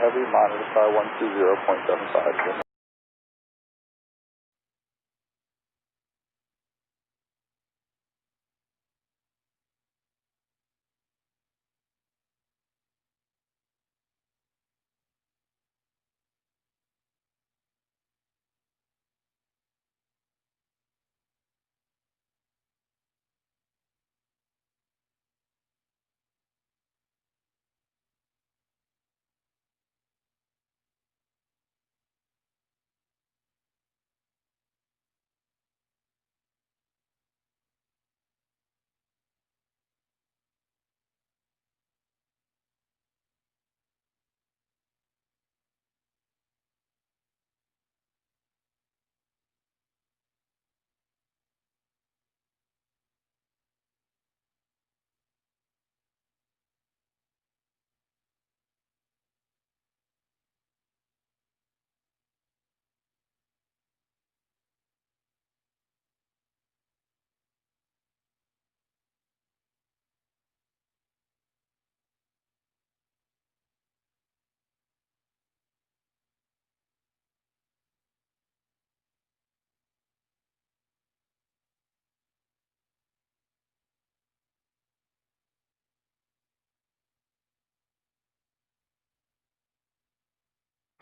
Heavy, monitor star 120.75.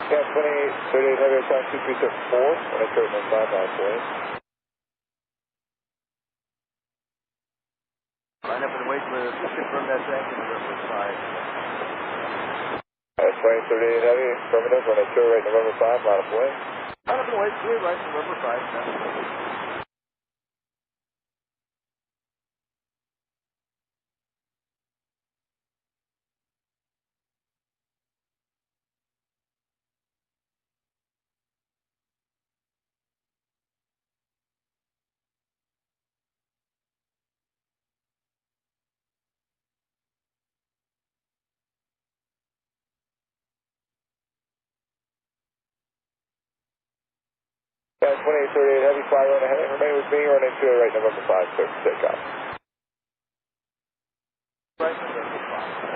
Yeah, 28, 38 heavy, time 2374, and I turn 5 miles away. Line up and wait for the confirm that second, November 5. 20, 38 heavy, affirmative, when I turn right November 5, line up away. Line up and wait, clear right November 5, now. Yeah, 28, 38 heavy, fly right ahead, remain with me, running to right November 5, clear for takeoff. Right November 5.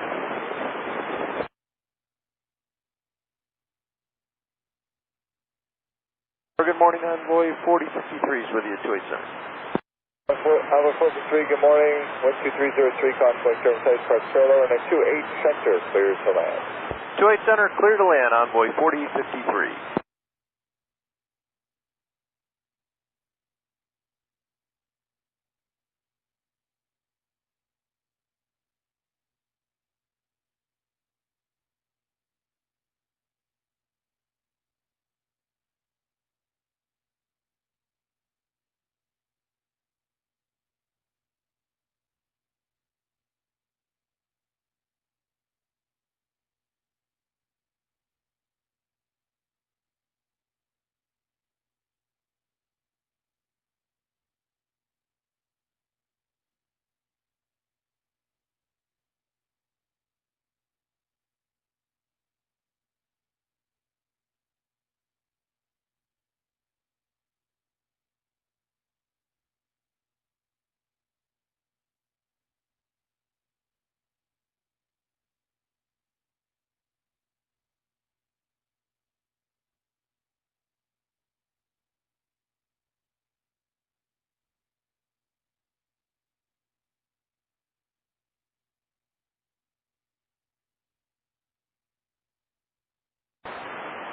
Good morning, Envoy 4053 is with you, 28 Center. Alpha 43, good morning, 12303, contact term size parts parallel, and then 28 center, clear to land. 28 Center, clear to land, Envoy 4053.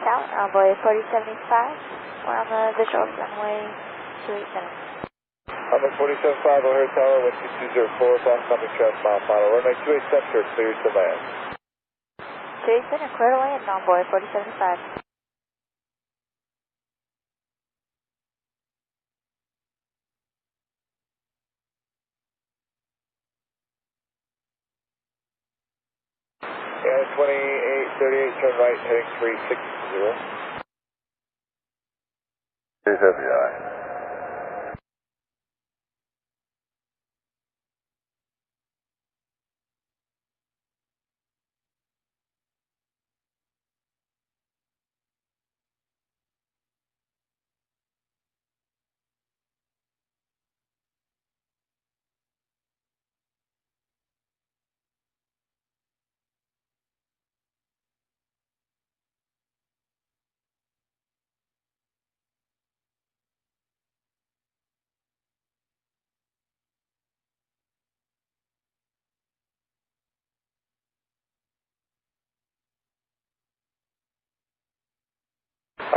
Tower, Envoy 4075. We're on the visual runway 28 Center. Alpha 47.5, O'Hare Tower, 12204, Fox Company Traffic Mile Final, runway 28 center, clear to land. 28 Center, clear to land, Envoy 4075. Yeah, 28, 38, turn right, heading 360. Here's heavy eye.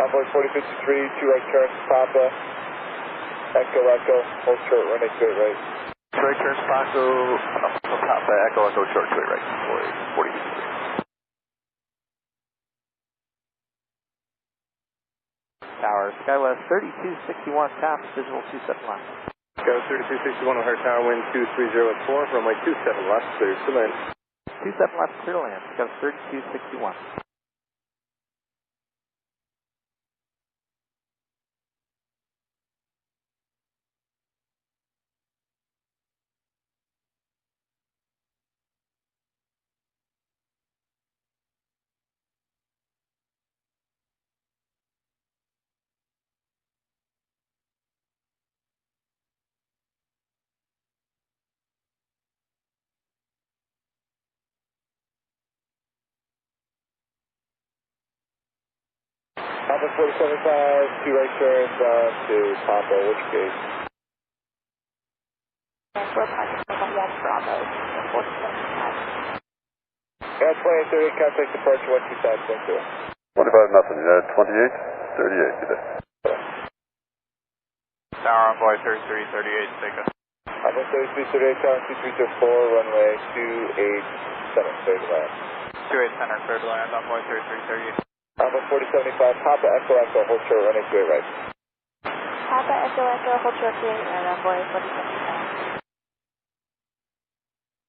Envoy 4053, 2 right turns, Papa, Echo, Echo, hold short, runway 28 right. Right turns, Paco, Papa, Echo, Echo, short, 28 right, Envoy 4053. Tower, Skywest 3261, taps, visual 27 left. Skywest 3261, O'Hare Tower, wind 230 at 4, runway 27 left, clear to land. 27 left, clear to land, Skywest 3261. Papa 475, 2 right turns on to Papa, which gate? And we're parking for the 1 Bravo, 4075. Yeah, 2838, contact departure 125.0. 25 nothing, United 28, 38, good day. Tower, Envoy 3338, take us. Envoy 3338, tower 2304, runway 28 center, clear to land. 28 center, clear to land, Envoy 3338. Envoy 4075, Papa, Echo, Echo, hold short, runway 28 right. Papa, Echo, Echo, hold short 28 right, Envoy 4075.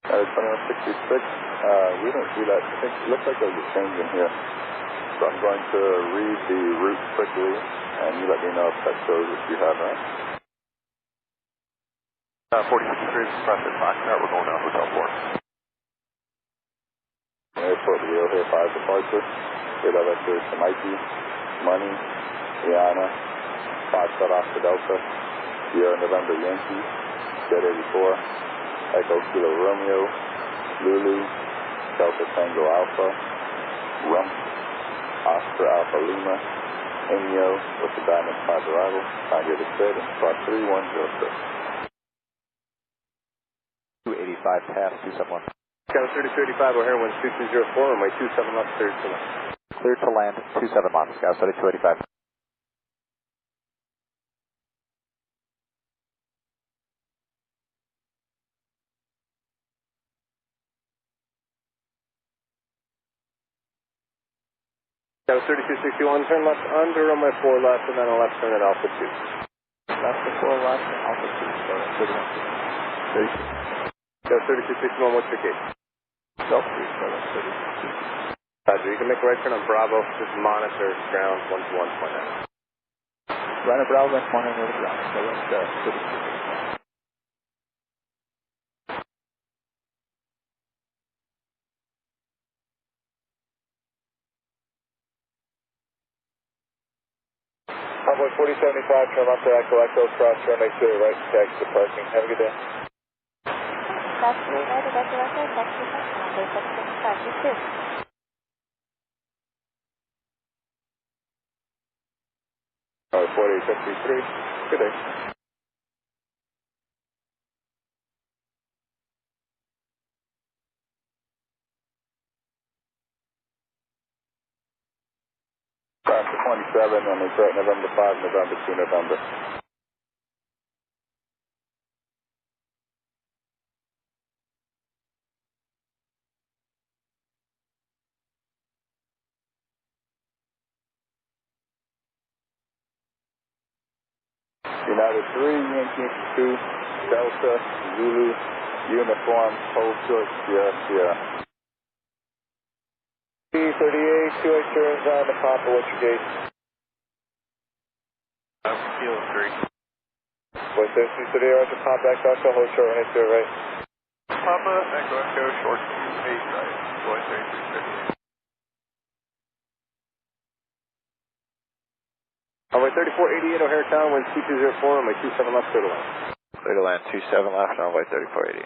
2166, we don't see that. I think it looks like there's a change in here. So I'm going to read the route quickly, and you let me know if that shows what you have, right? 4053 is pressure, Foxtrot, we're going down Hotel 4. Airport to the O'Hare 5 departure. Data vector to Mikey, Money, Rihanna, 5 shut off to Delta, Sierra November Yankee, Jet 84, Echo Kilo Romeo, Lulu, Delta Tango Alpha, Rump, Oscar Alpha Lima, Inyo with the Diamond 5 arrival, time to state and spot 3106. 285, pass, 271. Skywest 3285, O'Hare, wind 2204, runway 27 left, clear to land. Clear to land, 27 left, Skywest 3285. Skywest 3261, turn left onto runway 4 left, and then a left turn at Alpha 2. Left to 4 left, and Alpha 2, Skywest 3261, what's your gate? Delta 37, 32. Roger, you can make a right turn on Bravo, just monitor ground 121.9. Run a Bravo, left corner near the ground, Skywest 32. Envoy 4075, turn left to Echo, Echo, cross runway 2 right, taxi to parking. Have a good day. That's 3 right, Echo, Echo, taxi to parking, Envoy 4075, you too. Envoy 4853, good day. Class of 27 on the correct November 5, November 2, November. United 3, Yankee 2, Delta, Zulu, uniform, hold short, Sierra, Sierra. P38, 2 right turns on to Papa, what's your gate? Kilo 3. Envoy 3338, right to Papa, Echo, Echo, hold short, runway 2 right. Papa, Echo, Echo, short 28 right, Envoy 3338. Runway 3488, O'Hare Tower, wind 2204, runway 27 left, clear to land. Clear to land, 27 left, Envoy 3488.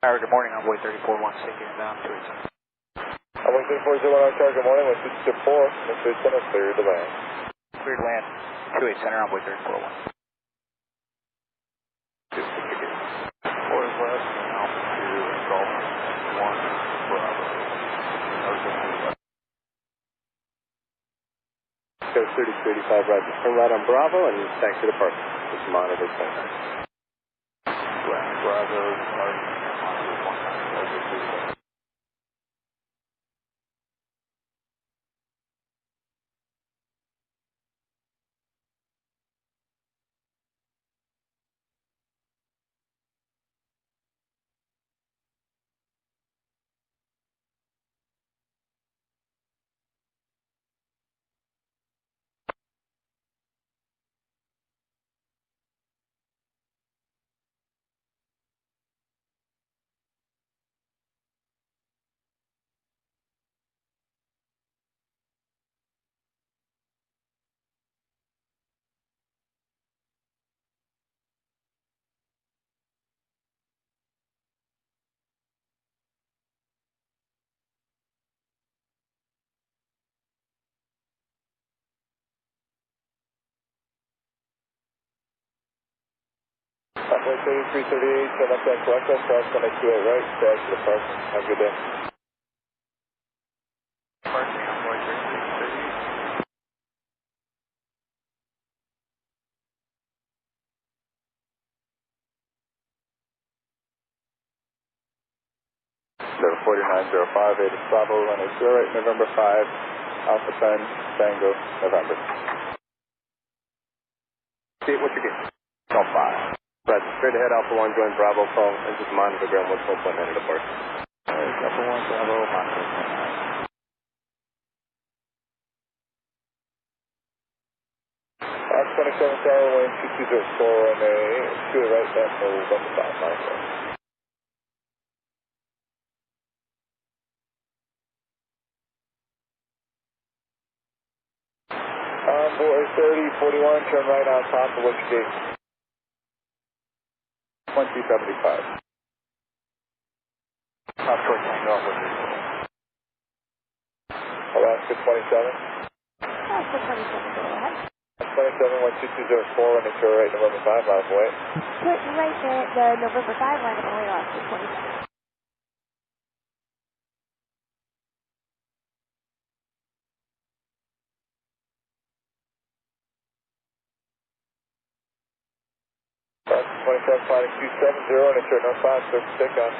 Tower, good morning, Envoy 341, taking it down to its Envoy 3401, our target morning, with 224, Mr. Center, clear to land. cleared land, 28 center, Envoy 3401. 4 is left, and Alpha 2 and Golf 1 Alaska 3285, Roger. Turn right on Bravo and taxi to parking. Just monitor 29. Bravo, monitor 29. Runway 3338, turn left on Echo, cross runway 28 right, crash to the parking. Have a good day. Parking on Boy 3638. Level 4905, ATC Bravo, runway 2 right, November 5, Alpha 10, Tango, November. Steve, what's your gate? Call 5. Roger. Straight ahead, Alpha 1, join Bravo, call, and just monitor ground 1.9 at the park. Alpha 1, Bravo, monitor 29. Fox 27 Tower, wind 2204, runway 2 right, that's November 5, monitor. Boy 3041, turn right on top of which gate? 2275. Top short tango off with Alaska 27. Alaska 27, go ahead. 27 12204, running to right, November 5, out of the way. Put right there, the November 5 line up only Alaska 27. Alaska 27, flying 270, running to north 5, surface takeoff.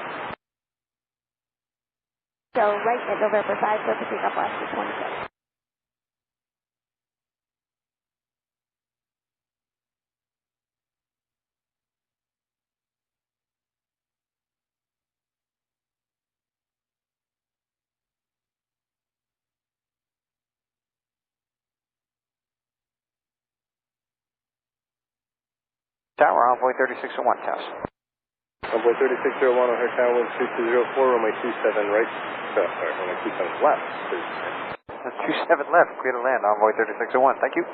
So right at November 5, surface takeoff Alaska 27. Tower, Envoy 3601, test. Envoy 3601 on her tower, wind 2204, runway 27 right. Sorry, runway 27 left. 27 left, clear to land, Envoy 3601, thank you.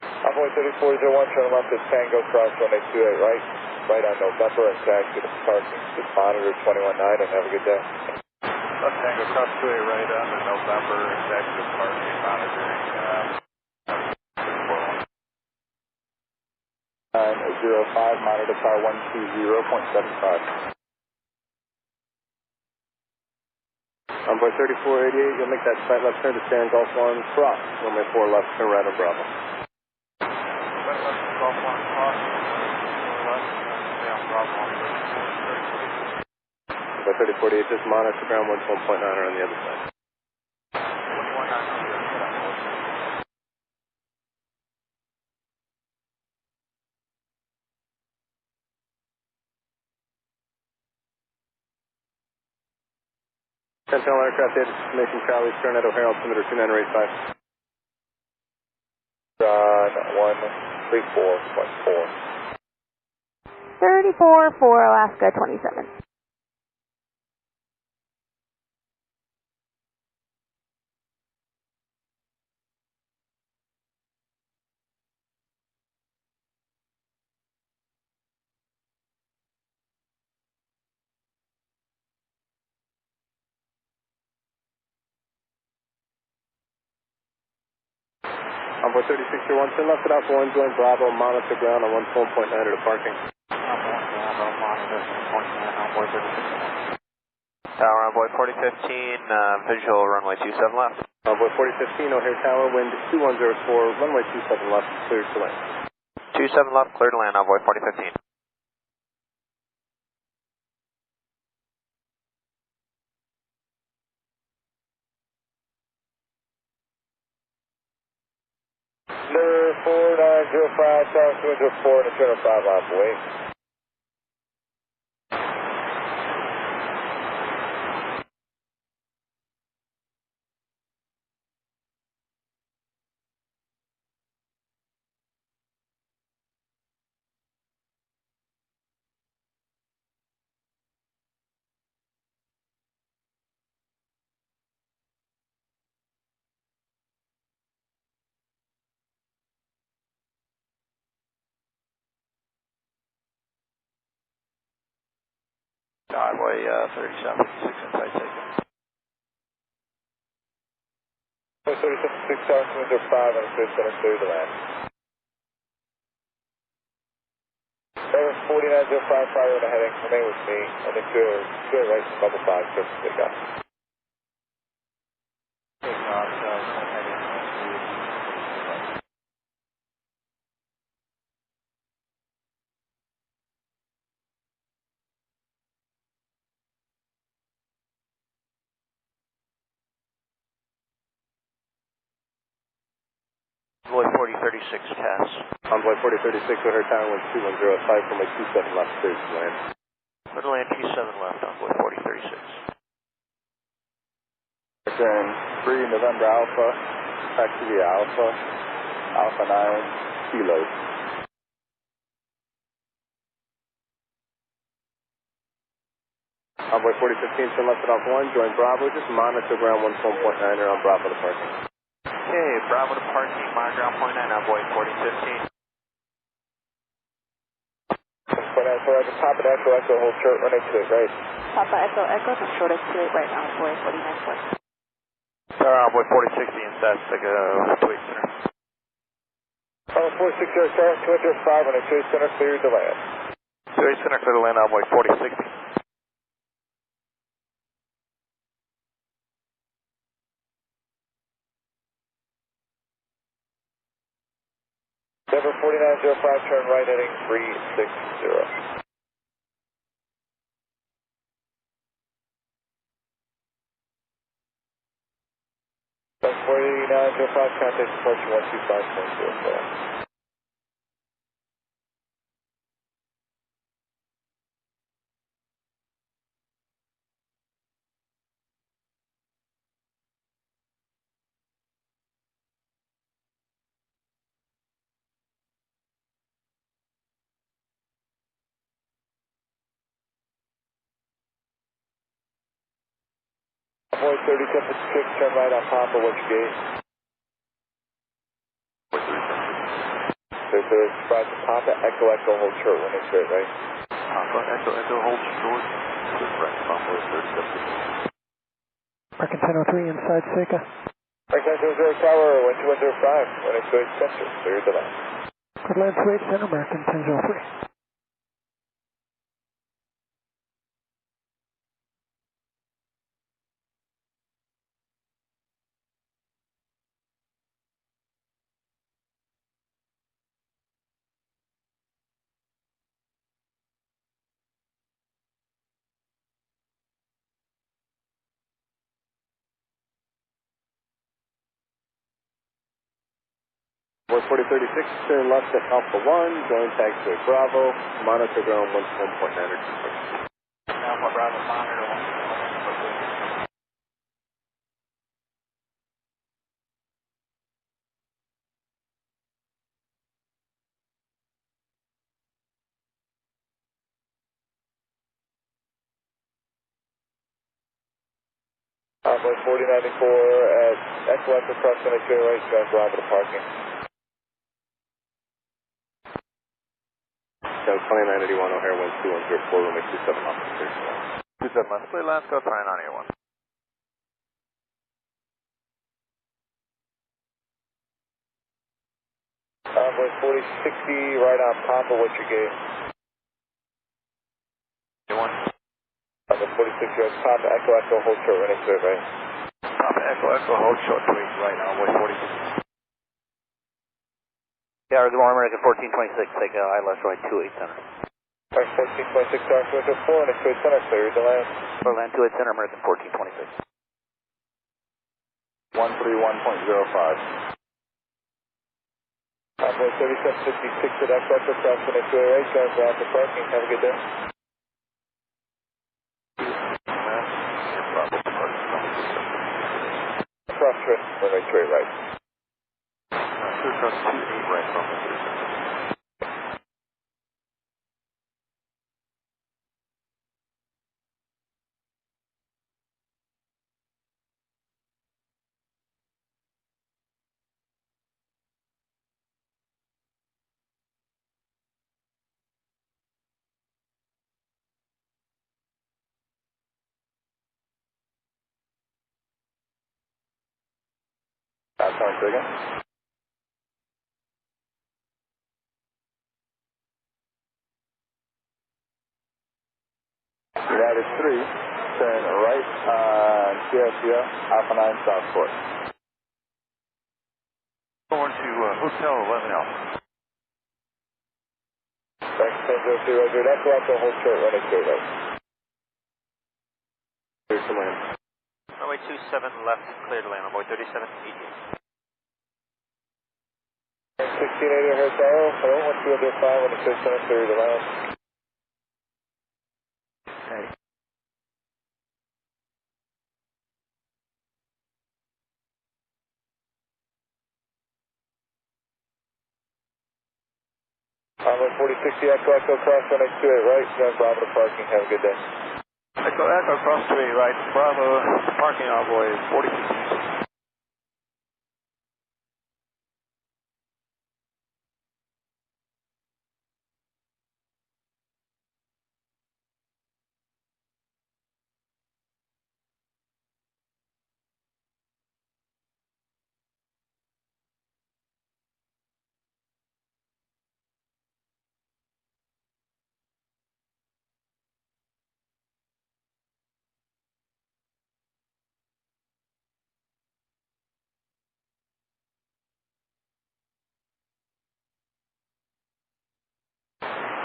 Envoy 3401, turn left at Tango, cross runway 28 right, right on November, and taxi to parking. Just monitor 219 and have a good day. Left Tango, cross 28 right under November, taxi to parking, monitoring 905, monitor power 120.75. Envoy 3488, you'll make that slight left turn to stay on Golf 1, cross. Runway 4 left, turn right on Bravo. Right left Golf 1 cross, left, stay on Bravo on 34. Envoy 3048, just monitor ground 1.9 on the other side. 11900. Sentinel aircraft data destination Charlie, turn at O'Hare altimeter 2985. On 134.4. 34 for Alaska 27. Envoy 36, you're 1, turn left at Alpha 1, join Bravo, monitor ground on 14.9 to the parking. Bravo, monitor 1.9, Envoy 36. Tower Envoy 4015, visual runway 27 left. Envoy 4015, O'Hare Tower, wind 2104, runway 27 left, cleared to land. 27 left, clear to land, Envoy 4015. Number 4905, Tower 204, and a turn of 5 off way. Envoy 3756 inside taken. 3756, Tower 205, and a clear center, clear to land. Number 4905, fire and a heading, remain with me, and then clear right from level 5, surface takeoff. Takeoff, heading west. Envoy 4036, Cass. Envoy 4036, O'Hare Tower, wind 2105, runway 27 left, cleared to land. Clear to land 27 left, Envoy 4036. Turn 3 November Alpha, taxi via Alpha, Alpha 9, Kilo. Envoy 4015, turn left at Alpha 1, join Bravo, just monitor ground 14.9 on Bravo to parking. Okay, Bravo to parking, monitor ground point 9, Envoy 4015. Point 9, so I can pop an echo, hold short, running to it, right. Papa Echo Echo to short to it right now, Envoy 49.4. Tower Envoy 4060 inside, take a 28 center. Tower 460, Tower 205, and a clear center, clear to land. 28 center, clear to land, Envoy 4060. Number 4905, turn right heading 360. Number 4905, contact departure 125.04. Envoy 3756, turn right on Papa, watch gate. There's a surprise to Papa, Echo Echo, hold short, running straight, right. Papa, Echo, hold short. Right, Envoy 37. Parking 1003 inside Seika. Right 900 Tower, 1205, running straight center, clear to land. Good land 28 center, American 1003. Envoy 4036, turn left at Alpha 1, join taxi at Bravo, monitor ground 11.9 to parking. Alpha Bravo, monitor 1. Envoy 4094 at Echo Echo, cross center, clear right, join Bravo to parking. Down 2981, O'Hare, wind 2104, runway 27 off, cleared to land. 27 left, clear land, go 2981. 4060, right on Papa, what's your gate? One. On the 4060, right, Papa, Echo, Echo, hold short, running to it, right? Papa Echo Echo, hold short to 8 right now, way 40. Yeah, good morning, American 1426, take ILS right 28 center. Alright, 1426, Dark Window 4, next to 8 center, clear to land. For land 28 center, American 1426. 131.05. Envoy 3756 at Echo, Echo, cross the next to right, guys, we're out for parking, have a good day. Cross trip, runway 28 right. Cross 28 right from the Sounds bigger. United 3, turn right on Sierra, Alpha 9 Southport. Going to Hotel 11 Alpha. Thanks, 1003, Roger, Echo, Echo, hold short, running straight right. Clear to land. Runway 27 left, clear to land, runway 3788. 1680 Hertz Arrow, hello, 1205, on the 6 center, clear to land. Okay. Envoy 4060, Echo, Echo, cross running 28 right, John Bravo to parking, have a good day. Echo Echo, cross 28 right, Bravo, parking envoy 40.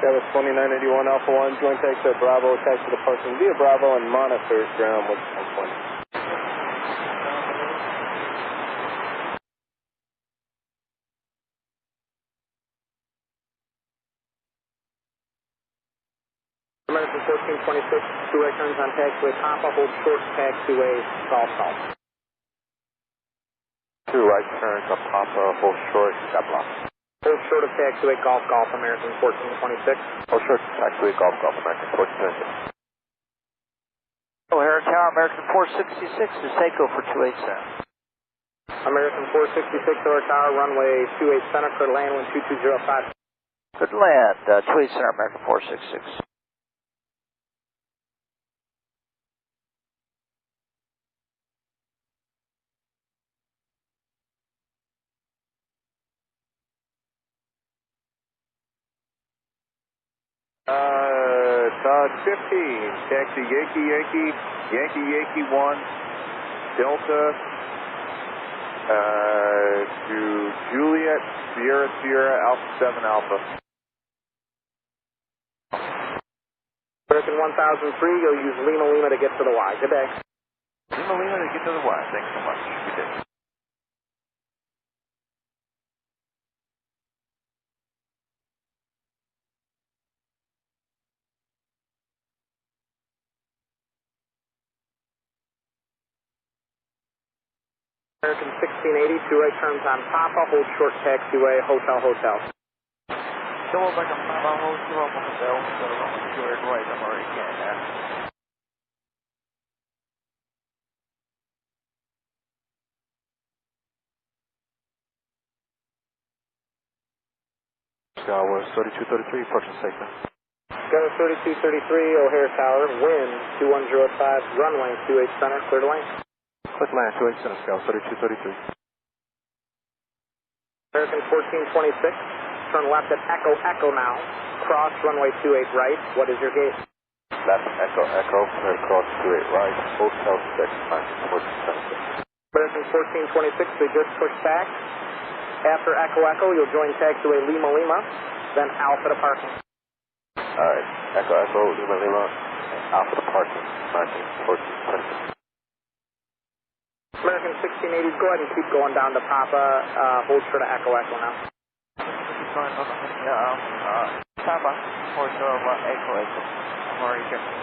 That was 2981 Alpha 1, joint taxi at Bravo, taxi to parking via Bravo and monitor ground with 120. American 1426, two-way turns on taxiway Papa, hold short taxiway Golf Golf. 2 right turns on Papa, hold short, got blocked. Hold short of taxiway Golf Golf, American 1426. Hold short, taxiway Golf Golf, American 1426. O'Hare Tower, American 466 is Seiko for 287. American 466 O'Hare Tower, runway 28 center, clear to land, wind 2205. Good land, 28 center, American 466. Todd 15, taxi Yankee Yankee, Yankee Yankee 1, Delta, to Juliet, Sierra Sierra, Alpha 7 Alpha. American 1003, you'll use Lima Lima to get to the Y. Good day. Lima Lima to get to the Y, thanks so much. Good day. American 1680, two right turns on Papa, hold short taxiway, Hotel Hotel. Double back up, Papa, hold short, Hotel, short right, I'm already getting that. Skywards 3233, approaching Seiko. Skywards 3233, O'Hare Tower, wind 2105, runway 28 center, clear to land. Quick land, 28 center, Skywards 3233. American 1426, turn left at Echo Echo now. Cross runway 28 right. What is your gate? Left Echo Echo, clear cross 28 right, Hotel 6, parking 1426. American 1426, we just pushed back. After Echo Echo, you'll join taxiway Lima Lima, then Alpha to parking. Alright, Echo Echo, Lima Lima, Alpha to parking 1426. American 1680s, go ahead and keep going down to Papa. Hold short of Echo Echo now. Papa, or so Echo Echo. I'm already checking.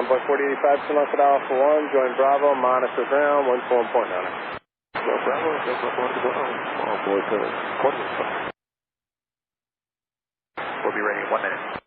Runway 4085, turn left at Alpha 1, join Bravo, monitor ground, 141.9. Bravo, We'll be ready in 1 minute.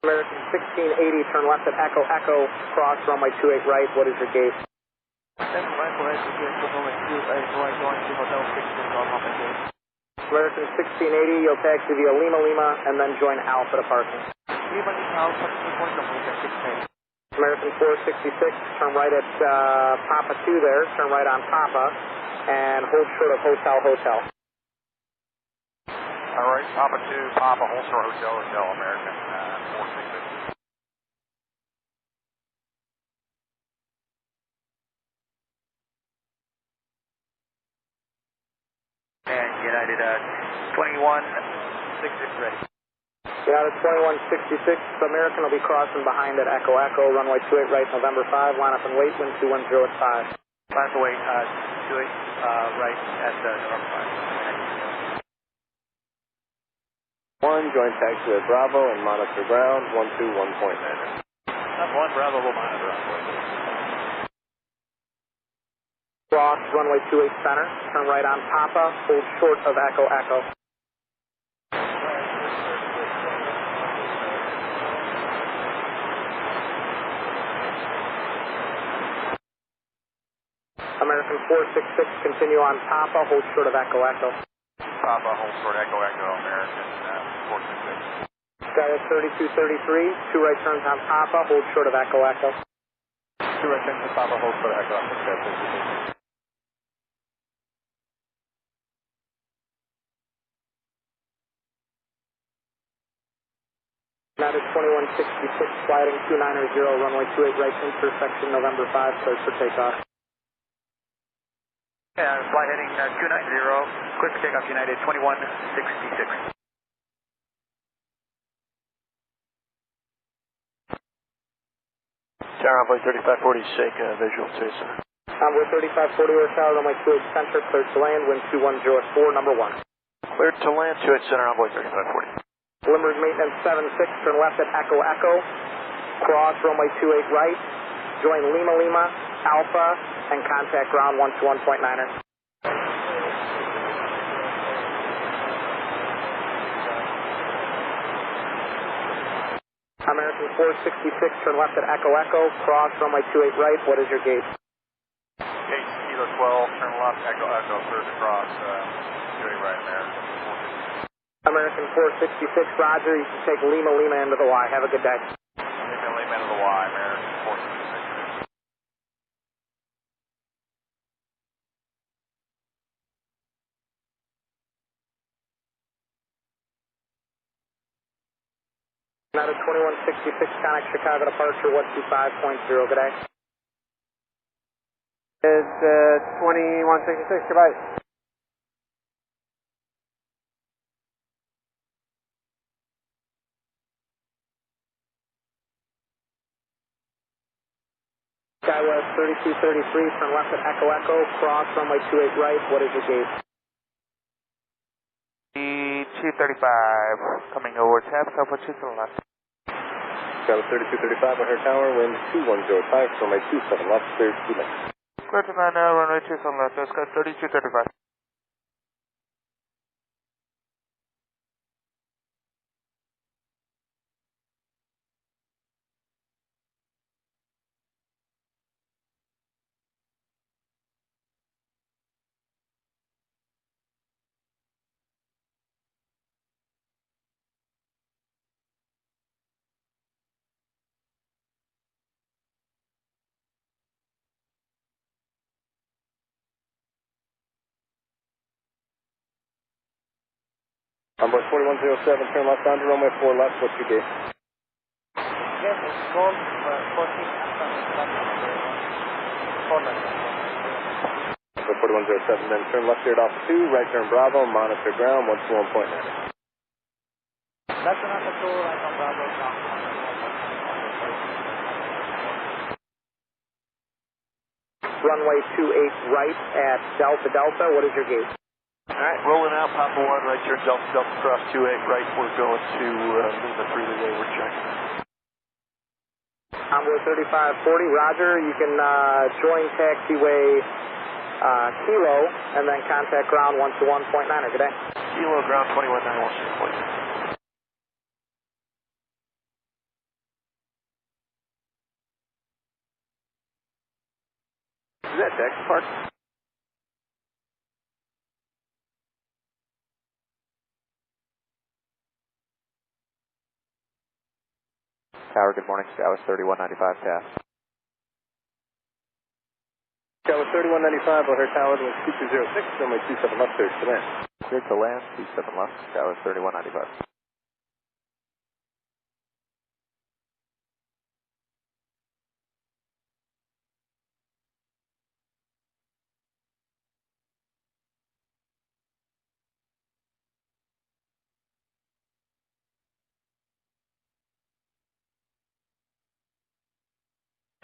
American 1680, turn left at Echo Echo, cross runway 28 right. What is your gate? American 1680, you'll taxi via Lima Lima and then join Alpha to parking. American 466, turn right at Papa 2 there, turn right on Papa, and hold short of Hotel Hotel. Alright, Papa 2, Papa, hold short Hotel Hotel, American 466. And United 2166 ready. United 2166, American will be crossing behind at Echo Echo, runway 28 right, November 5, line up and wait, wind 210 at 5. Line up and wait, 28 right at November 5. 1, join taxi at Bravo and monitor ground, 121.9. That's 1 Bravo, we'll monitor on board. Cross runway 28 center, turn right on Papa, hold short of Echo Echo. American 466, continue on Papa, hold short of Echo Echo. Papa, hold short Echo Echo, American 466. Sky at 3233, 2 right turns on Papa, hold short of Echo Echo. 2 right turns on Papa, hold short of Echo Echo, Sky 3233. United 2166, sliding 290, runway 28 right, intersection November 5, cleared for takeoff. Yeah, flight heading 290, clear for takeoff United 2166. Tower Envoy 3540, shake visual chaser. Envoy 3540, Air Tower, runway 28 center, cleared to land, wind 2104, number 1. Cleared to land, 28 center, Envoy 3540. Limerick maintenance 76, turn left at Echo Echo, cross runway 28 right, join Lima Lima, Alpha, and contact ground 121.9er. American 466, turn left at Echo Echo, cross runway 28 right, what is your gate? Gate Kilo 12, turn left, Echo Echo, clear to cross 28 right, American 466. American 466, roger, you can take Lima Lima into the Y, have a good day. Lima Lima into the Y, American 466. United 2166, connect Chicago departure 125.0, good day. It's 2166, goodbye. Skywest 3233, turn left at Echo Echo, cross runway 28 right, what is your gate? E235, coming over tap, southwest 2 to the left. Skywest 3235, O'Hare Tower, wind 2105, runway 27 left, cleared 2 minutes. Clear to land now, runway 27 left, Oscar 3235. Onboard 4107, turn left onto runway 4 left, what's your gate? Yes, it's called 14 Onboard 4107, then turn left here at Alpha 2, right turn Bravo, monitor ground, 121.9. Left turn Alpha 2, right on Bravo, ground. Runway 28 right at Delta Delta, what is your gate? Alright, rolling out, Papa 1, right turn Delta Delta, cross 28, right, we're going to Lima 3 today, we're checking. Onboard 3540, roger, you can join taxiway Kilo, and then contact ground 121.9, good day. Kilo, ground 21.9, please. Is that Dex Park? Tower, good morning, Dallas 3195, task. Dallas 3195, O'Hare Tower, 2206, runway 27 left, clear to land. Clear to land, 27 left, Dallas 3195.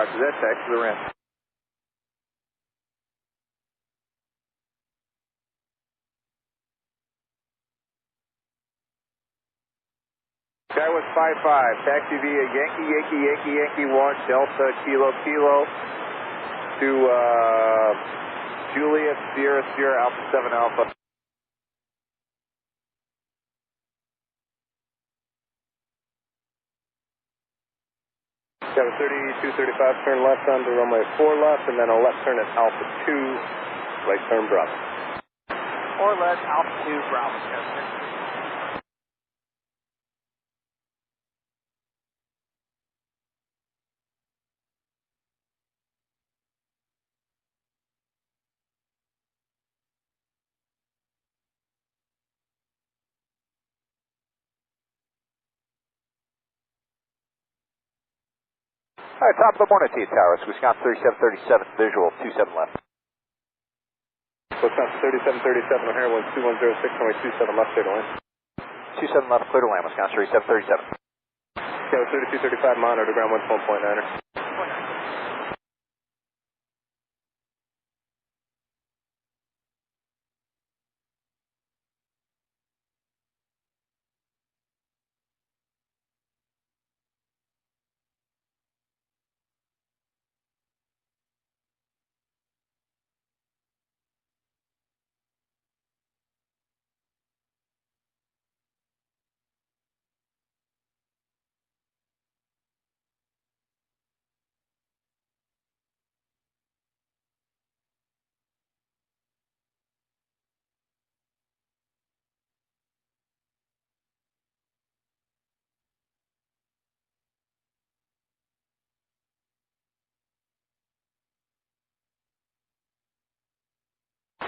Roger that, taxi to the ramp. Skywest 55, taxi via Yankee 1, Delta Kilo to Juliet Sierra Alpha 7 Alpha. Skywest 3235, turn left onto runway 4 left, and then a left turn at Alpha 2, right turn Bravo. Or left, Alpha 2, Bravo, yes, sir. Alright, top of the morning to you, Towers, Wisconsin 3737, visual, 27 left. Wisconsin 3737, O'Hare 2106, runway 27 left, clear to land. 27 left, clear to land, Wisconsin 3737. Skywest 3235, monitor ground 121.9er.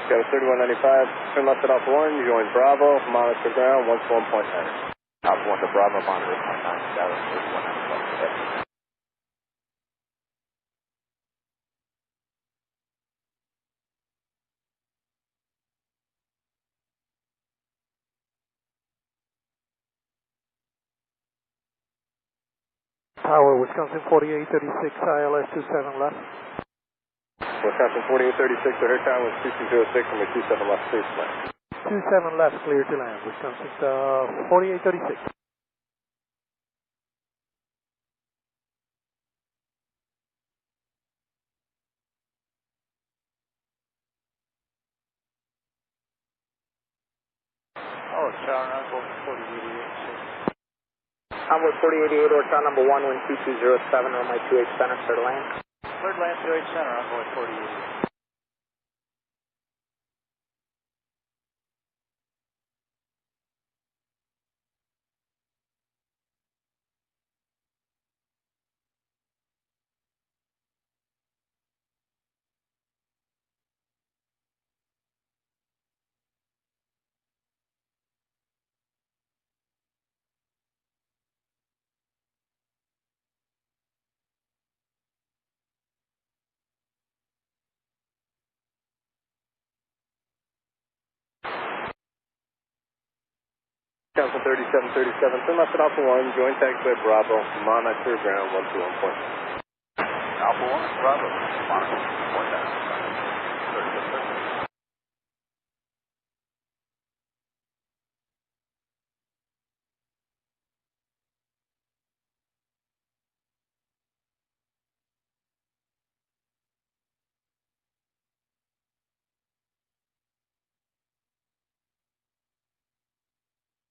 Skywest 3195, turn left at Alpha 1, join Bravo, monitor ground 121.9er. Alpha 1 to Bravo, monitor 29, Dallas 3195. Tower, Wisconsin 4836, ILS 27 left. Wisconsin 4836, O'Hare Tower 2206, runway 27 left, clear to land. 27 left, clear to land, Wisconsin 4836. Oh, tower Envoy 4088. Envoy 4088 or tower number 1, wind 2207, runway 28 center, clear to land. Cleared land 28 center, Envoy 4088. Council 3737, turn left at Alpha 1, join taxiway Bravo, monitor ground 121.9. Alpha 1, Bravo, monitor, point down. 3737.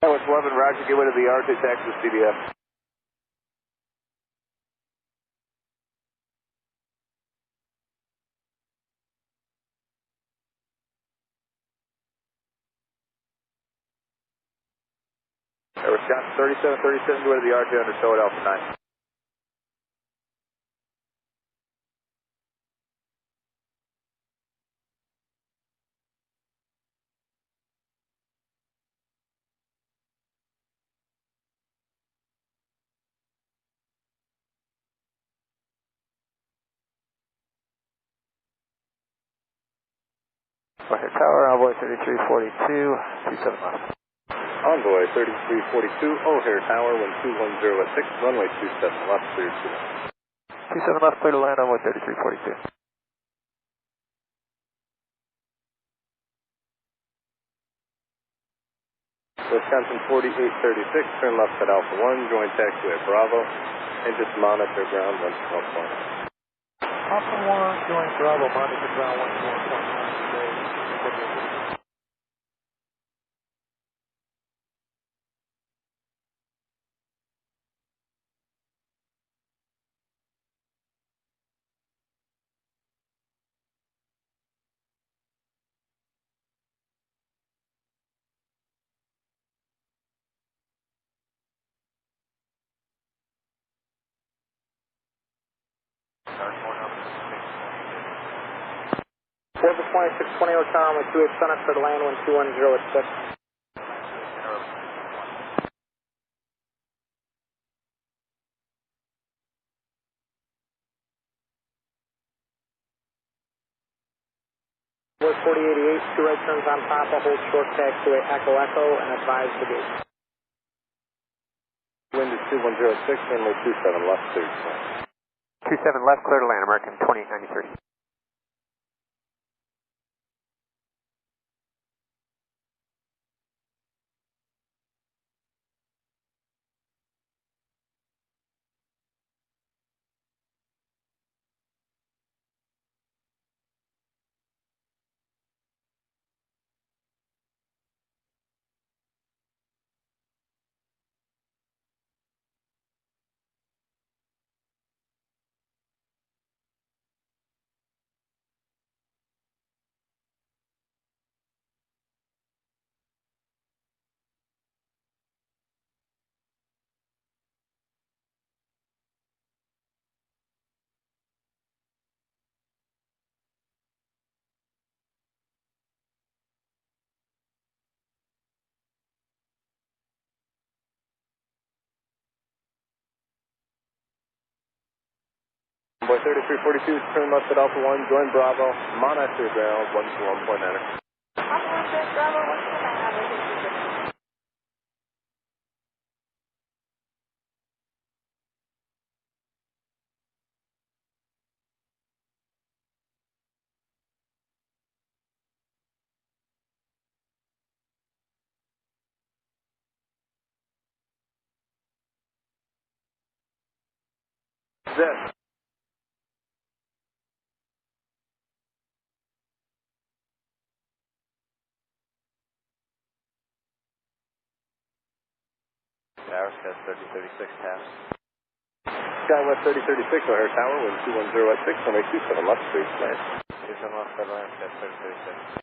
That was 11, roger, give way to the RJ taxi CDF. Air Wisconsin 3737, go to the RJ under Toad Alpha 9. Go ahead, tower, Envoy 3342, 27 left. Envoy 3342, O'Hare Tower, wind 210 at 6, runway 27 left, clear to land. 27 left, clear to land, Envoy 3342. Wisconsin 4836, turn left at Alpha 1, join taxiway Bravo, and just monitor ground 112.9. Alpha 1, join Bravo, monitor ground 121.9 today. Forza 2620 or tower runway 28 center, clear to land, wind 210 at 6. Envoy 4088, two right turns on Papa, hold short taxiway Echo Echo, and advise the gate. Wind is 2106, runway 27 left, clear to land. 27 left, clear to land, American 2893. Envoy 3342, turn left at Alpha 1, join Bravo, monitor ground 121.9. Alpha 1, join Bravo, 129, Envoy 3342. Zip. That's 3036 pass. Skywest 3036 O'Hare Tower, wind 210 at 6, runway 27 left, clear to land. 27 left, clear to land, that's 3036.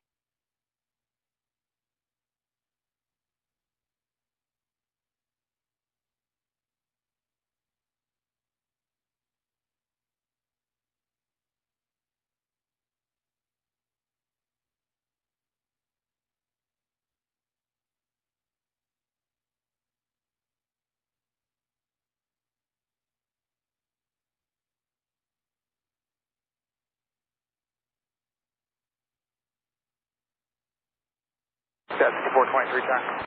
That's 423 time.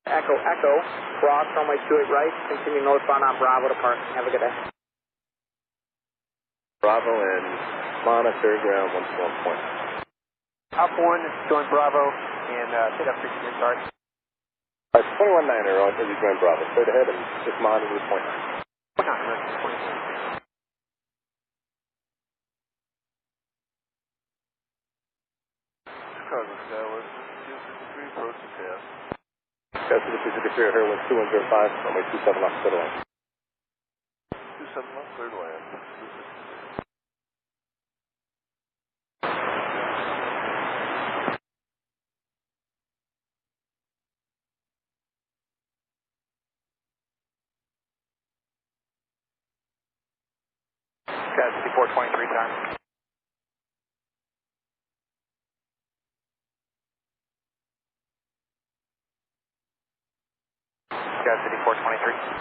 Echo, Echo, cross runway 28 right, continue northbound on Bravo to park. Have a good day. Bravo and monitor ground 121 point. Alpha 1, join Bravo, and hit up 16, sorry. Alright, 21-9er, on to join Bravo. Straight ahead and just monitor the point. Chicago Skywest 253, approach and pass. Skywest 253 O'Hare, wind 2105, runway 27 left, clear to land. 27 left, clear to land. That's 423 time. Sky City 423.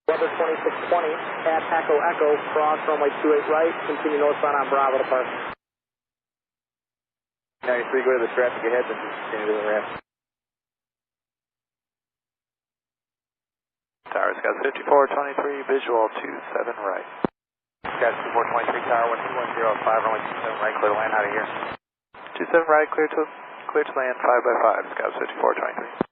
Weather 2620 at Echo Echo, cross runway 28 right, continue northbound on Bravo to park. 93, go to the traffic ahead, then continue to the ramp. Tower, Sky 5423, visual 27 right. Sky 423 Tower, 12105, runway 27 right, clear to land out of here. 27 right, clear to land, 5 by 5, Sky 5423.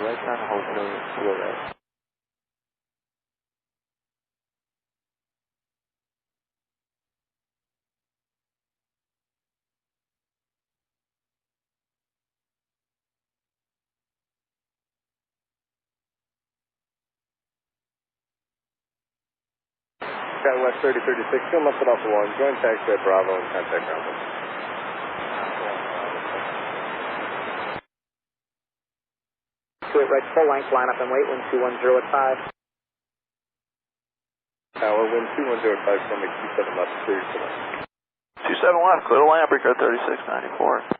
Right on hotel, to the right. Skywest 3036, still left it off the 1, join taxi at Bravo and contact ground. Right, full length, line up and wait, wind 210 at 5. Tower, wind 210 at 5, runway 27 left, clear to land. 27 left, clear to land, Breaker 3694.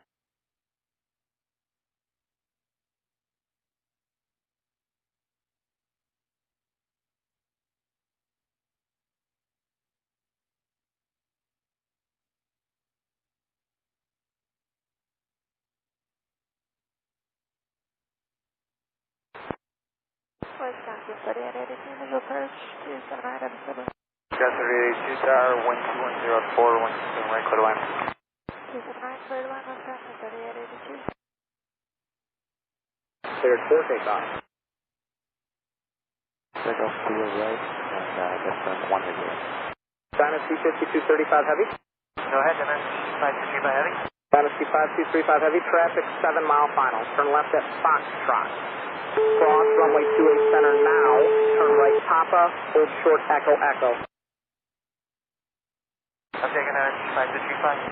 Wisconsin 3882, visual approach, 27 right, I'm still Sky 3882 Tower, wind 210 at 4, 127 right, clear to land. 27 right, clear to land, Wisconsin 3882. Cleared 4 takeoff. Take off to your right, and that's on 1 headway. Dynasty 5235 heavy. Go ahead, Dynasty 523 heavy. Dynasty 5235 heavy, traffic 7 mile final. Turn left at Foxtrot. Cross runway 28 center now. Turn right Papa, hold short Echo Echo. I'm taking Dynasty 5235.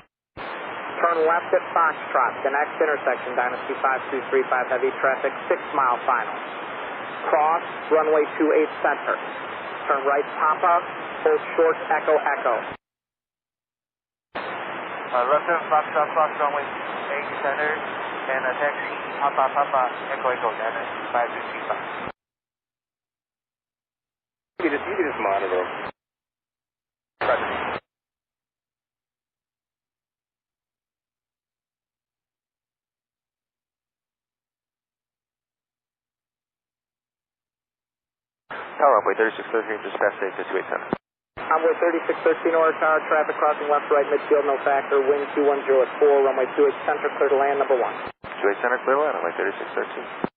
Turn left at Foxtrot, the next intersection, Dynasty 5235 heavy, traffic 6 mile final. Cross runway 28 center. Turn right Papa, hold short Echo Echo. Left turn Fox runway 8 center, and taxi Papa Echo Echo, Dynasty 5235. You can just monitor them. Tower runway 3613, just past 858 center. Runway 3613 O'Hare Tower, traffic crossing left, right, midfield, no factor, wind 210 at 4, runway 28 center, clear to land, number 1. 28 center, clear to land, runway 3613.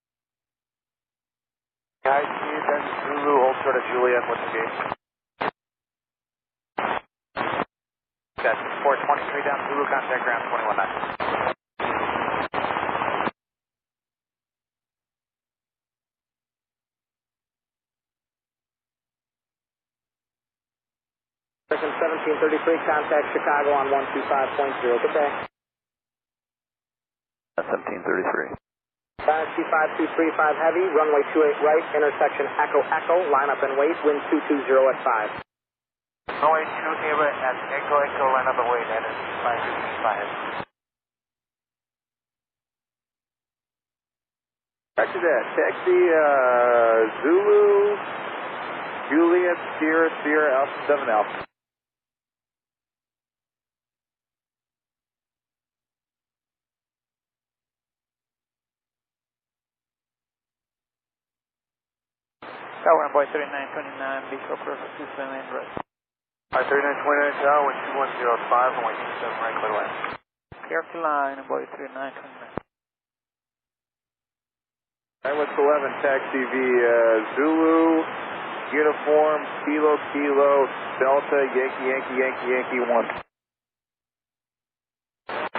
Guys, you then Zulu, hold short of Juliet, what's the gauge? Got 423 down Zulu, contact ground 21.9. Second 1733, contact Chicago on 125.0. Good day. 1733. Dynasty 5235 heavy, runway 28 right, intersection Echo Echo, line up and wait, wind 220 at 5. Runway 28 right at Echo Echo, line up and wait, that is 5235 heavy. After that, taxi Zulu, Juliet, Sierra, Sierra, Alpha 7 Alpha. Tower and boy 3929, Bishop River 27 right. 3929 Tower, wind 2105, runway 27 right, clear to land. Clear to line, boy 3929. West 11, taxi via Zulu, uniform, Kilo, Kilo, Delta, Yankee, Yankee, Yankee, Yankee 1.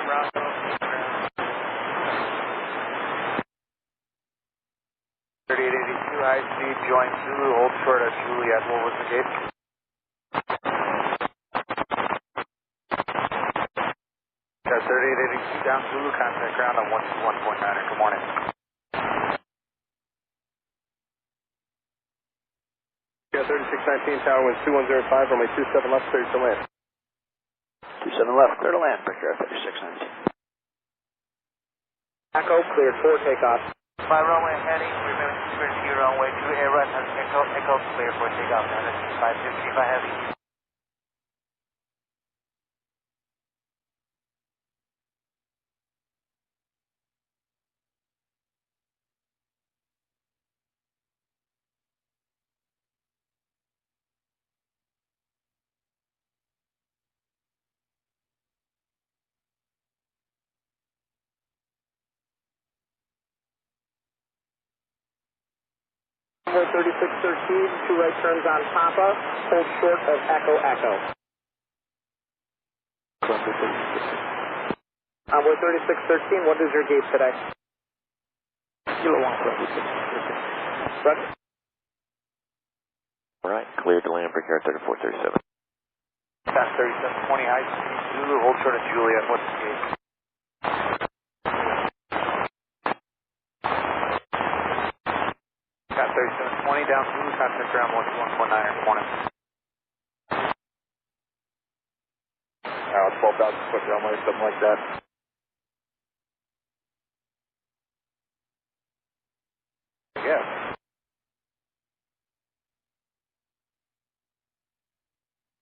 Bravo. 3882, high speed, join Zulu, hold short at Juliet. What was the gate? Got 3882 down Zulu, contact ground on 121.9. Good morning. Yeah, 3619 Tower, wind 2105, runway 27 left, clear to land. 27 left, clear to land, Victor 3619. Echo cleared for takeoff. 5 runway heading, remaining security runway 28 right, has Echo Echo clear for takeoff, that is 5235 heavy. Runway 3613, 2 right turns on Papa, hold short of Echo Echo. Runway 3613, what is your gate today? Kilo 1, Roger. Alright, cleared to land, Brickyard 3437. Pass 3720, high speed, Zulu, hold short at Juliet. What's the gate? Got 3720 down Zulu, contact ground 121.9. Good morning. 12,000 foot runway, something like that. Yeah.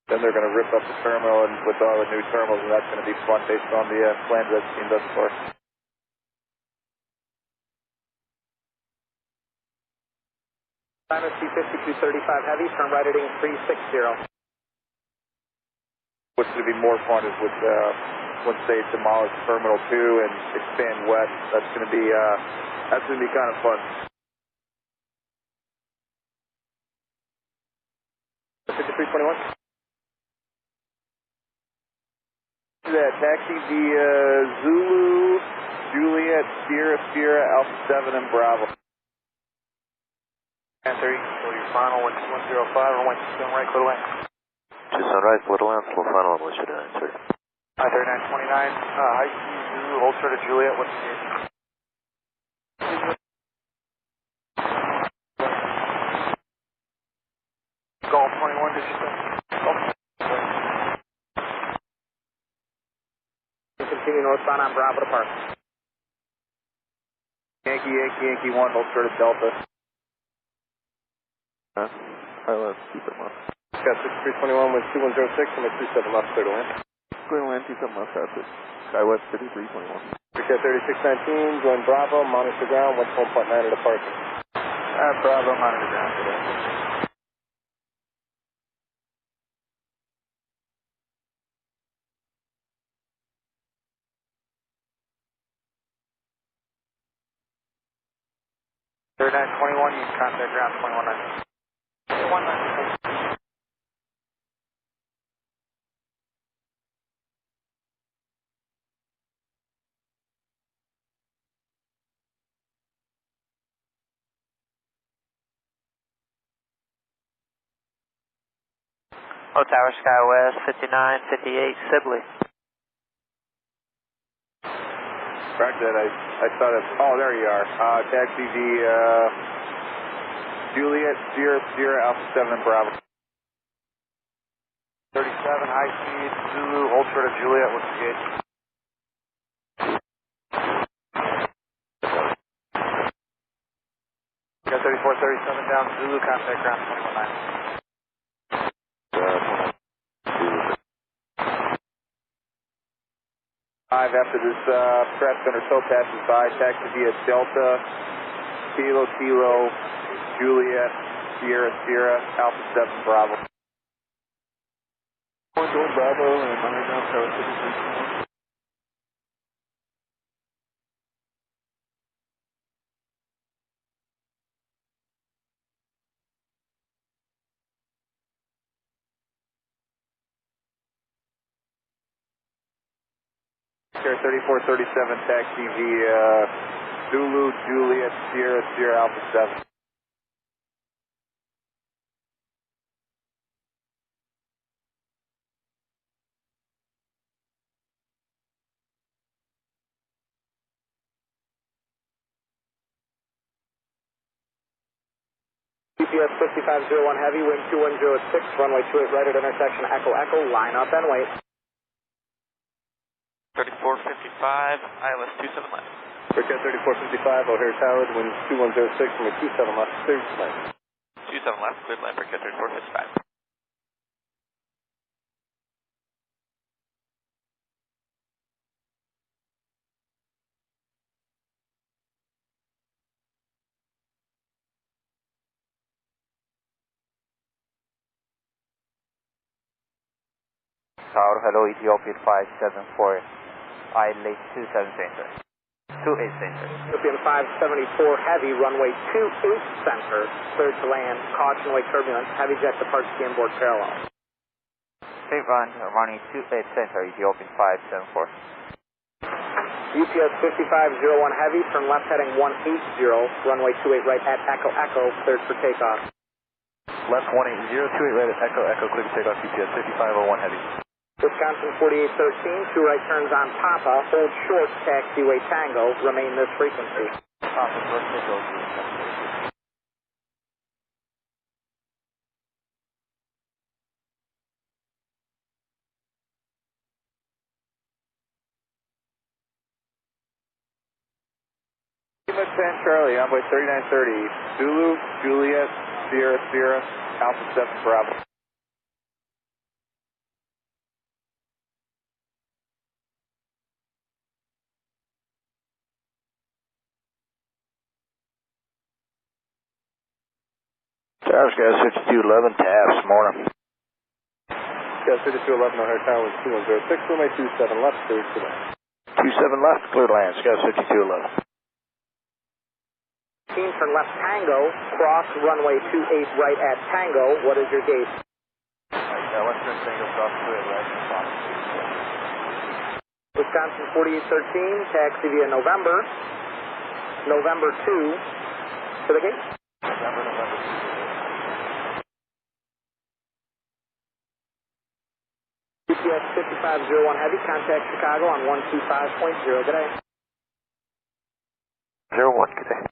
Then they're going to rip up the terminal and with all the new terminals, and that's going to be fun based on the plans I've seen thus far. Dynasty 5235 heavy, turn right heading 360. What's going to be more fun is with once they demolish Terminal 2 and expand west. That's going to be kind of fun. 5321. That taxi via Zulu, Juliet, Sierra, Sierra, Alpha 7, and Bravo. 1030, so your final wind 2105, runway 27 right, clear to land. Tucson right, clear to land, slow final, English at 930. 3929, high speed, Zulu, hold short at Juliet. What's the gate? Golf 21, did you say? Golf. Continue northbound on Bravo to Park. Yankee, Yankee, Yankee 1, hold short at Delta. I'll keep it left. Got 6321 with 2106 and 27 left, clear to land. Clear to land, 27 left, that's it. Skywest 5321. Cat 3619, join Bravo, monitor ground, 1.9 at departure. Bravo, monitor ground today. Third 921, you can contact ground 219. 219. Oh, Tower Sky West, 5958 Sibley. Roger that, I saw that. Oh, there you are. Taxi V, Juliet, Sierra, Alpha 7 and Bravo. 37, high speed, Zulu, hold short of Juliet, what's the gauge? Got 3437 down, Zulu, contact ground 219. After this crash center tow passes by, taxi via Delta, Kilo, Juliet, Sierra, Alpha 7 Bravo. Bravo and underground tower 634. Sierra 3437, taxi via Zulu, Juliet, Sierra, Alpha 7. GPS 5501 heavy, wind 2106, runway 28 right at intersection Echo, line up and wait. 3455, ILS 27 left. Cricket 3455, O'Hare Tower, wind 2106, runway 27 left, cleared to land. 27 left, cleared land for Cricket 3455. Tower, hello, Ethiopian 574, ILS 27 center. 28 center. Ethiopian 574 heavy, runway 28 center, cleared to land, caution wake turbulence, heavy jet departs inboard parallel. Favon, running 28 center, Ethiopian 574. UPS 5501 heavy, turn left heading 180, runway 28 right at Echo, cleared for takeoff. Left 180, 28 right at Echo, cleared to take off UPS 5501 heavy. Wisconsin 4813, 2 right turns on Papa, hold short, taxiway Tango, remain this frequency. Papa, first Echo. Lima 10 Charlie, envoy 3930, Zulu, Juliet, Sierra, Alpha 7 Bravo. Tower Sky 6211, taps, morning. Sky 5211, O'Hare Tower, 2106, runway 27 left, cleared to land. 27 left, cleared land, Sky 5211. Turn left Tango, cross runway 28 right at Tango, what is your gate? Western Tango, cross 28 right, Wisconsin 4813, taxi via November 2, to the gate. November 2. UPS 5501 heavy, contact Chicago on 125.0, good day. 01, good day.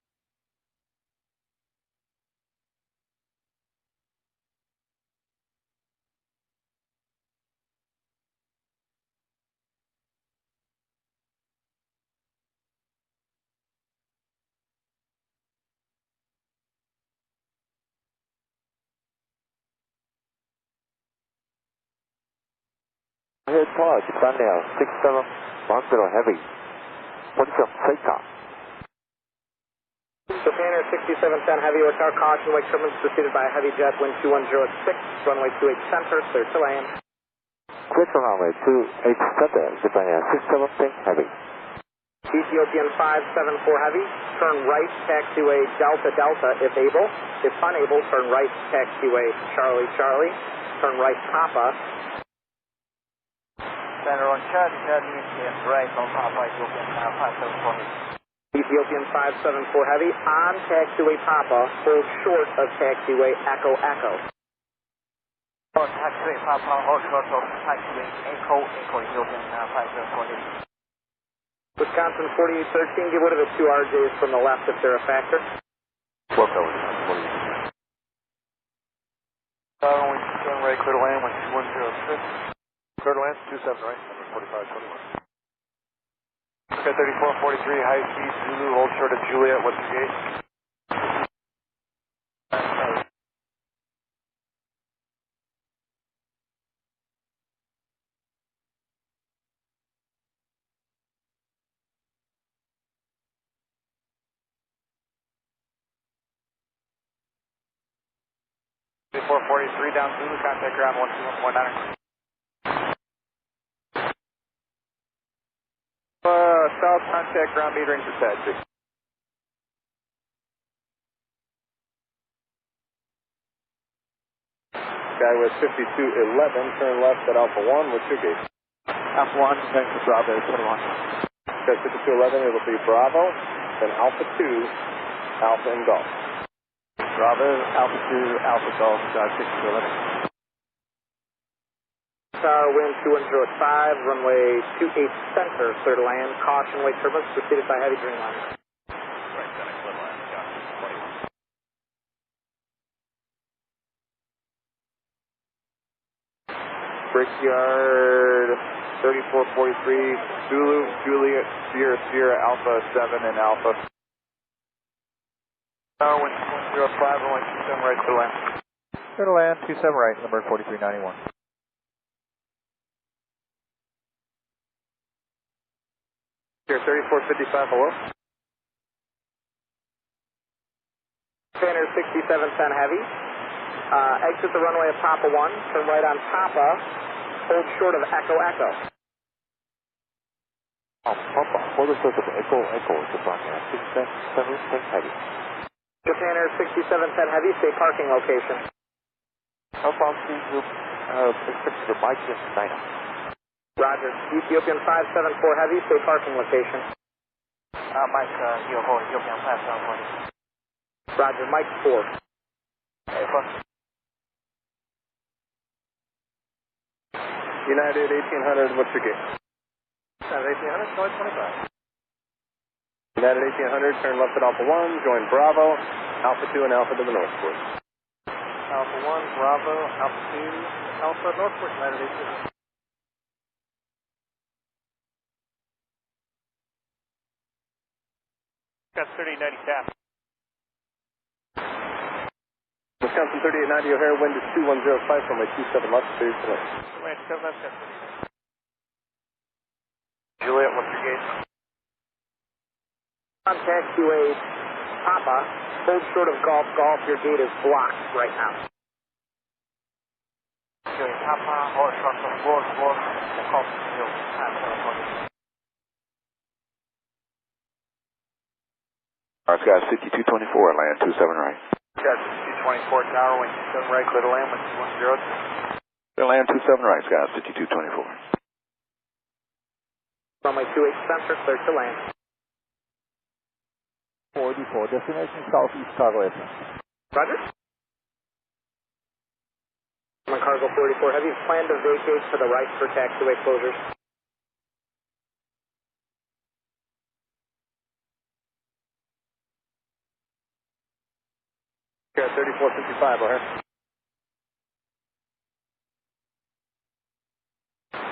Head pause, sundown, 67 hospital heavy. What's up, takeoff? Japaner 6710 heavy, Watar caution, wake turbulence preceded by a heavy jet, wind 2106, runway 28 center, clear to land. Clear to runway 28 center, Japaner 617 heavy. Ethiopian 574 heavy, turn right, taxiway Delta if able. If unable, turn right, taxiway Charlie, turn right Papa. Center on Charlie, and right on Papa, Ethiopian 574. Ethiopian 574 heavy, on taxiway Papa, hold short of taxiway Echo. taxiway Papa, hold short of taxiway Echo, Echo Ethiopian 5740. Wisconsin 4813, get rid of the two RJs from the left if they're a factor. What's that, Wisconsin 48? Only turn right, clear to land, 2106. Clear to land, 27 right, number 4521. Okay, 3443, high speed, Zulu, hold short of Juliet, what's your gate? Four 43 down Zulu, contact ground 121.9. South contact ground metering for taxi. Skywest 5211, turn left at Alpha 1, what's your gate? Alpha 1, thanks for Bravo 21. Skywest 5211, it'll be Bravo, then Alpha 2, Alpha and Golf. Bravo, Alpha 2, Alpha Golf, drive 6211. Tower, wind 210 at 5, runway 28 center, clear to land. Caution, wake turbulence, preceded by heavy Dreamliner. Right, center, clear to land, Wisconsin 21. Brickyard 3443, Zulu, Juliet, Sierra, Sierra, Alpha 7 and Alpha. Tower, wind 205, runway 27 right, clear to land. Clear to land, 27 right, number 4391. Here, 3455, hello? Tanner 6710 heavy. Exit the runway of Papa 1, turn right on Papa, hold short of Echo Echo. Papa, hold short of Echo Echo, Japan, 6710 heavy. Tanner 6710 heavy, stay parking location. Alpha 2 group, expect the Mike and Nina. Roger. Ethiopian 574 heavy, stay parking location. Mike, Ethiopian 5740. Roger, Mike 4. United 1800, what's your gate? United 1800, flight 25. United 1800, turn left at Alpha 1, join Bravo, Alpha 2 and Alpha to the northward. Alpha 1, Bravo, Alpha 2, Alpha northward, United 1800. Got 3890 cap. Wisconsin 3890 O'Hare, wind is 2105 from my 27 left, clear to land. Land 7 left, Juliet, what's your gate? Contact QA Papa, hold short of Golf Golf, your gate is blocked right now. QA Papa, hold short of Golf Golf, the Golf Zulu, 5740. Alright, guys, 5224, land 27 right. Got 224 tower, wind 27 right, clear to land, wind 210. Clear land 27 right, guys, 5224. Runway 28 center, clear to land. 44, destination Southeast Cargo FM. Roger. Cargo 44 heavy, plan to vacate to the right for taxiway closures. Here, 3455 O'Hare.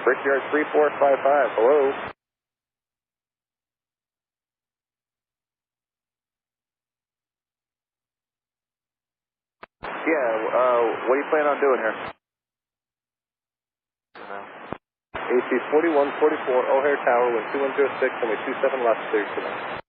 Brickyard 3455, hello? Yeah, what do you plan on doing here? AC 4144, O'Hare Tower, wind 2106, runway 27 left, clear to land.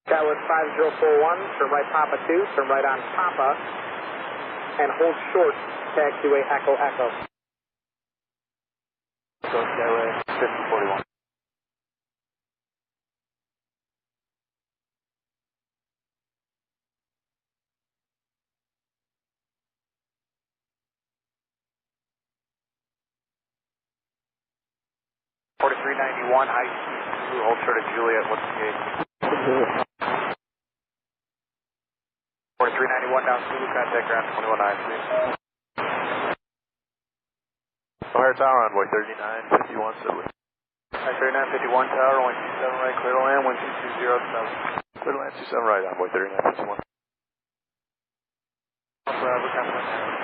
Skywest 5041, turn right Papa 2, turn right on Papa, and hold short, taxiway Echo Echo. Go Skyway 5041. 4391, high speed Zulu, hold short of Juliet, what's the gauge? 4391 down Zulu, contact ground 2193. O'Hare Tower, envoy 3951, Zulu. 3951 tower, 127 right, clear to land, 12207. Clear to land 27 right, envoy 3951. Bravo, contact.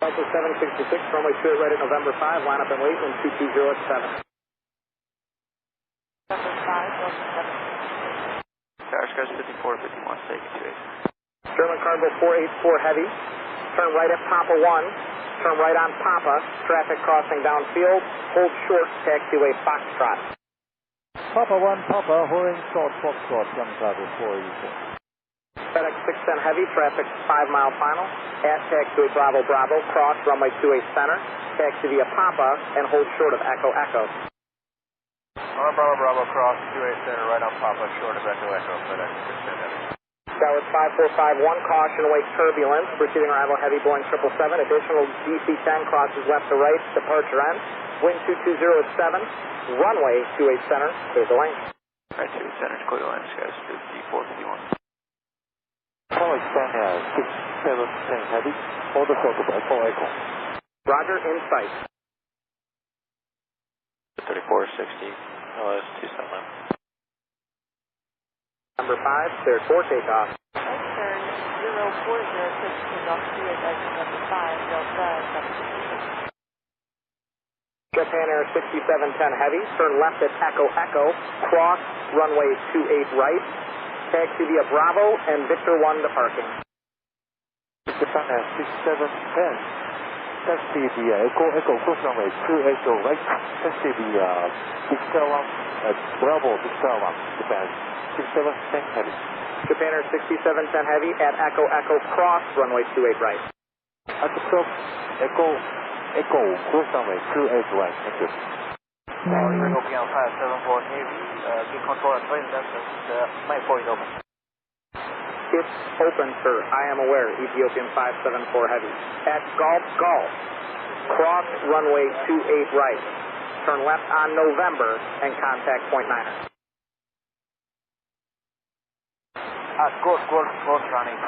Delta 766, runway 28 right at November 5, line up and wait, wind 220 at 7. November 5, Delta 766. Tower Skies 5451, taking 28. German cargo 484 heavy, turn right at Papa 1, turn right on Papa, traffic crossing downfield, hold short, taxiway Foxtrot. Papa 1, Papa, holding short, Foxtrot, German cargo 484. FedEx 610 heavy, traffic 5 mile final, at taxiway Bravo Bravo, cross runway 28 center, taxi via Papa, and hold short of Echo Echo. Bravo Bravo, cross 28 center, right on Papa, short of Echo Echo, FedEx 610 heavy. Skywest 5451, caution await turbulence, preceding arrival heavy Boeing 777, additional DC-10 crosses left to right, departure end, wind 220 at 7, runway 28 center, clear the lane. Right 28 center, clear to land, Skies 5451. Tower Sky 6710 heavy, hold the short of Echo Echo. Roger, in sight. 3460, LS 279. Number 5, cleared for takeoff. Turn 040, takeoff to exit number 5, Delta 766. Japan Air 6710 heavy, turn left at Echo Echo, cross runway 28 right, taxi via Bravo and Victor 1 to parking. Japan Air 6710, taxi via Echo Echo, cross runway 28 right, taxi via Victor 1 at Bravo Victor 1, Japan 6710 heavy. Japan Air 6710 heavy at Echo Echo, cross runway 28 right. At the cross, Echo Echo, cross runway 28 right, thank you. Ethiopian 574 Navy, get control at plane left, my point open. It's open, sir. I am aware. Ethiopian 574 heavy. At Golf Golf, cross runway 28 right. Turn left on November and contact point 9. Golf running 28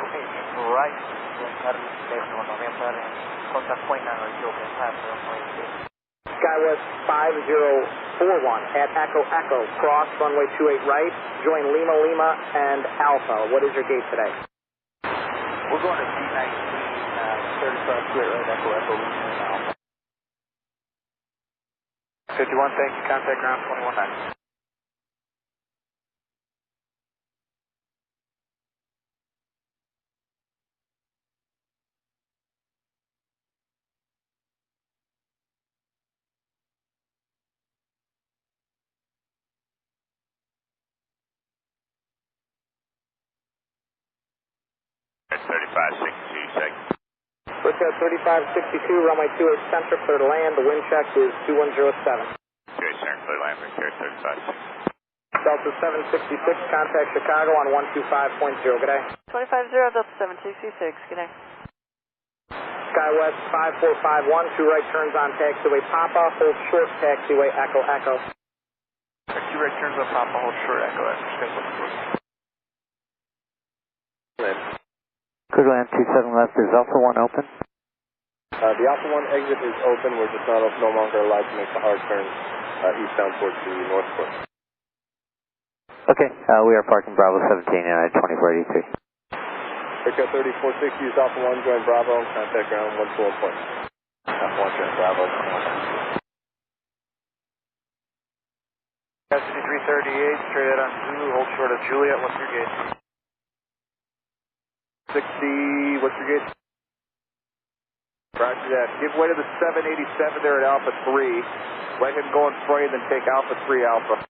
right, then turn left on November and contact point 9 Ethiopian 574. Skywest 5041 at Echo Echo, cross runway 28 right, join Lima Lima and Alpha. What is your gate today? We're going to D19, 35 clear right, Echo Echo, Lima and Alpha. 51, thank you, contact ground 219. At 3562, second. Brookside 3562, runway 28 center, clear to land. The wind check is 2107. 28 center, clear land, repair 3560. Delta 766, contact Chicago on 125.0. Good day. 250, Delta 766, good day. Skywest 5451, 2 right turns on taxiway Papa, hold short taxiway Echo Echo. 2 right turns on Papa, hold short, Echo Echo, Skies 140. Clear land 27 left, is Alpha 1 open? The Alpha 1 exit is open. We're just no longer allowed to make the hard turn eastbound towards the north coast. Okay, we are parking Bravo 17 at 2483. Brookside 3460 is Alpha 1, join Bravo, contact ground 121 point. Alpha 1, join Bravo, 21. City 338, straight out on Zulu, hold short of Juliet, what's your gauge? 60, what's your gauge? Roger that. Give way to the 787 there at Alpha 3. Let him go in front, then take Alpha 3 Alpha.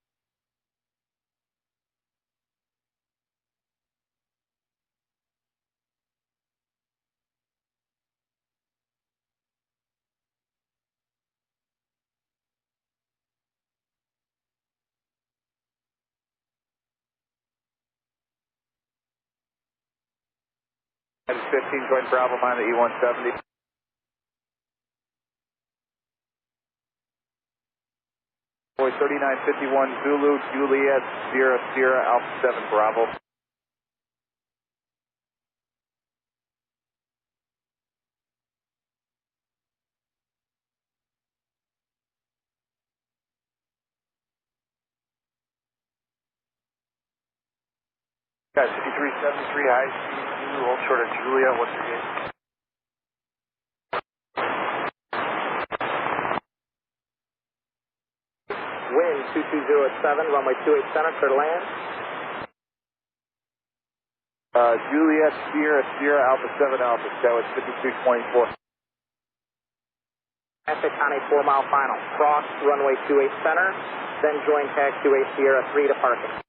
That is 15, join Bravo mine at E170. Boy 3951 Zulu, Juliet, Sierra, Sierra, Alpha 7 Bravo. Got 5373 high speed Zulu, hold short of Juliet, what's your gauge? Wind 220 at 7, runway 28 center, clear to land. Juliet, Sierra, Sierra, Alpha 7 Alpha, that was 5324. Traffic on a 4-mile final. Cross runway 28 center, then join taxiway Sierra 3 to parking.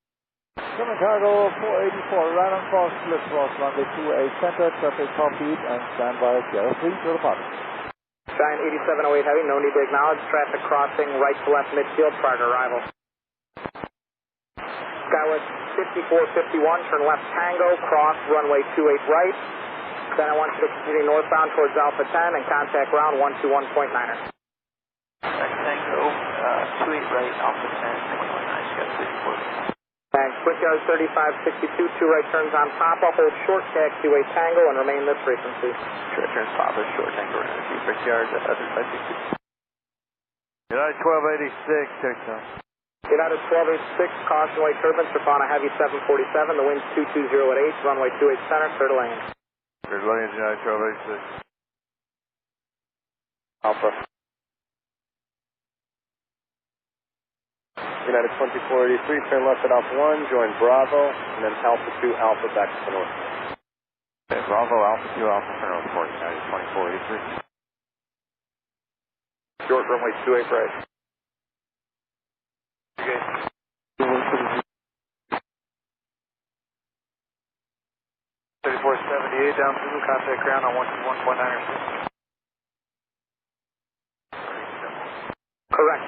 German cargo 484, right on course, split cross runway 28 center, traffic copied, and stand by Sierra 3 to the parking. Giant 8708 Heavy, no need to acknowledge. Traffic crossing right to left midfield prior to arrival. Skywest 5451, turn left Tango, cross runway 28 right. Then I want you to continue northbound towards Alpha 10 and contact ground 121.9er. Tango, 28 right, Alpha 10, 21 got 34. Thanks. Brickyard 3562, 2 right turns on Papa, hold short taxiway Tango and remain this frequency. Short turns Papa, short Tango, Brickyard 3562. United 1286, touchdown. United 1286, caution wake turbulence, Rapana Heavy 747, the wind's 220 at 8, runway 28 center, clear to land. Clear to land, United 1286. Alpha. United 2483, turn left at Alpha 1, join Bravo, and then Alpha 2, Alpha back to the north. Okay, Bravo, Alpha 2, Alpha for north port, United 2483. Short runway 28 right. Okay. 3478 down Zulu, contact ground on 121.9er. Correct.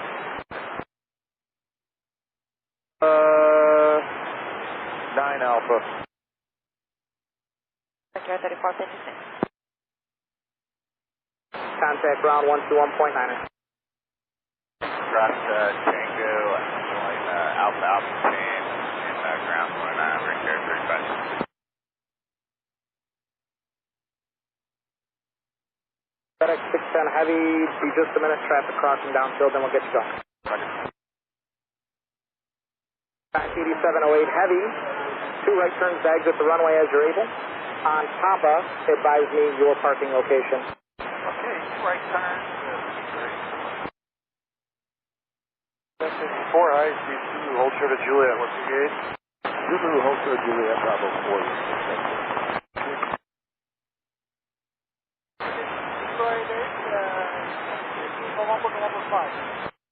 9 Alpha. Brickyard 3456. Contact ground 121.9er. Cross Tango, join Alpha Alpha chain, and ground 19 over here, 35. FedEx 610 Heavy, be just a minute, traffic crossing downfield, then we'll get you going. 8708 Heavy, 2 right turns, exit the runway as you're able. On Papa, advise me your parking location. Okay, 2 right turns. 1054 high speed Zulu, hold short of Juliet, what's your gauge? Zulu, hold short Juliet, Bravo 4.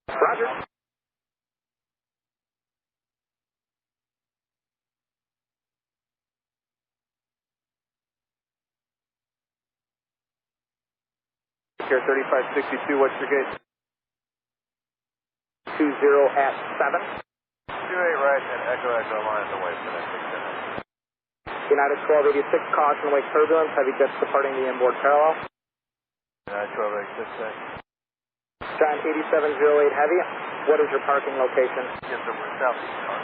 Roger. Here 3562, what's your gauge? 20 at 7. 28 right and Echo Echo line away for that 610. United 1286, caution wake turbulence, heavy jets departing the inboard parallel. United 1286, thanks. Giant 8708 Heavy, what is your parking location? Yes, sir, we're southeast car.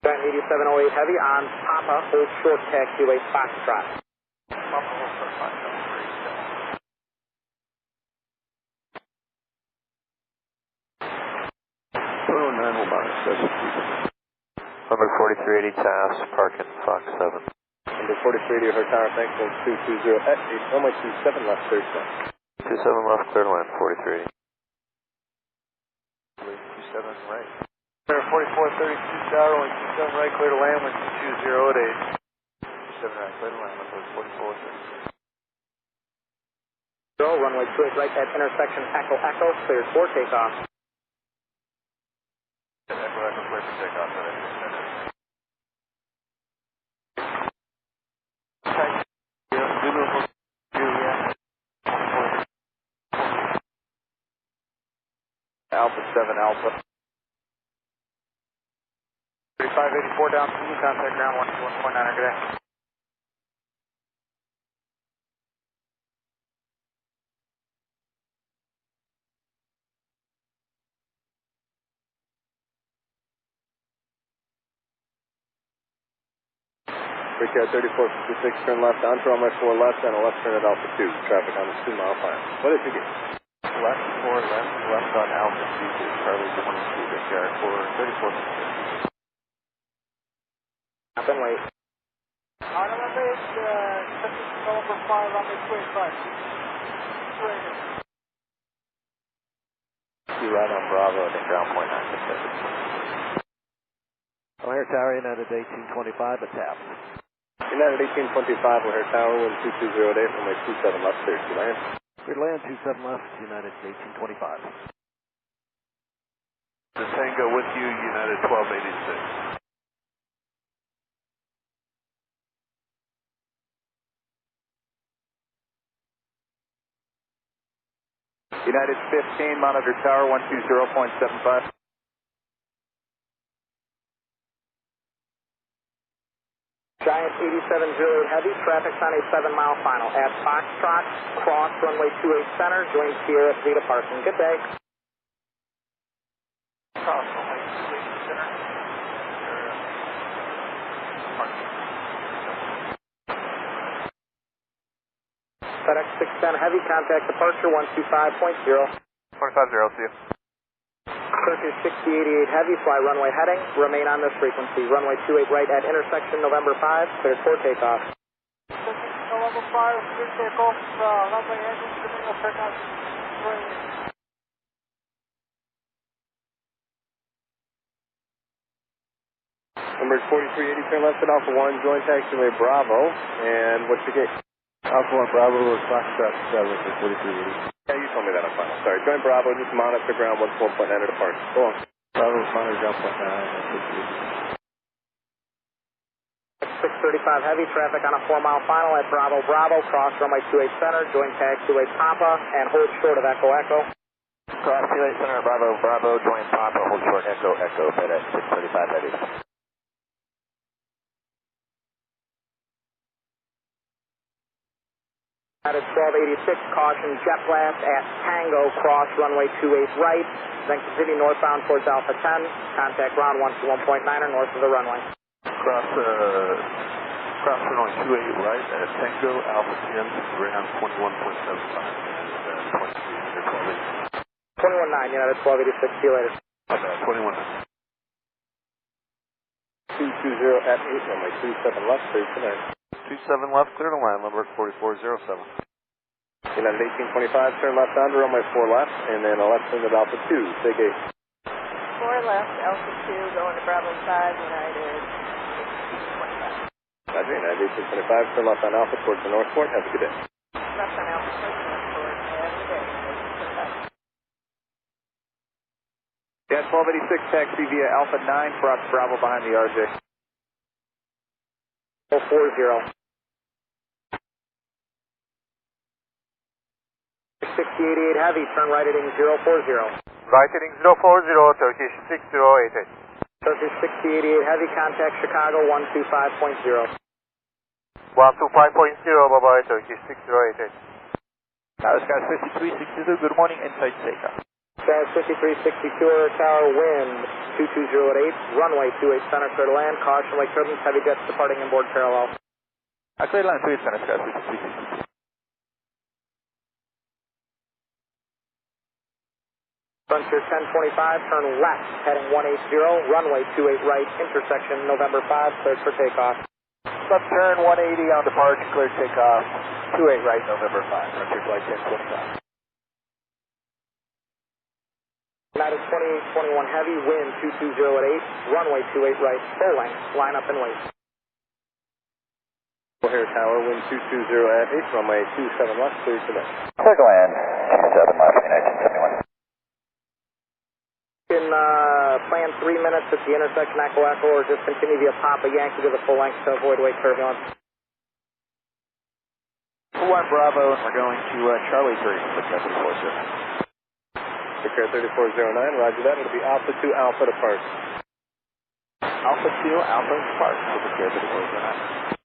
Giant 8708 Heavy, on Papa, hold short taxiway Foxtrot. Papa, hold short Foxtrot, 209 will bounce, Number 4380 Taft, parking Fox 7. Number 4380 her tower, thanks, hold 220 at 8, runway 27 left, 37. 27 left, clear to land, 4380. 27 right. Clear 4432 tower, only 27 right, clear to land, wind 220 at 8. 27 right, clear to land, number 4432. Runway 28 right at intersection Echo Echo, cleared for takeoff. Echo Echo, clear for takeoff, right at 6 Alpha 7 Alpha. 3584 down Zulu, contact ground 121.9er, good day. Brickyard 3456, turn left onto runway 4 left, and a left turn at Alpha 2. Traffic on the 2 mile final. What did you get? Left 4 left, left on Alpha 2 to Charlie 22, Brickyard for 3456. Up and wait. On runway number 5, runway 25. You right on Bravo, I think ground point 967. O'Hare Tower, United 1825 at tap. United 1825, O'Hare Tower, wind 2208, runway 27 left, clear to land. Clear to land, 27 left, United 1825. The Tango with you, United 1286. United 15, monitor tower 120.75. Giant 8708 Heavy, traffic's on a 7 mile final. At Foxtrot, cross runway 28 center, join Sierra 3 to parking. Good day. Cross runway 28 center. FedEx 610 Heavy, contact departure 125.0. 25-0, see you. Turkish 6088 Heavy, fly runway heading, remain on this frequency. Runway 28 right at intersection November 5, cleared for takeoff. November 5, clear takeoff, runway heading, remain on takeoff. Number 4380, turn left at Alpha 1, join taxiway Bravo, and what's your gate? Alpha 1 Bravo, Foxtrot 7 for 4380. Yeah, you told me that on final. Sorry, join Bravo, just monitor ground 14.9 at departure. Go on. Bravo, monitor ground point 9 at 635 Heavy, traffic on a 4 mile final at Bravo Bravo, cross runway 28 center, join taxiway Papa, and hold short of Echo Echo. Cross 28 center, Bravo Bravo, join Papa, hold short Echo Echo, FedEx 635 Heavy. United 1286, caution jet blast at Tango, cross runway 28 right, then continue northbound towards Alpha 10, contact ground 121.9 or north of the runway. Cross runway 28 right at Tango, Alpha 10, ground 21.75, and 23 under 1280. 21.9, United 1286, see you later. Okay, 21. 220 at 8, runway 27 left, clear to land. 27 left, clear to land, number 4407. United 1825, turn left onto runway 4 left, and then a left turn at Alpha 2, say gate. 4 left, Alpha 2, going to Bravo 5, United 1825. Roger, United 1825, turn left on Alpha towards the northport, have a good day. Left on Alpha 2, northport, have a good day. Yeah, 1286, taxi via Alpha 9, cross Bravo behind the RJ. 040. 6088 Heavy, turn right heading 040. Right heading 040, Turkish 6088. Turkish 6088 Heavy, contact Chicago 125.0. 125.0, bye-bye, Turkish 6088. Sky 5362, good morning, inside takeoff. Sky 5362, Tower, wind 2208, runway 28 center, clear to land, caution, wake turbulence, heavy jets departing inboard parallel. Clear line 28 center, Sky 5362. Frontier 1025, turn left, heading 180, runway 28 right, intersection November 5, cleared for takeoff. Left turn 180 on departure, clear takeoff, 28 right, November 5, Frontier flight 1025. United 2821 Heavy, wind 2208, runway 28 right, full length, line up and wait. O'Hare Tower, wind 220 at 8, runway 27 left, clear to land. Clear to land, 7 left, United 71. You can plan 3 minutes at the intersection Echo Echo, or just continue via Papa Yankee to the full length to avoid wake turbulence. 1 Bravo, and we're going to Charlie 3, for 747. Prepare 3409, roger that, it'll be Alpha 2 Alpha depart. Alpha 2, Alpha depart, prepare 3409.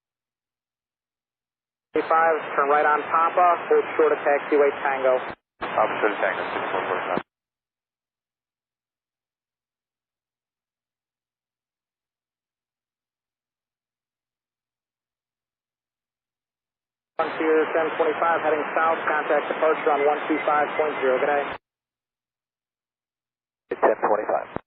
25, turn right on Papa, hold short of taxiway Tango. Alpha short of Tango, 6449. Sierra 1025 heading south, contact departure on 125.0, good day. 1025.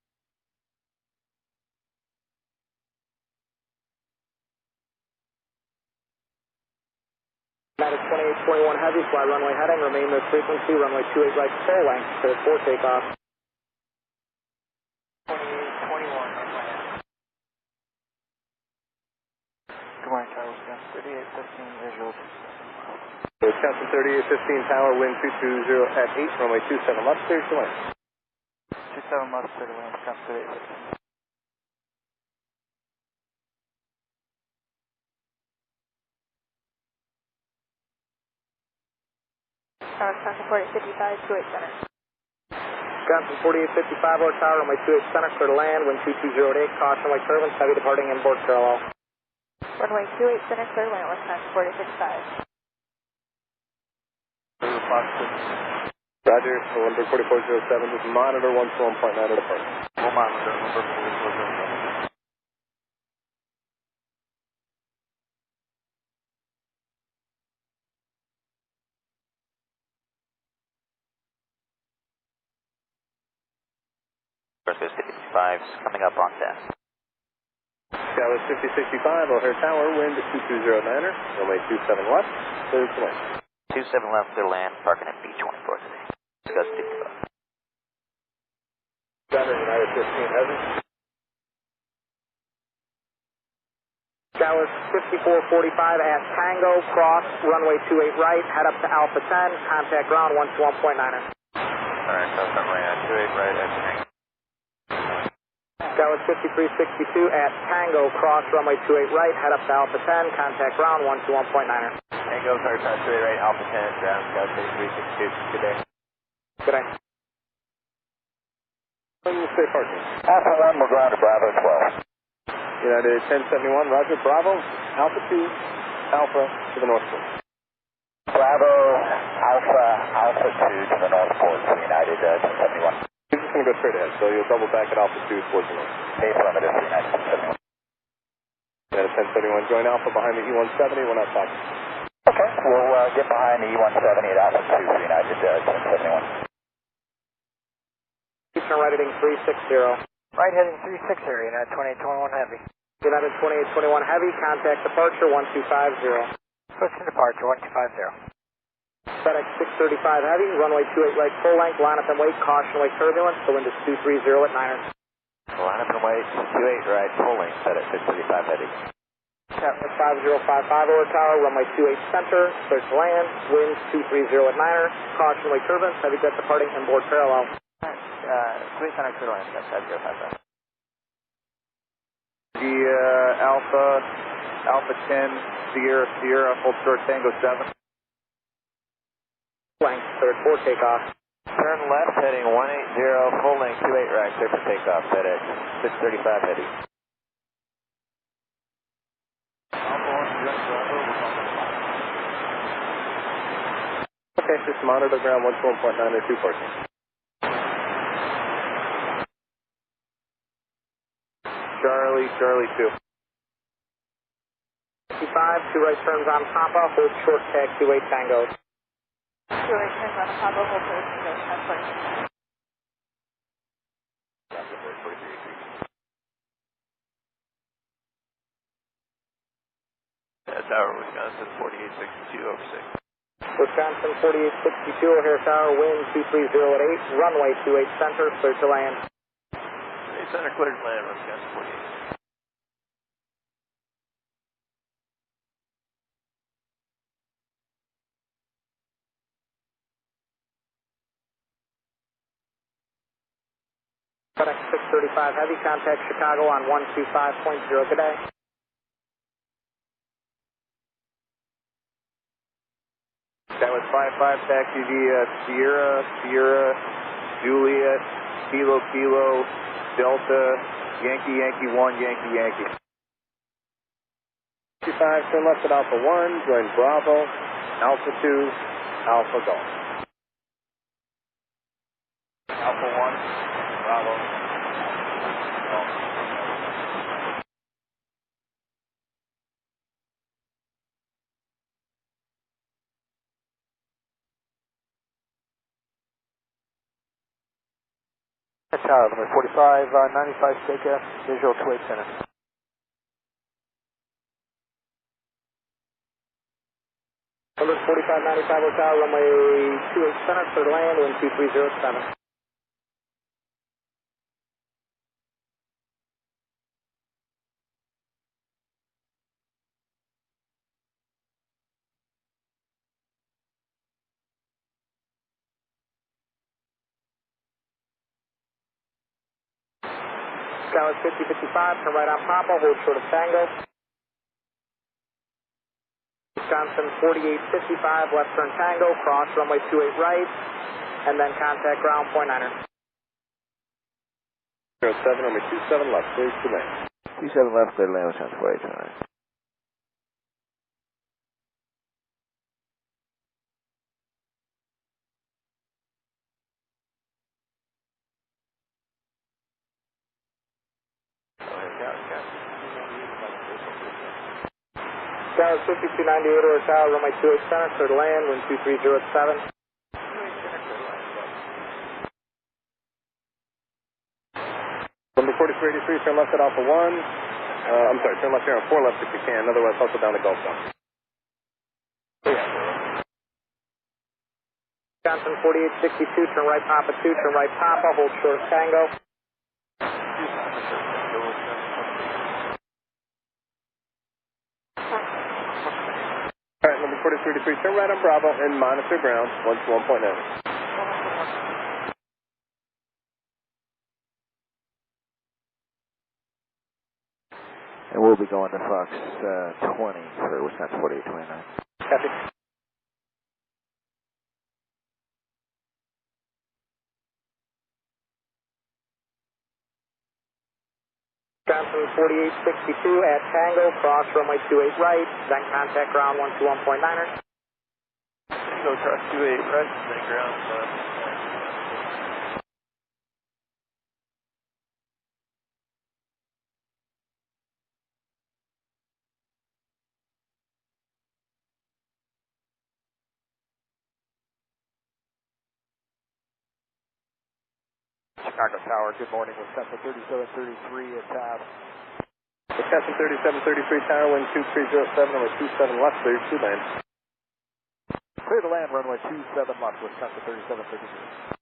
United 2821 Heavy, fly runway heading, remain this frequency, runway 28 right full length, clear for takeoff. 2821, runway heading. Good morning, Tower, Wisconsin 3815, visual 27. Wisconsin 3815 Tower, wind 220 at 8, runway 27 left, clear to land. 27 left, clear to land, Wisconsin 3815. Wisconsin 4855, 28 center. Wisconsin 4855 over tower, runway 28 center, clear to land, wind 2208, caution light turbulence, heavy departing inboard parallel. Runway 28 center, clear to land, Wisconsin 4855. Roger, November 4407, just monitor 121.9 at departure. We'll monitor number 4407. First goes 55, coming up on test. Dallas 5065, O'Hare Tower, wind 2209er, runway 27 left, clear to land. 27 left, clear to land, parking at B24 today. Discuss 55. Center, United 15 Heavy. Dallas 5445 at Tango, cross, runway 28 right, head up to Alpha 10, contact ground 121.9er. Alright, so runway 28 right at Tango. Dallas 5362 at Tango, cross, runway 28 right, head up to Alpha 10, contact ground 121.9er. Tango, sorry, 28 right, Alpha 10, ground, Dallas 5362, good day. Good day. Stay parking. Alpha 1, we're ground to Bravo 12. United 1071, Roger, Bravo, Alpha 2, Alpha to the northward. Bravo, Alpha 2 to the northport, United 1071. He's just going to go straight ahead, so you'll double back at Alpha 2 towards the north. Affirmative, United 1071. United 1071, join Alpha behind the E170, we're not talking. Okay, we'll get behind the E170 at Alpha 2 for United 1071. Turn right heading 360. Right heading 360, United 2821 Heavy. United 2821 Heavy, contact departure 1250. Switching departure 1250. FedEx 635 Heavy, runway 28 right full length, line up and wait, caution wait turbulence, the wind is 230 at 9er. Line up and wait, 28 right, full length, FedEx 635 Heavy. Captain 5055 over tower, runway 28 center, clear to land, wind 230 at 9er, caution wait turbulence, heavy jet departing inboard parallel. 3 center, clear to land, that's 5055. Alpha 10, Sierra, hold short Tango 7. Length, cleared for takeoff. Turn left heading 180, full length, 28 right, clear for takeoff, FedEx 635 Heavy. Okay, just monitor ground 121.9 at 2 parking. Charlie 2. 55, 2 right turns on Papa, hold short taxi weight Tango. 2 right turns on Papa, hold short Tango, transport. Tower, Wisconsin 4862 over 6. Wisconsin 4862, O'Hare Tower, wind 230 at 8, runway 28 center, clear to land. 28 center, clear to land, Wisconsin 48. FedEx 635 Heavy, contact Chicago on 125.0, good day. That was 55 taxi via Sierra, Juliet, Kilo, Delta, Yankee 1, Yankee. 55, turn left at Alpha 1, join Bravo, Alpha 2, Alpha Golf. Alpha 1, Bravo. Tower, number 45, 95 Seika, visual 28 center. Number 4595 Hotel, runway 28 center, clear to land, wind 2307. Skyward 5055, turn right on Papa, hold short of Tango. Wisconsin 4855, left turn Tango, cross runway 28 right, and then contact ground, point 9er. 07, runway 27 left, clear to land. 27 left, clear to land, Wisconsin 4829. Skyward 5298 or Tower, runway 28 center, clear to land, wind 2307. Number 4383, turn left at Alpha 1. I'm sorry, turn left here on 4 left if you can, otherwise also down to Gulf Zone. Wisconsin 4862, turn right Papa 2, turn right Papa, hold short of Tango. Alright, number 4383, turn right on Bravo and monitor ground, 121.9. And we'll be going to Fox 20 for Wisconsin 4829. Copy. Wisconsin 4862 at Tango, cross runway 28 right, then contact ground 121.9er. Go cross 28 right, then ground. Chicago Tower, good morning, Wisconsin 3733 at TAP. Wisconsin 3733, tower, wind 2307, runway 27 left, clear to land. Clear to land, runway 27 left, Wisconsin 3733.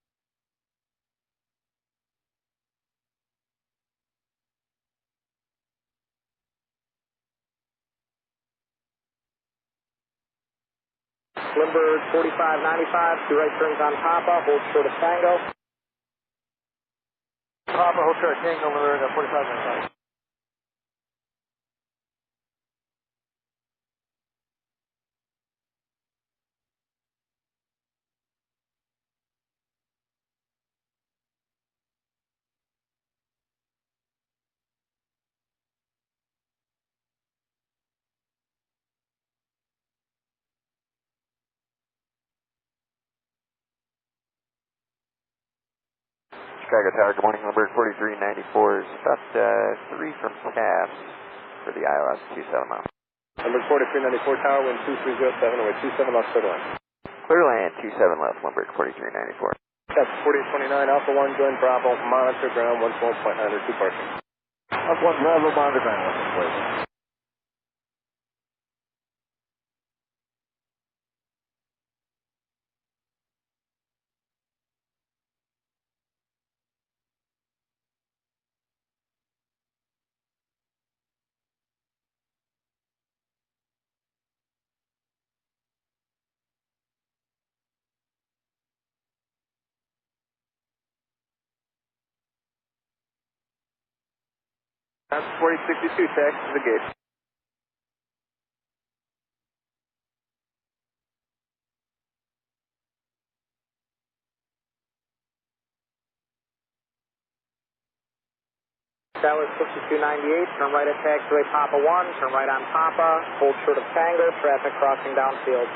Limburg 4595, two right turns on Papa, hold short of Tango. Papa, hold short, Tango, Limburg 4595. Chicago Tower, good morning, Limburg 4394 is about 3 from TAPS for the ILS 27 miles. Number 4394, tower, wind 2307, runway 27 left, clear to land. Clear to land, 27 left, Limburg 4394. That's 4829, Alpha 1, join Bravo, monitor ground, 121.9, or 2 parking. Up 1 Bravo, monitor ground, please. That's 4062, taxi to the gate. Skyward 5298, turn right at taxiway Papa 1, turn right on Papa, hold short of Tango, traffic crossing downfield.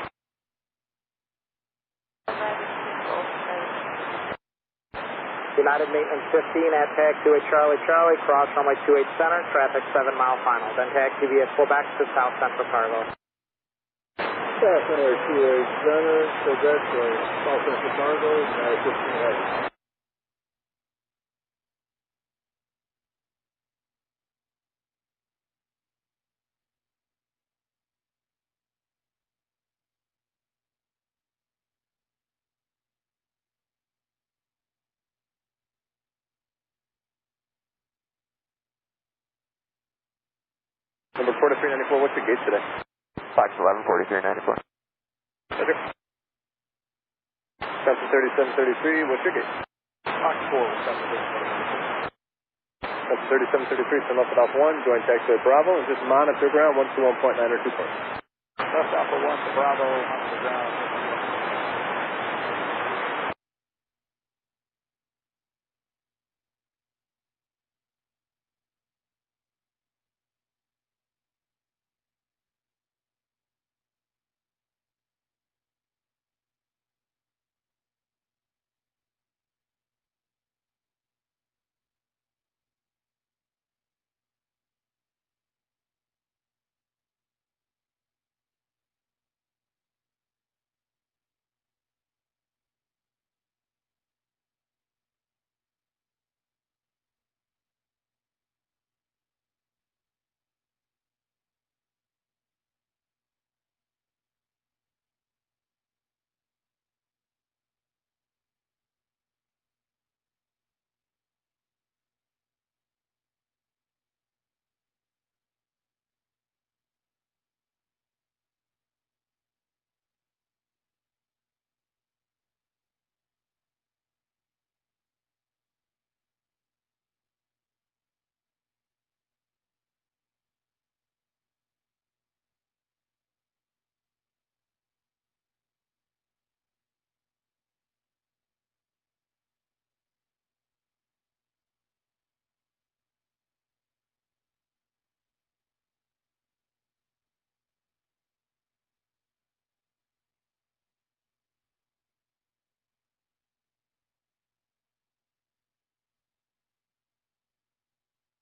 United Maintenance 15 at taxiway Charlie Charlie, cross runway 28 center, traffic 7 mile final. Then taxi via Quebec to South Central Cargo. South runway 28 center, Quebec, South Central Cargo, United 15 right. Number 4394, what's your gate today? Fox 11, 4394. Roger. Delta 3733, what's your gate? Fox 4, Delta 3733, turn left at Alpha 1, join taxiway Bravo, and just monitor ground 121.9 or 2 points. Left Alpha 1 to Bravo, on the ground.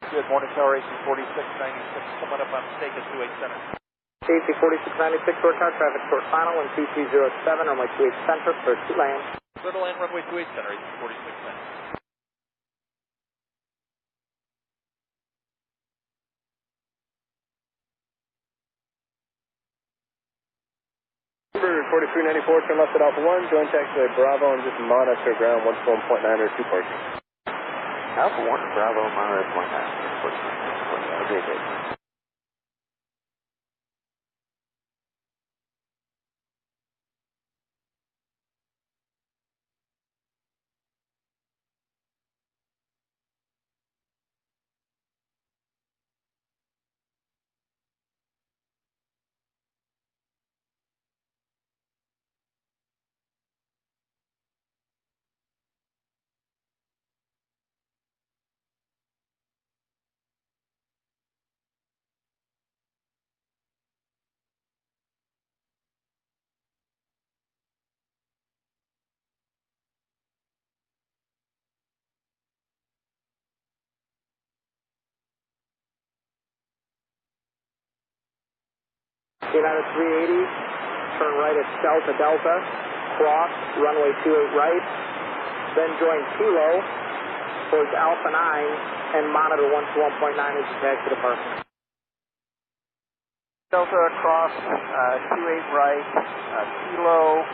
Good morning, Tower AC 4696, coming up on stake at 28 Center. AC 4696, short car, traffic short final, wind 2307, runway 28 center, clear to land. Clear to land, runway 28 Center, AC 4696. Number 4394, turn left at Alpha 1, join taxiway Bravo, and just monitor ground 121.9 or 2 points. Alpha 1 to Bravo, monitor 29. Okay, good. United 380, turn right at Delta Delta, cross, runway 28 right, then join Kilo towards Alpha 9 and monitor 121.9 as you taxi departure. Delta cross, 28 right, Kilo.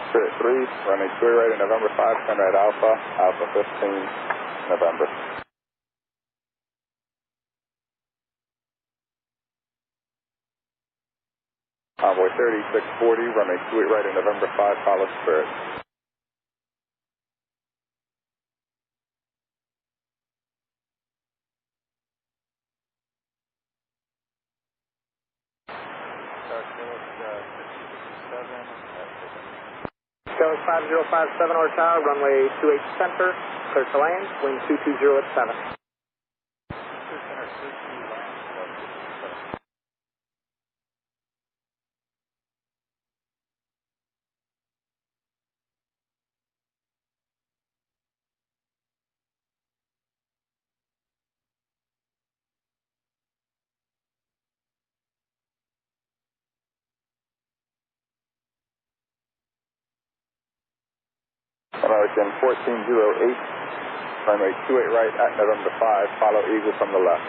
Spirit 3, running 2 right in November 5, turn right Alpha, Alpha 15, November. Envoy 3640, runway 28 right in November 5, follow Spirit. Charlie 5057 or tower, runway 28 center, clear to land, wind 220 at 7. American 1408, runway 28 right at November 5, follow Eagle from the left.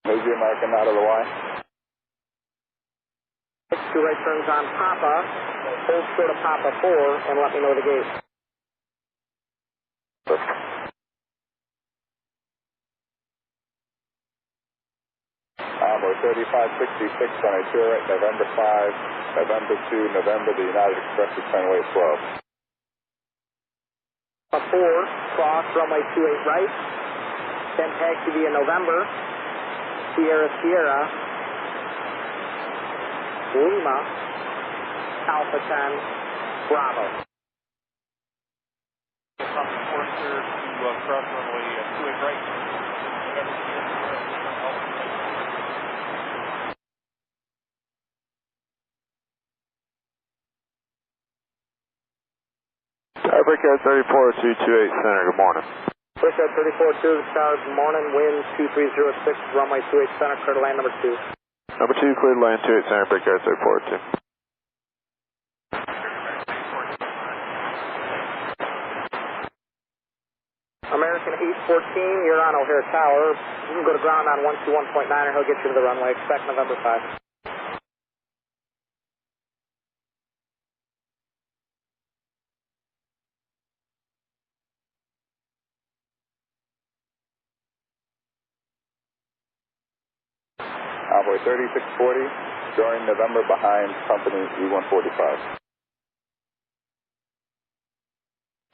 Maybe American out of the Y. 2 right turns on Papa, hold short of Papa 4, and let me know the gate. Perfect. 3566 runway 2 right, November 5, November 2, November, the United Express return weight 12. 4, cross runway 28 right, then taxi via November, Sierra Sierra, Lima, Alpha 10, Bravo. Forester to cross runway 28 right, November Sierra Sierra, Alpha 10. Brickyard 34228 Center, good morning. Brickyard 342, the Stars, good morning, wind 2306, runway 28 Center, clear to land number 2. Number 2, cleared land 28 Center, Brickyard 342. American 814, you're on O'Hare Tower. You can go to ground on 121.9 or he'll get you to the runway. Expect November 5. Envoy 3640, join November behind company E145.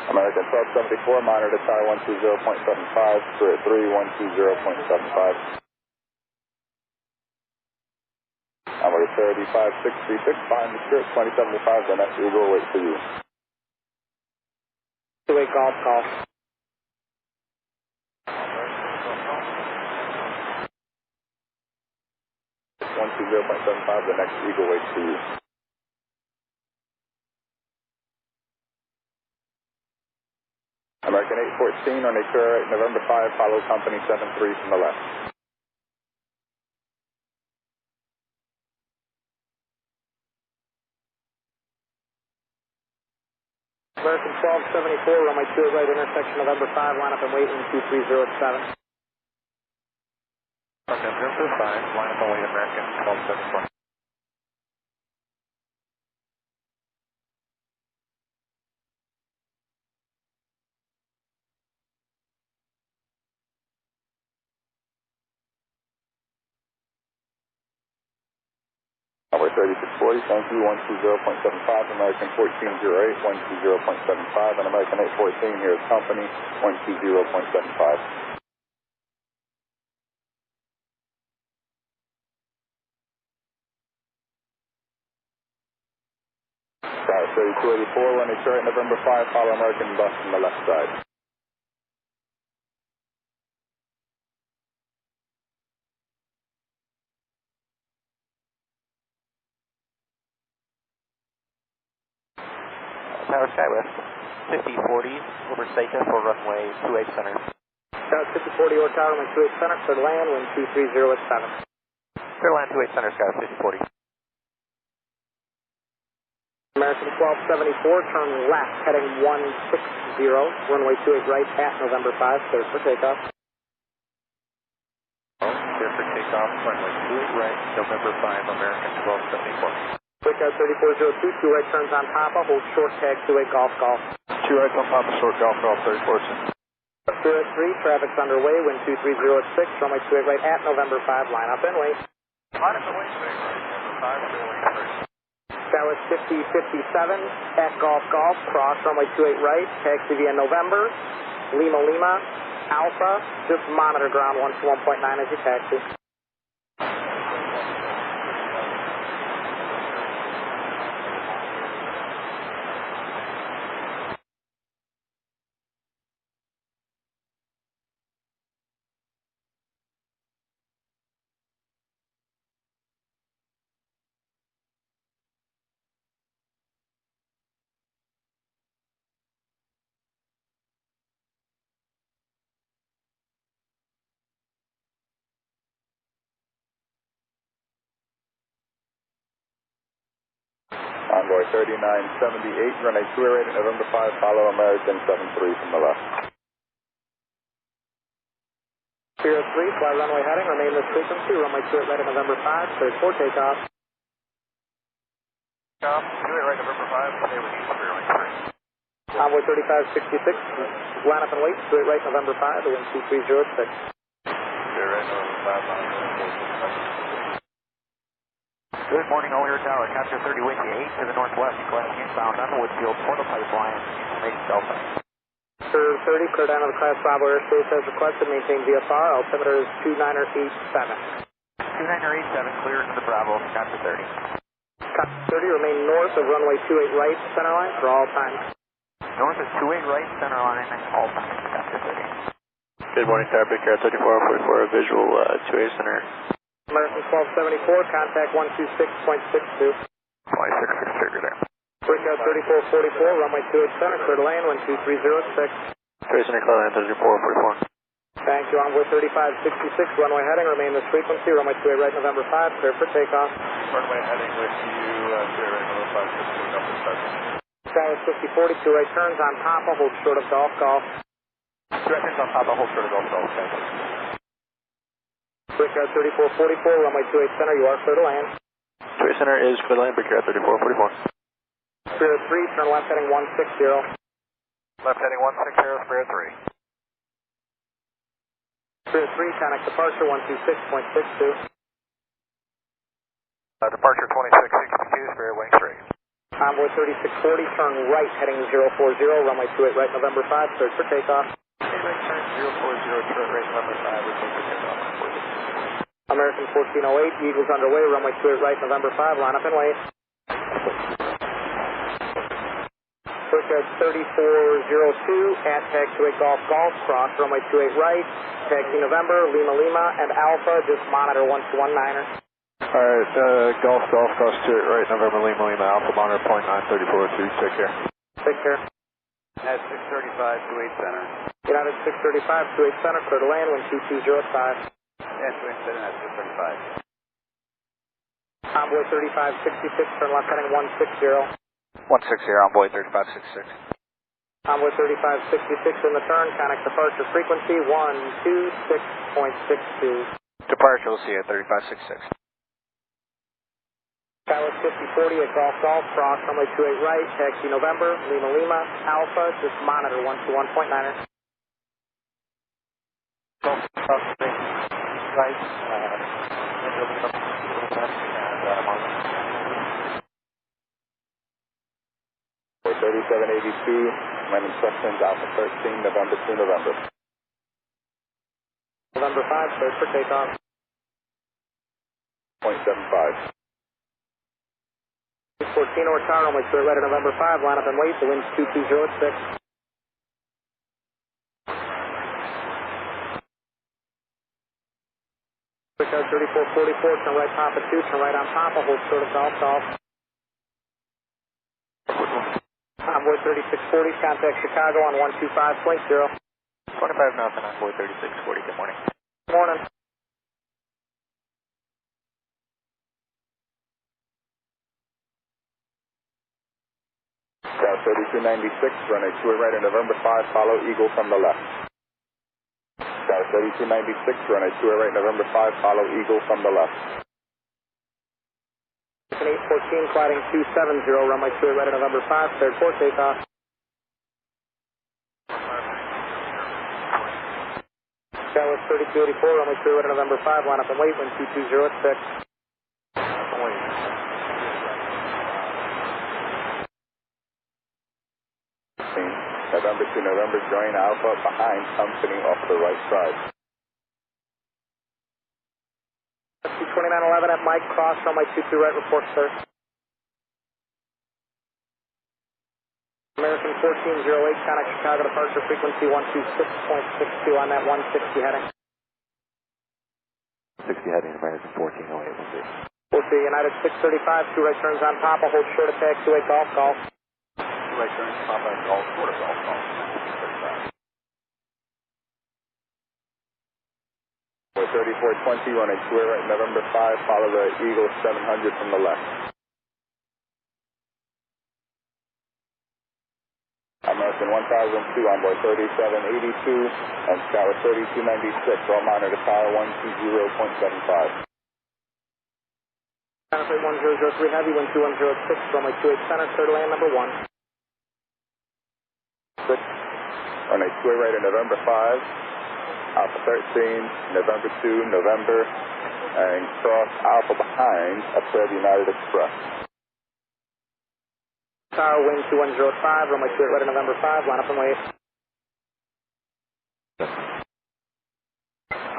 American 1274, monitor tower 120.75, Spirit 3120.75. Envoy 35636, behind the Spirit 2075, the next Eagle will wait for you. 28 golf call. .75, the next Eagle waits for you. American 814 on a tour right, November 5, follow company 73 from the left. American 1274, runway 2 right, intersection November 5, line up and wait in 2307. November 5, line up and wait, American 1274. Number 3640, thank you, 120.75, American 1408, 120.75, and American 814 here is company, 120.75. Tower 3284, running straight, November 5, follow American bus from the left side. Tower Skywest 5040, over Seika for runway 28 Center. Tower 5040, or tower, runway 28 Center, clear to land, wind 23087. Clear land 28 Center, Sky 5040. American 1274, turn left, heading 160, runway 28 right at November 5, clear for takeoff. Clear for takeoff, runway 28 right, November 5, American 1274. Brickyard 3402, 2 right turns on Papa, hold short tag 28 golf golf. 2 rights on Papa, short golf 3402. Spirit 3, traffic's underway, wind 2306, runway 28 right at November 5, line up and wait. Line up and wait, November 5, clear lane 3. Dallas 5057, at golf golf, cross runway 28 right, taxi via November, Lima Lima, Alpha, just monitor ground 121.9 as you taxi. Envoy 3978, runway 2 right at November 5, follow American 73 from the left. Spirit 3, fly runway heading, remain this frequency, runway 28 right at November 5, cleared for takeoff. Takeoff, 28 right, November 5, stay with you, clear lane 3. Envoy 3566, line up and wait, 28 right November 5, the wind 2306. Clear right, November 5, line up and wait. Good morning, Omlet Tower. Capture 30 windy 8 to the northwest, requesting inbound on Woodfield Portal Pipeline, information Delta. Curve 30, clear down to the Class Bravo airspace as requested, maintain VFR, altimeter is 2987. 2987, clear into the Bravo, Capture 30. Capture 30, remain north of runway 28 right, center line for all times. North of 28 right, center line, all times, Capture 30. Good morning, Tower, Big Cat 3444, visual 2A center. American 1274, contact 126.62. 26 trigger there. Breakout 3444, runway 28 center, clear to land, 12306. 2A center, clear land 3444. Thank you, Envoy 3566, runway heading, remain this frequency, runway 28 right, November 5, clear for takeoff. Runway heading with you, 28 right, November 5, clear for takeoff. Skywest 5040, 2 right turns on Papa, hold short of Golf Golf. 2 right turns on Papa, hold short of Golf Golf, thank you. Breakout 3444, runway 28 center, you are clear to land. 2A center is clear to land, Big Cat 3444. Spirit 3, turn left heading 160. Left heading 160, Spirit 3. Spirit 3, connect departure 126.62. Departure 2662, Spirit wing straight. Envoy 3640, turn right heading 040, runway 28 right, November 5, cleared for takeoff. Right turn 040, turn right, November 5, we're clear for takeoff. American 1408, Eagles underway, runway 28 right, November 5, line up and wait. Breakout 3402, at tag 28 Golf Golf, cross runway 28 right, taxi November, Lima Lima, and Alpha, just monitor 1219er. Alright, Golf Golf, cross 28 right, November Lima Lima, Alpha monitor 0.93402, take care. Take care. At 635 to 8 center. United 635 to 8 center, clear to land, 12205. And to 8 center at 635. Envoy 3566, turn left heading 160. 160, Envoy 3566. Envoy 3566 in the turn, connect departure frequency 126.62. Departure, we'll see you at 3566. Skywest 5040 at Golf Golf, cross runway 28 right, taxi November, Lima Lima, Alpha, just monitor 121.9er. Golf Golf, right, Lima, and monitor. 3782, my instructions Alpha 13, November 2 November. November 5, cleared for takeoff. 0.75. 14 over tower, runway 28 right at November 5, line up and wait, the wind's 2206. Breakout 3444, turn right Papa 2, turn right on Papa, hold short of Golf Golf. Envoy 3640, contact Chicago on 125.0. 25 nothing, Envoy 3640, good morning. Good morning. Scout 3296, runway 28 right at November 5, follow Eagle from the left. Scout 3296, runway 28 right, November 5, follow Eagle from the left. 814, gliding 270, runway 28 right at November 5, cleared for takeoff. Skywest 3284, runway 28 right at November 5, line up and wait, wind 2206. November 2 November, join Alpha behind company off the right side. 2911 at Mike, cross runway 22 right, report sir. American 1408, connect Chicago departure frequency 126.62 on that 160 heading. 60 heading, American 1408, we'll see. We'll see, United 635, 2 right turns on Papa, hold short of taxi 28 Golf Golf. 2 right turns, Papa, Golf, short of Golf Golf. 3420, running 2 right, November 5, follow the Eagle 700 from the left. American 1002, Envoy 3782, and Scout 3296, all monitor tower 120.75. Counterfeit 1003 heavy, wind 2106, runway 28 center, clear to land number 1. Good. Runway 2 right at November 5. Alpha 13, November 2, November, and cross Alpha behind at Fred United Express. Tower, wind 2105, runway 28 right at November 5, line up and wait.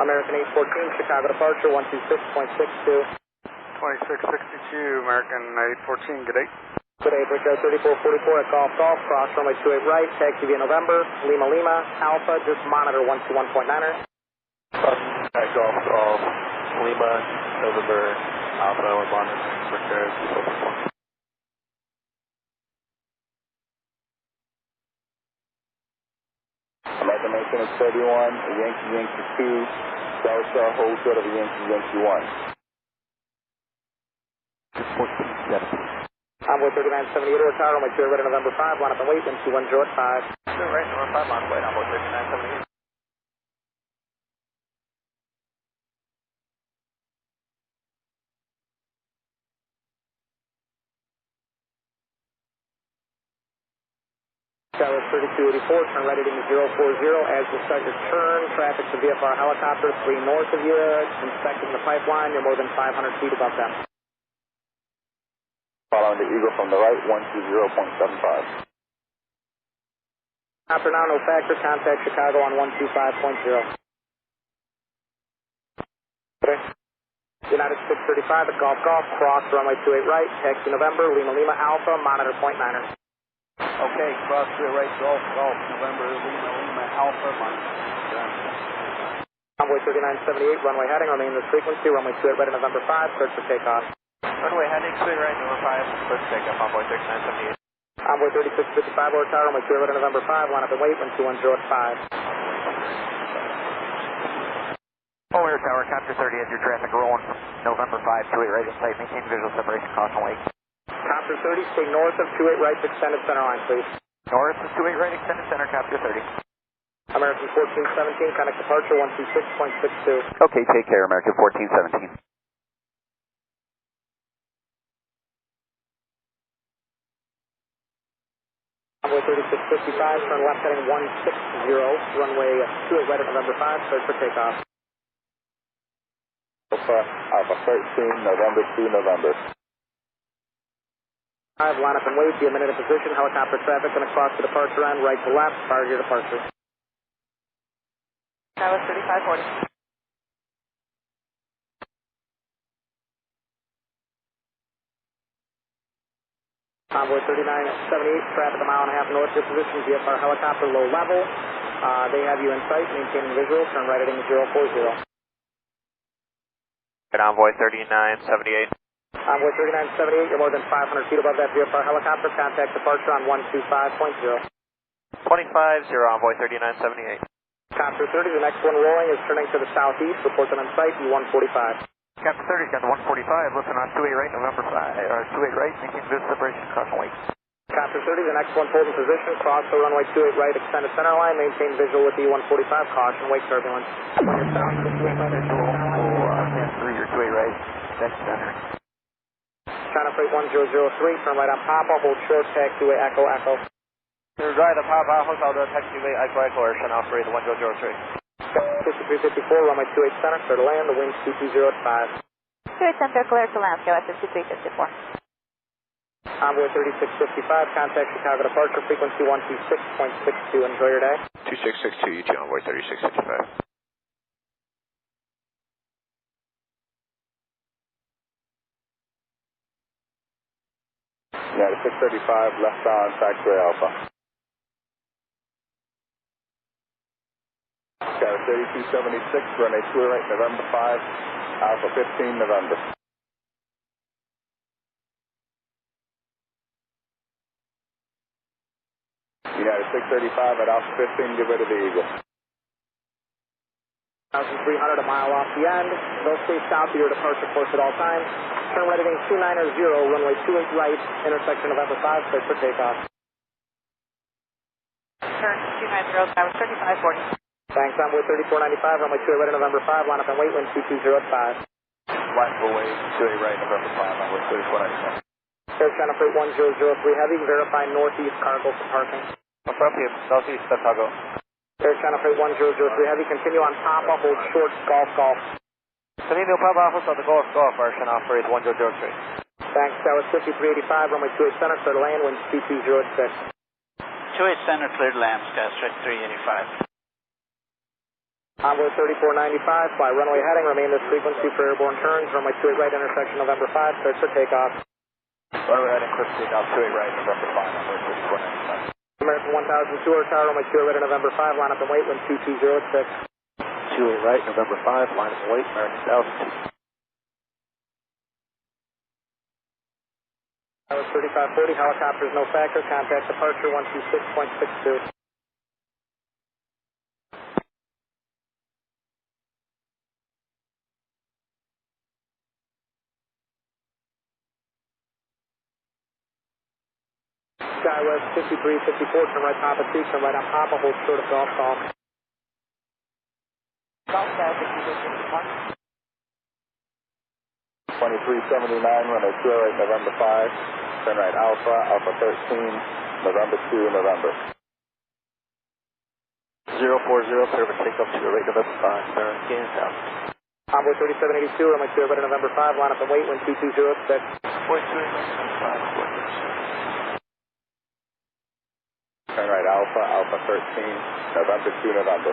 American 814, Chicago departure, 126.62. 2662, American 814, good day. Good day, Brickyard 3444 at Golf Golf, cross runway 28 right, taxi via November, Lima Lima, Alpha, just monitor 121.9er. At Golf Golf, Lima, November, Alpha, we're monitoring Brickyard 3444. American Maintain 31, Yankee Yankee 2, Delta, hold short of Yankee Yankee 1. Envoy 3978 over tower, runway 28 right at November 5, line up and wait, wind 210 at 5. Right, November 5, line up and wait, Envoy 3978. Tower 3284, turn right heading 040. As you start your turn, traffic to VFR helicopter 3 north of you, inspecting the pipeline, you're more than 500 feet above them. Following the Eagle from the right, 120.75. After now, no factor, contact Chicago on 125.0. Okay. United 635 at Golf Golf, cross runway 28 right, taxi November, Lima Lima Alpha, monitor .9er. Okay, cross 28 right, Golf Golf, November, Lima Lima Alpha, monitor. Envoy 3978, runway heading, remain this frequency, runway 28 right at November 5, search for takeoff. Runway heading, 28 right, November 5, search for takeoff, Envoy 3978. Envoy 3655 over tower, runway 28 right at November 5, line up and wait, wind 210 at 5. O'Hare Tower, capture 30 as your traffic rolling, November 5, 28 right inside, maintain visual separation, caution wait. Capture 30, stay north of 28 right, extended center line, please. North of 28 right, extended center, capture 30. American 1417, connect departure 126.62. Okay, take care, American 1417. Envoy 3655, turn left heading 160, runway 28 right at November 5, search for takeoff. Alpha 13, November 2, November. 5, line up and wait, be a minute in position, helicopter traffic going to cross the departure end, right to left, prior to your departure. Tower 3540. Envoy 3978, traffic a mile and a half north of your position, VFR helicopter, low level. They have you in sight, maintaining visual, turn right heading 040. Envoy 3978. Envoy 3978, you're more than 500 feet above that VFR helicopter, contact departure on 125.0. 250, Envoy 3978. Capture 30, the next one rolling is turning to the southeast, report them in sight, E145. Capture 30, got the 145, listen on 28 right, November 5, or 28 right, maintain visual separation, caution wait. Capture 30, the next one hold in position, cross the runway 28 right, extended center line, maintain visual with E145, caution, wait turbulence. When you're south of the 28 right, through your 28 right, that's center. China Freight 1003, turn right on Papa, hold short, taxiway Echo Echo. You're right on Papa, hold out the taxiway Echo Echo, or China Freight 1003. 5354, runway 28 center, clear to land, the wind 220 at 5. 28 center, clear to land, go at 5354. Envoy 3655, contact Chicago departure, frequency 126.62, enjoy your day. 2662, you Envoy 3655. United 635, left on, taxiway Alpha. Tower 3276, runway 2 right, November 5, Alpha 15, November. United 635 at Alpha 15, give way to the Eagle. 1,300, a mile off the end. They'll stay south of your departure course at all times. Turn right heading 290, runway 28 right, intersection November 5, clear for takeoff. Turn 290, Tower 3540. Thanks, Envoy 3495, runway 28 right at November 5, line up and wait, wind 220 at 5. Line away, 28 right, November 5, Envoy 3495. Air China Freight 1003 Heavy, verify northeast cargo for parking. Affirmative, southeast Chicago. Air China Freight 1003 Heavy, continue on Papa, hold short, Golf Golf. Canino Papa Alpha South Golf Golf, Arch and operate 1003. Thanks, that was 5385, runway 28 center, clear to land, wind 2206. 28 center, cleared land, sky stretch 385. Envoy 3495, fly runway heading, remain this frequency for airborne turns, runway 28 right, intersection November 5, cleared for takeoff. Runway heading, clear for takeoff, 28 right, November 5, Envoy 3495. American 1002, our tower, runway 28 right, November 5, line up and wait, wind 2206. 28 right, November 5, line up and wait, American 1002. That was 3540, helicopters no factor, contact departure 126.62. Skywest 5354, turn right Papa 2, turn right on Papa, hold short of golf call. Golf Sky 5351. 2379, runway 2 right, November 5. Turn right Alpha, Alpha 13, November 2, November. 040, clear for takeoff to right, November 5, turn again south. Envoy 3782, runway 2 right, November 5, line up and wait, wind 2206. 0.2, Turn right Alpha, Alpha 13, November 2, November.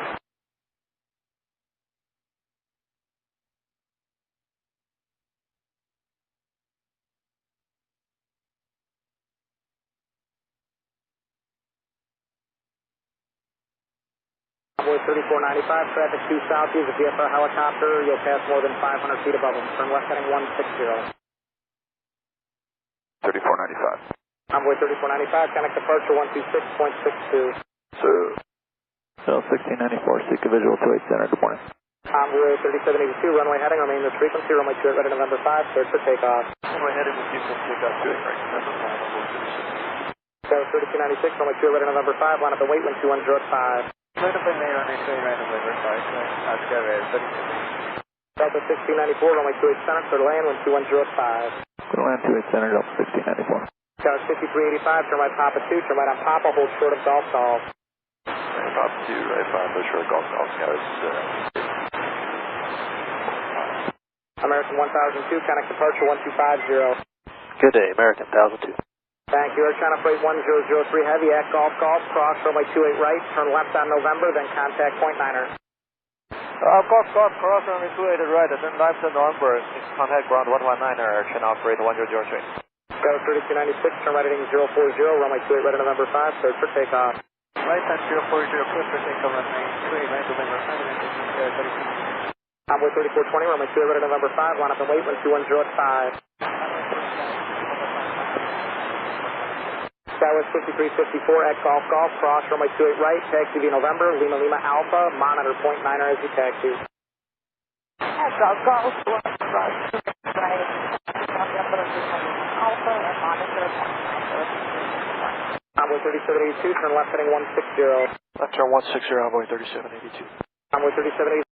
Envoy 3495, traffic 2 south, use a VFR helicopter, you'll pass more than 500 feet above them. Turn left heading 160. 3495. Envoy 3495, connect departure 126.62. So 1694, seek a visual to 8 center, good morning. Envoy 3782, runway heading, remain this frequency, runway 2 right, November 5, cleared for takeoff. runway heading with you, takeoff to right, November 5, That was 3296, runway 2 right, November 5, line up and wait, wind 2105. Clear to main runway 2 right, November 5, Oscar Red, 36. Delta 1694, runway 28 center, clear to land, wind 2105. Clear to land 28 center, Delta 1694. That was 5385, turn right Papa 2, turn right on Papa, hold short of golf call. Right, Pop 2, right, 5, push for a golf call, Scouts. American 1002, connect departure 1250. Good day, American 1002. Thank you, Air China Freight 1003 Heavy at Golf Golf, cross runway 28 right, turn left on November, then contact Point Niner. Golf, cross runway 28 right, and then left on November, contact ground 119er, Air China Freight 1003. Go 3296, turn right heading 040, runway 28 right, November 5, cleared for takeoff. Right on 040, clear for takeoff, runway 28 right, November 5, Envoy 3420, runway 28 right, November 5, line up and wait, wind 2105. Skywest 5354 at Golf Golf, cross runway 28 right, taxi via November, Lima Lima Alpha, monitor Point Niner as you taxi. At Golf Golf, cross right, November Alpha, and monitor Point Niner. Envoy 3782, turn left heading 160. Left turn 160, Envoy 3782. Envoy 3782.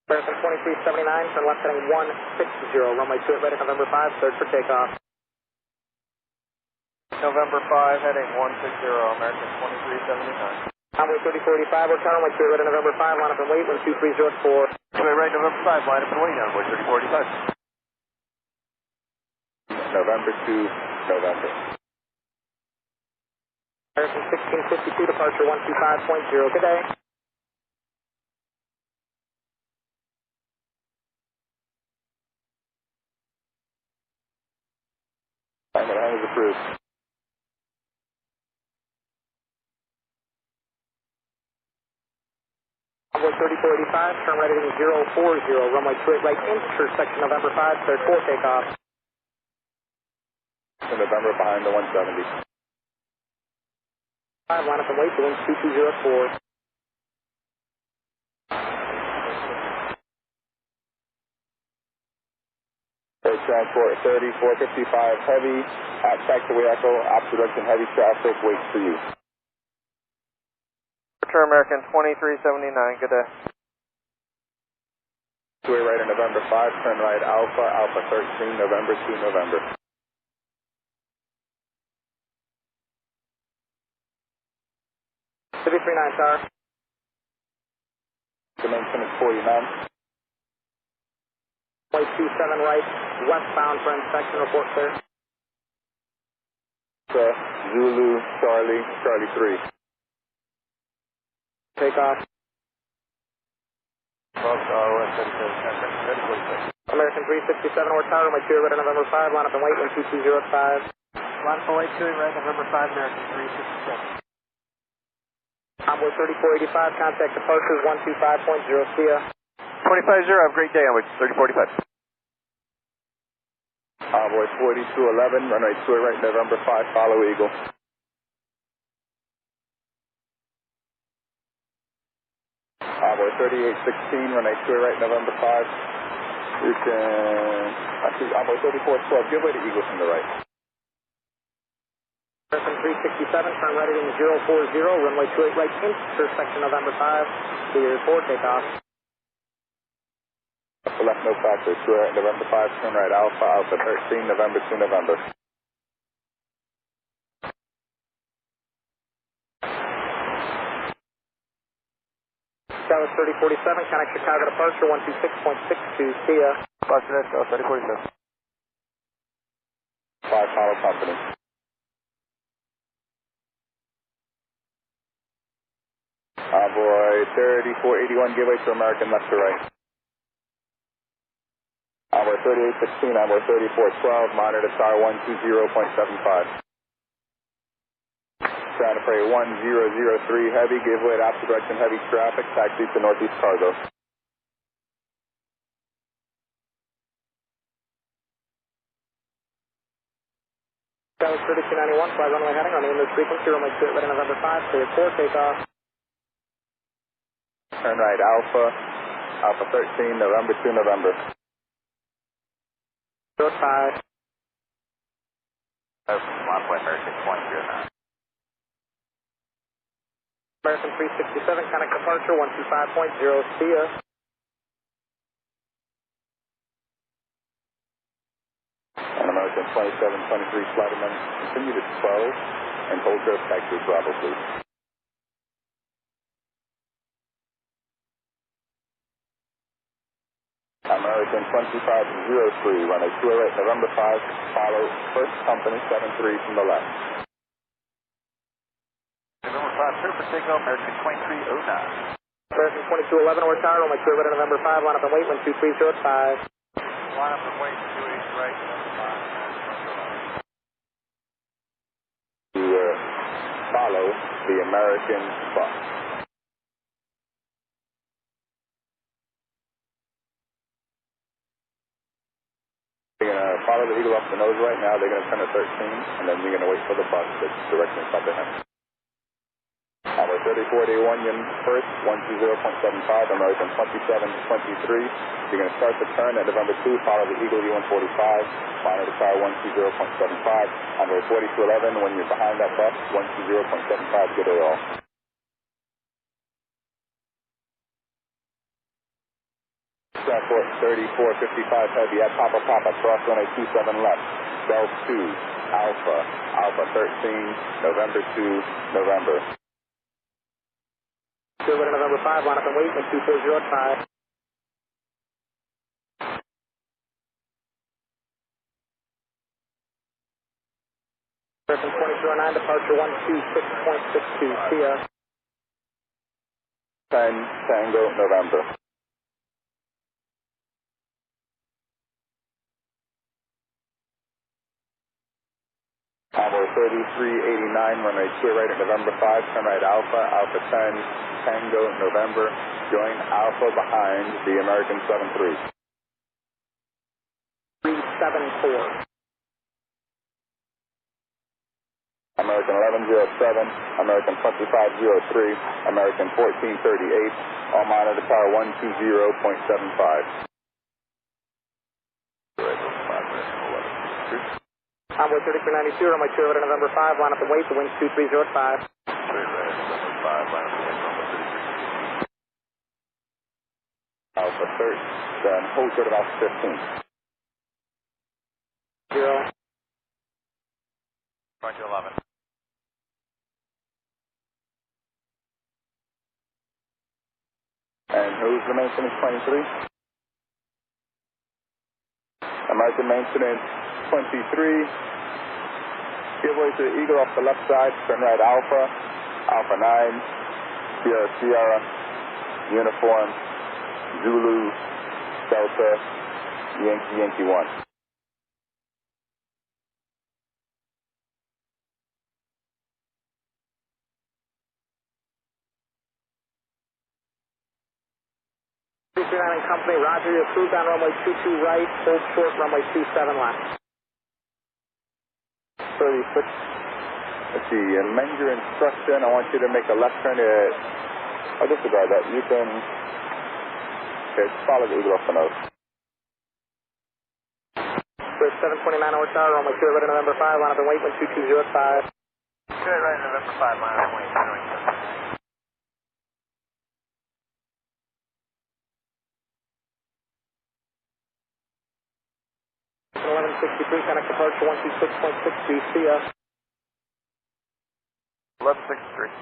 American 2379, turn left heading 160, runway 28 right at November 5, cleared for takeoff. November 5, heading 160, American 2379. Runway 3485, we're turning runway 28 right at November 5, line up and wait, wind 2304. 28 right, November 5, line up and wait, runway 3485. November to November. American 1652, departure 125.0, good day. Time is approved. Runway 3485, turn right heading 040, runway 28 right, intersection November 5, cleared for takeoff. November behind the 170. 5, line up and wait, the wind 2204. Air transport 3455 heavy, at taxiway echo, opposite direction heavy traffic, waits for you. Return American 2379, good day. Two-way right in November 5, turn right Alpha, Alpha 13, November to November. City 39 tower. Dimension is 49. Runway 27 right, westbound for inspection, report clear. Zulu, Charlie, Charlie 3. Takeoff. American 367 or tower, runway 2 right at November 5, line up and wait, wind 2205. Line up and wait, 2 right, November 5, American 367. Envoy 3485, contact departures 125.0, see ya. 250, have a great day, Envoy 3045. Envoy 4211, runway 2 right, November 5, follow Eagle. Envoy 3816, runway 2 right, November 5. You can, actually, Envoy 3412, give way to Eagle from the right. American 367, turn right heading 040, runway 28 right, intersection November 5, clear for takeoff. Left no factor, 2 right, November 5, turn right Alpha, Alpha 13, November to November. Dallas 3047, connect Chicago departure 126.62, see ya. Boston Dallas 3047. 5 follow company. Envoy 3481, give way to American left to right. Envoy 3816, Envoy 3412, monitor star 120.75. Santa Fe 1003 heavy, give way to opposite direction heavy traffic, taxi to northeast cargo. Dallas 3291, fly runway heading on the English frequency, runway 28 right at November 5, clear for takeoff. Turn right Alpha, Alpha 13, November to November. 05. Envoy American 2009. American 367, connect departure 125.0, see ya. And American 2723, flight amendment, continue to 12, and hold your taxi Bravo, please. American 2503, runway 2 right, November 5, follow first company 73 from the left. November 5, clear for takeoff, American 2309. American 2211, or tower, runway 2 right at November 5, line up and wait, wind 2305. Line up and wait, 28 right, November 5. To follow the American bus. They're going to follow the Eagle off the nose right now. They're going to turn to 13, and then you're going to wait for the bus that's directly in front of him. Envoy 3481, Union first, 120.75, American 2723. You're going to start the turn at November 2, follow the Eagle U-145, monitor the car 120.75. Envoy 4211, when you're behind that bus, 120.75, get it all. 3455 heavy at Papa Papa, cross runway 27 left, Bell 2, Alpha, Alpha 13, November 2, November. Silver November 5, line up and wait, wind 240 at 5. American 2209, departure 126.62, see ya. 10, Tango, November. Convoy 3389, runway 2 right at November 5, turn right Alpha, Alpha 10, Tango, November, join Alpha behind the American 73. 374. American 1107, American 2503, American 1438, all monitor power 120.75. Convoy 3392, runway 2 right at November 5, line up and wait, the wind's 230 at 5. Alpha 3rd, then hold short of Alpha 15. 0. Going to 11. And who's the maintenance 23? American maintenance 23. Give way to the Eagle off the left side, turn right Alpha, Alpha 9, Sierra Sierra, Uniform, Zulu, Delta, Yankee Yankee 1. And company, Roger, you're approved on runway 22 right, hold short, runway 27 left. 36. Let's see, amend your instruction. I want you to make a left turn at, I'll disregard that. You can, okay, follow the Eagle off the nose. Bridge 729 over tower, runway 2 right at November 5, line up and wait, wind 220 at 5. 2 right at November 5, line up and wait, 1163, connect departure 126.63, see ya. 1163.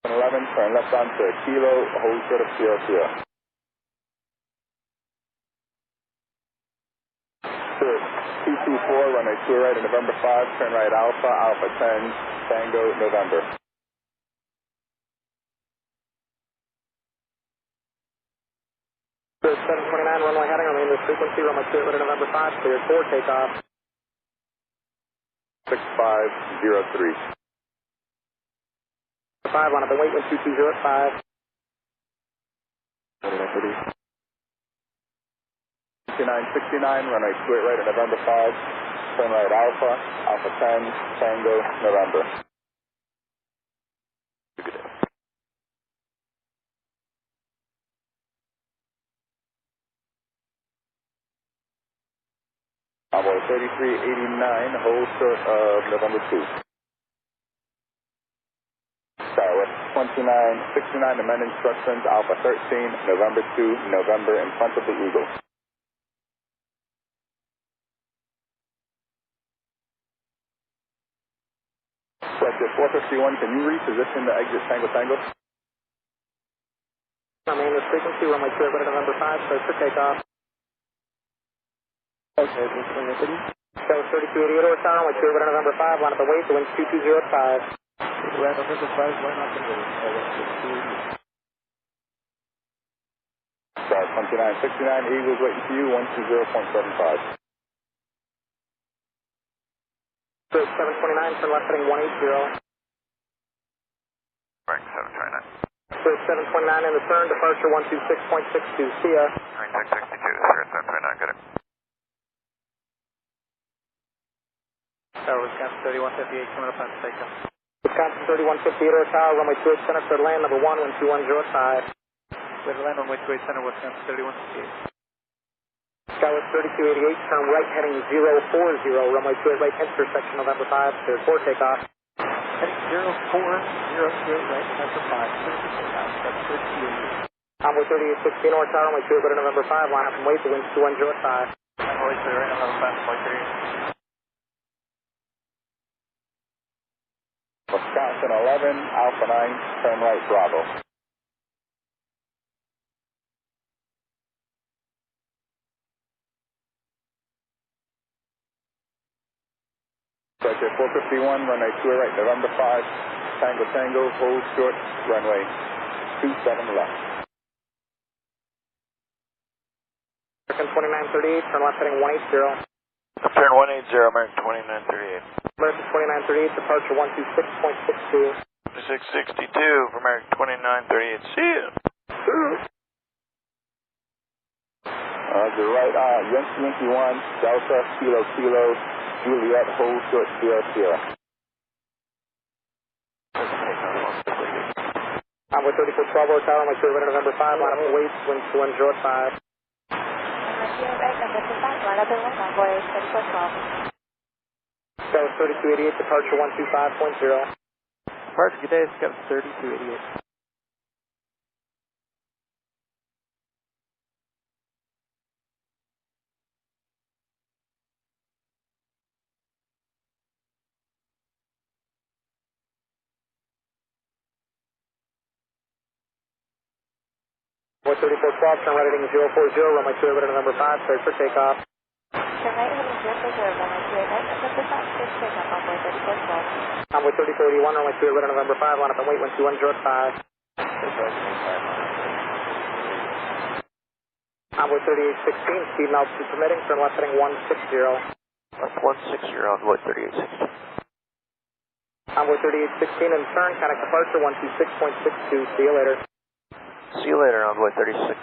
11, turn left onto Kilo, hold short of Sierra Sierra. T24, runway 2 right at November 5, turn right Alpha, Alpha 10, Tango, November. Bridge 729, runway heading, remain this frequency, runway 2 right at November 5, cleared for takeoff. 6503. 5, line up and wait, wind 220 at 5. 5969, runway 2 right at November 5, turn right Alpha, Alpha 10, Tango, November. Convoy 3389, hold short of November 2. Southwest 2969, amend instructions, Alpha 13, November 2, November in front of the Eagle. Selected 451, can you reposition the exit Tango Tango? Remain this frequency, runway 2 right at November 5, cleared for takeoff. Okay, this thing is That was 3288 over tower, runway 2 right at November 5, line up and wait, the wind's 220 at 5. right November 5, line up and wait. Star 2969, Eagles waiting for you, 120.75. Bridge 729, turn left heading 180. Right, 729. Bridge 729 in the turn, departure 126.62, see ya. Right, 662, sure, 729, got it. Tower, Wisconsin 3158, coming up on takeoff. Wisconsin 3158 over tower, runway 28 center, clear to land, number 1, wind 210 at 5. Clear to land, runway 28 center, Wisconsin 3158. Skywest 3288, turn right heading 040, runway 28 right, intersection November 5, cleared for takeoff. Heading 040, right, November 5, cleared for takeoff, that's 3288. Convoy 3816 North Tower, runway 28 right November 5, line up and wait, the wind's 210 at 5. Convoy 28 right November 5, convoy 38. Wisconsin 11, Alpha 9, turn right, Bravo. Roger, 451, runway 2 right, November 5, Tango Tango, hold short, runway 27 left. American 2938, turn left heading 180. Turn 180, American 2938. American 2938, departure 126.62. 2662 for American 2938, see you. Roger, right, Yankee 1, Delta, Kilo Kilo, Juliet, hold short, Sierra Sierra. Convoy 3412 North Tower, runway 2 right November 5, line up and wait, wind 210 at 5. That was 3288, departure 125.0. Departure, good day, Scout 3288. Convoy 3412, turn right heading 040, runway 2 right November 5, cleared for takeoff. Turn right heading 040, runway 2 right November 5, cleared for takeoff, Convoy 3412. Convoy 3481, runway 2 right November 5, line up and wait, wind 210 at 5. Convoy 3816, speed and altitude permitting, turn left heading 160. Left 160 on Wood 3860. Convoy 3816 and turn, contact departure 126.62, see you later. See you later on Wood 3860.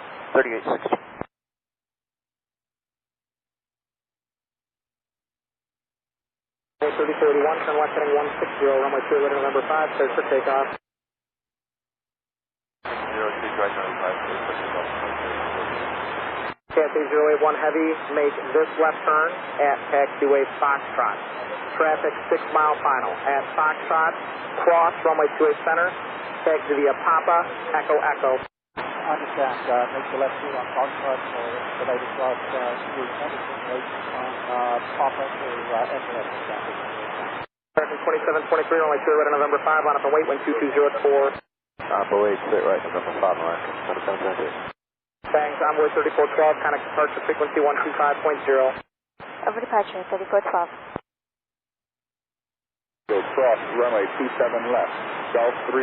Convoy 3481, turn left heading 160, runway 2 right November 5, cleared for takeoff. 02 right November 5, cleared for takeoff. Cathay 081 Heavy, make this left turn at taxiway Foxtrot. Traffic 6 mile final. At Foxtrot, cross runway 28 center, taxi via Papa, Echo Echo. Understand, make the left turn on Foxtrot for related cross to center on Papa to Echo Echo. American 2723, runway 2 right November 5, line up and wait, wind 220 at 4. Papa wait, straight right, November 5, American 2723. Thanks, Envoy 3412, contact departure frequency 125.0. Over departure, 3412. Go cross, runway 27 left, Golf 3,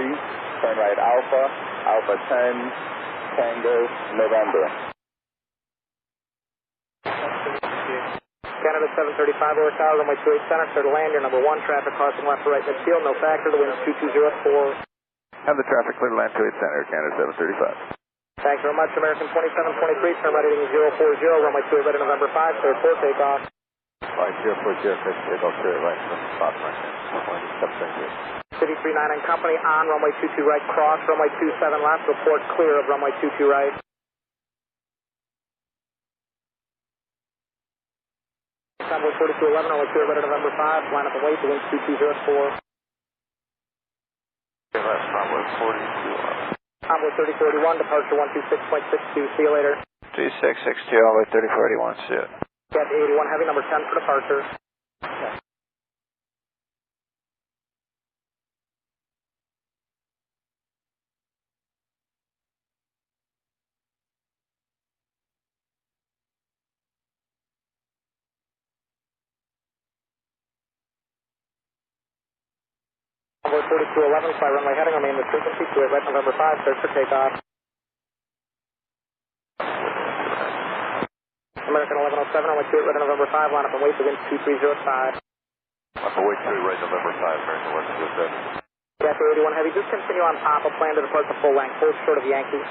turn right Alpha, Alpha 10, Tango, November. Canada 735 Lower Tower, runway 28 center, clear to land, your number 1, traffic crossing left to right midfield, no factor, the wind is 220 at 4. Have the traffic clear to land 28 center, Canada 735. Thanks very much, American 2723, turn right heading 040, runway 2 right November 5, clear for takeoff. Alright, 040, takeoff straight right, November 5, American 2723. City 39 and Company on runway 22 right, cross runway 27 left, report clear of runway 22 right. Convoy 4211, runway 2 right November 5, line up and wait, the wind's 220 at 4. Left, Convoy 4211. Convoy 3041, departure 126.62, see you later. 2662, all the way 3041, see you. Cat 81 Heavy, number 10 for departure. Okay. Convoy 4211, fly runway heading, remain the frequency, 28 right November 5, clear for takeoff. American 1107, runway 28 right November 5, line up and wait, the wind's 230 at 5. Up and wait 2 right November 5, American 1107. Cat 81 Heavy, just continue on Papa, plan to depart the full length, hold short of Yankee.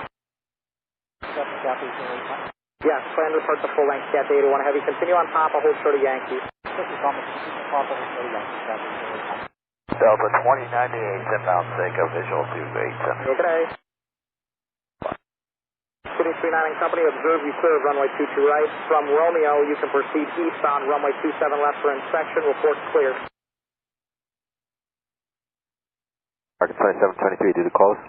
Yes, plan to depart the full length, Cat 81 Heavy, continue on Papa, hold short of Yankee. Delta 2098, inbound Seiko, visual to 87. Good day. City 39 and Company, observe you clear of runway 22 right. From Romeo, you can proceed eastbound runway 27 left for inspection, report clear. Arkansas 723, do the close.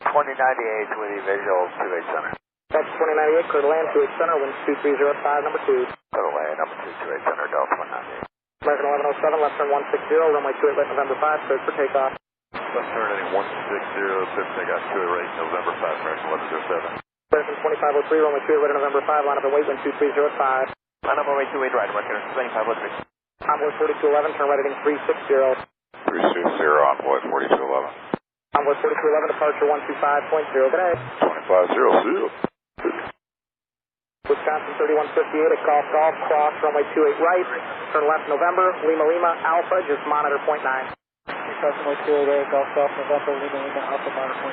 2098 with you, visual 28 center. That's 2098, clear to land, 28 center, winds 2305, number 2. Clear to land, number 228 center, Delta 198. American 1107, left turn 160, runway 28 right, November 5, cleared for takeoff. Left turn heading 160, clear takeoff 28 right, November 5, American 1107. American 2503, runway 28 right, November 5, line up and wait, wind 2305. Line up runway 28 right, American 2503. Envoy 4211, turn right heading 360. 360, envoy 4211. Envoy 4211, departure 125.0, good day. 250, see you. Wisconsin 3158 at Golf, cross runway 28 right, turn left November, Lima, Alpha, just monitor .9. Wisconsin 28 right, Golf, November, Lima, Alpha, monitor .9.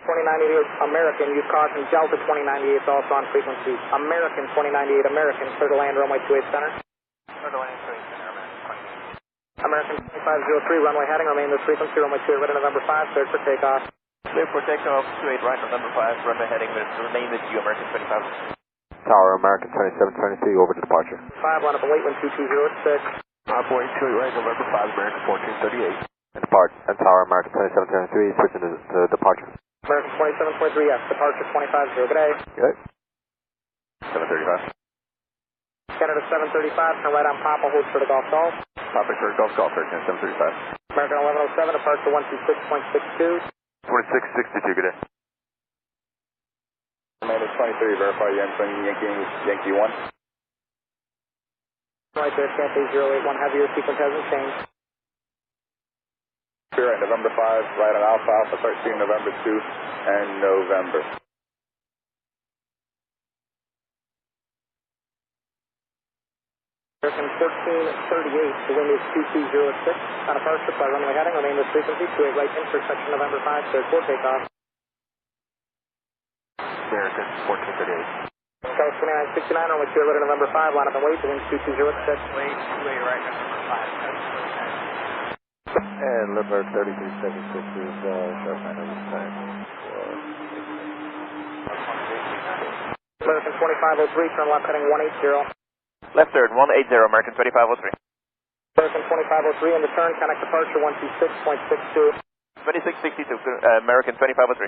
2098 American, use caution, Delta 2098 is also on frequency. American 2098 American, clear to land runway 28 center. Clear to land 28 center, American 2503, runway heading, remain this frequency, runway 28 right, November 5, cleared for takeoff. Clear for takeoff, 28 right, November 5, runway heading, remain with you, American 25. Tower, American 2723, over to departure. 5, line up and wait, wind 2206. Envoy 28 right, November 5, American 1438. And Tower, American 2723, switching to departure. American 2723, yes, departure 250, good day. Good. 735. Canada 735, turn right on Papa, hold short of Golf. Papa short Golf, 735. American 1107, departure 126.62. 2662, good day. Commander 23, verify Yankee 1. Right there, Cathay 081, heavier, sequence hasn't changed. Clear at November 5, right on Alpha 13, November 2, and November. American 1438, the wind is 2206. On departure, fly runway heading, remain this frequency, 28 right, intersection November 5, cleared for takeoff. American 1438. Tower 2969, runway 28 right, November 5, line up and wait, the wind 2206. Wait, 28 right, November 5. And Lindbergh 3376 is sharp line over time. American 2503, turn left heading 180. Left turn, 180, American 2503. American 2503 in the turn, connect departure 126.62. 2662, American 2503.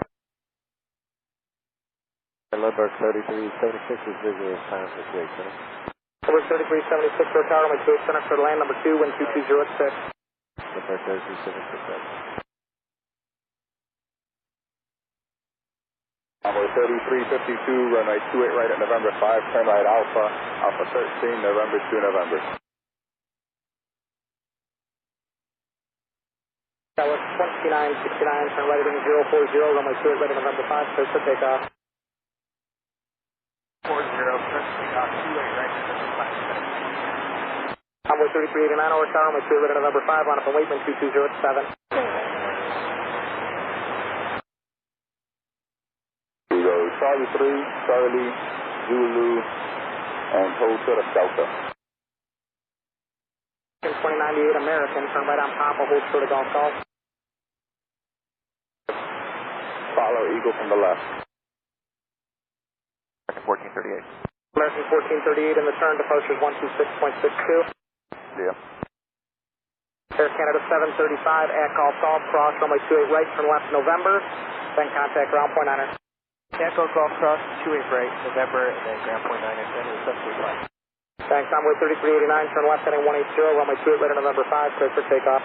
And Lindbergh 3376 is visual time for 28 center. Over 3376 for tower, runway 28 center, clear to land, number 2, wind 2206. Lindbergh 3376. Envoy 3352, runway 28 right at November 5, turn right Alpha 13, November 2, November. Tower 2969, turn right heading 040, runway 28 right at November 5, cleared for takeoff. 40, turn takeoff, 28 right, November 5. Envoy 3389 over tower, runway 28 right at November 5, line up and wait, wind 2207. We go Charlie 3, Charlie, Zulu, and hold to the Delta. 2098 American, turn right on Papa, hold short of Golf. Follow Eagle from the left. 1438. American 1438 in the turn, departures 126.62. Yeah. Air Canada 735 at Golf, cross runway 28 right, turn left November, then contact ground point 9er. Echo Golf Cross, 28 right, November, and then ground point 9 and 735. Thanks, Envoy 3389, turn left heading 180, runway 28 right at November 5, clear for takeoff.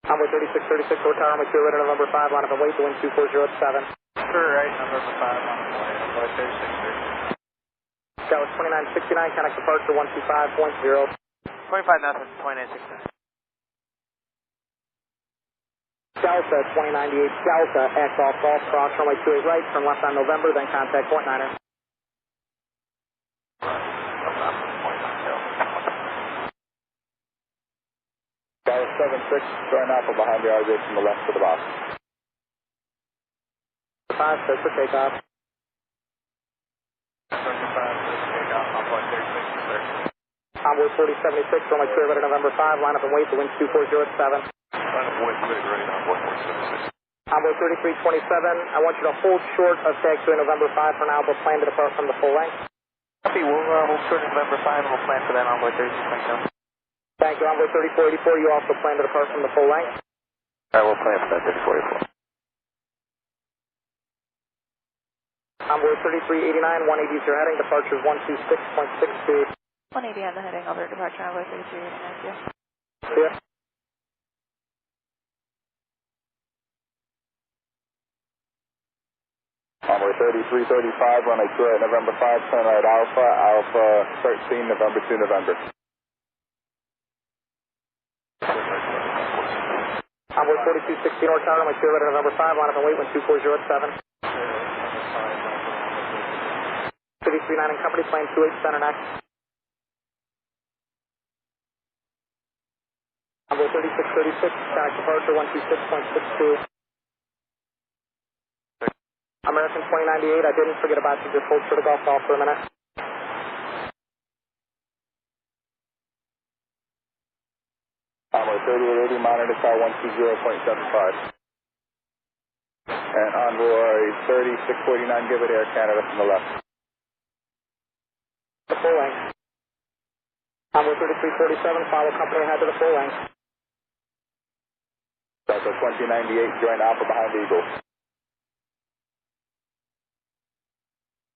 Envoy 3636 over tower, runway 28 right at November 5, line up and wait, the wind 2407. Clear right, November 5, on the way, Envoy 3636. Tower 2969, connect departure 125.0. 25 knots at 2969. Delta 2098 Delta at Golf, cross runway 28 right, turn left on November, then contact point 9er. Tower 76, join Alpha behind the RJ from the left to the box. 5, clear for takeoff. Envoy 4076, runway 28 right at November 5, line up and wait, the wind 2407. Envoy 3327, I want you to hold short of taxiway November 5 for now, but plan to depart from the full length. Copy, we'll short November 5 and we'll plan for that envoy 3627. Thank you, Envoy 3484. You also plan to depart from the full length? I will plan for that 3484. Envoy 3389, 180 is your heading, departure is 126.62. 180 on the heading, over departure envoy 3389, yeah. Yeah. Envoy 3335, runway 28, November 5, turn right Alpha, Alpha 13, November 2, November. Envoy 4260 North Tower, runway 28, November 5, line up and wait, wind 2407. 339 and company, plane 28 center next. Envoy 3636, static departure 126.62. American 2098, I didn't forget about you, just hold short of Golf Golf for a minute. Envoy 3880, monitor car 120.75. And Envoy 3649, give it Air Canada from the left. The full length. Envoy 3347, follow company ahead to the full length. Delta 2098, join Alpha behind Eagle.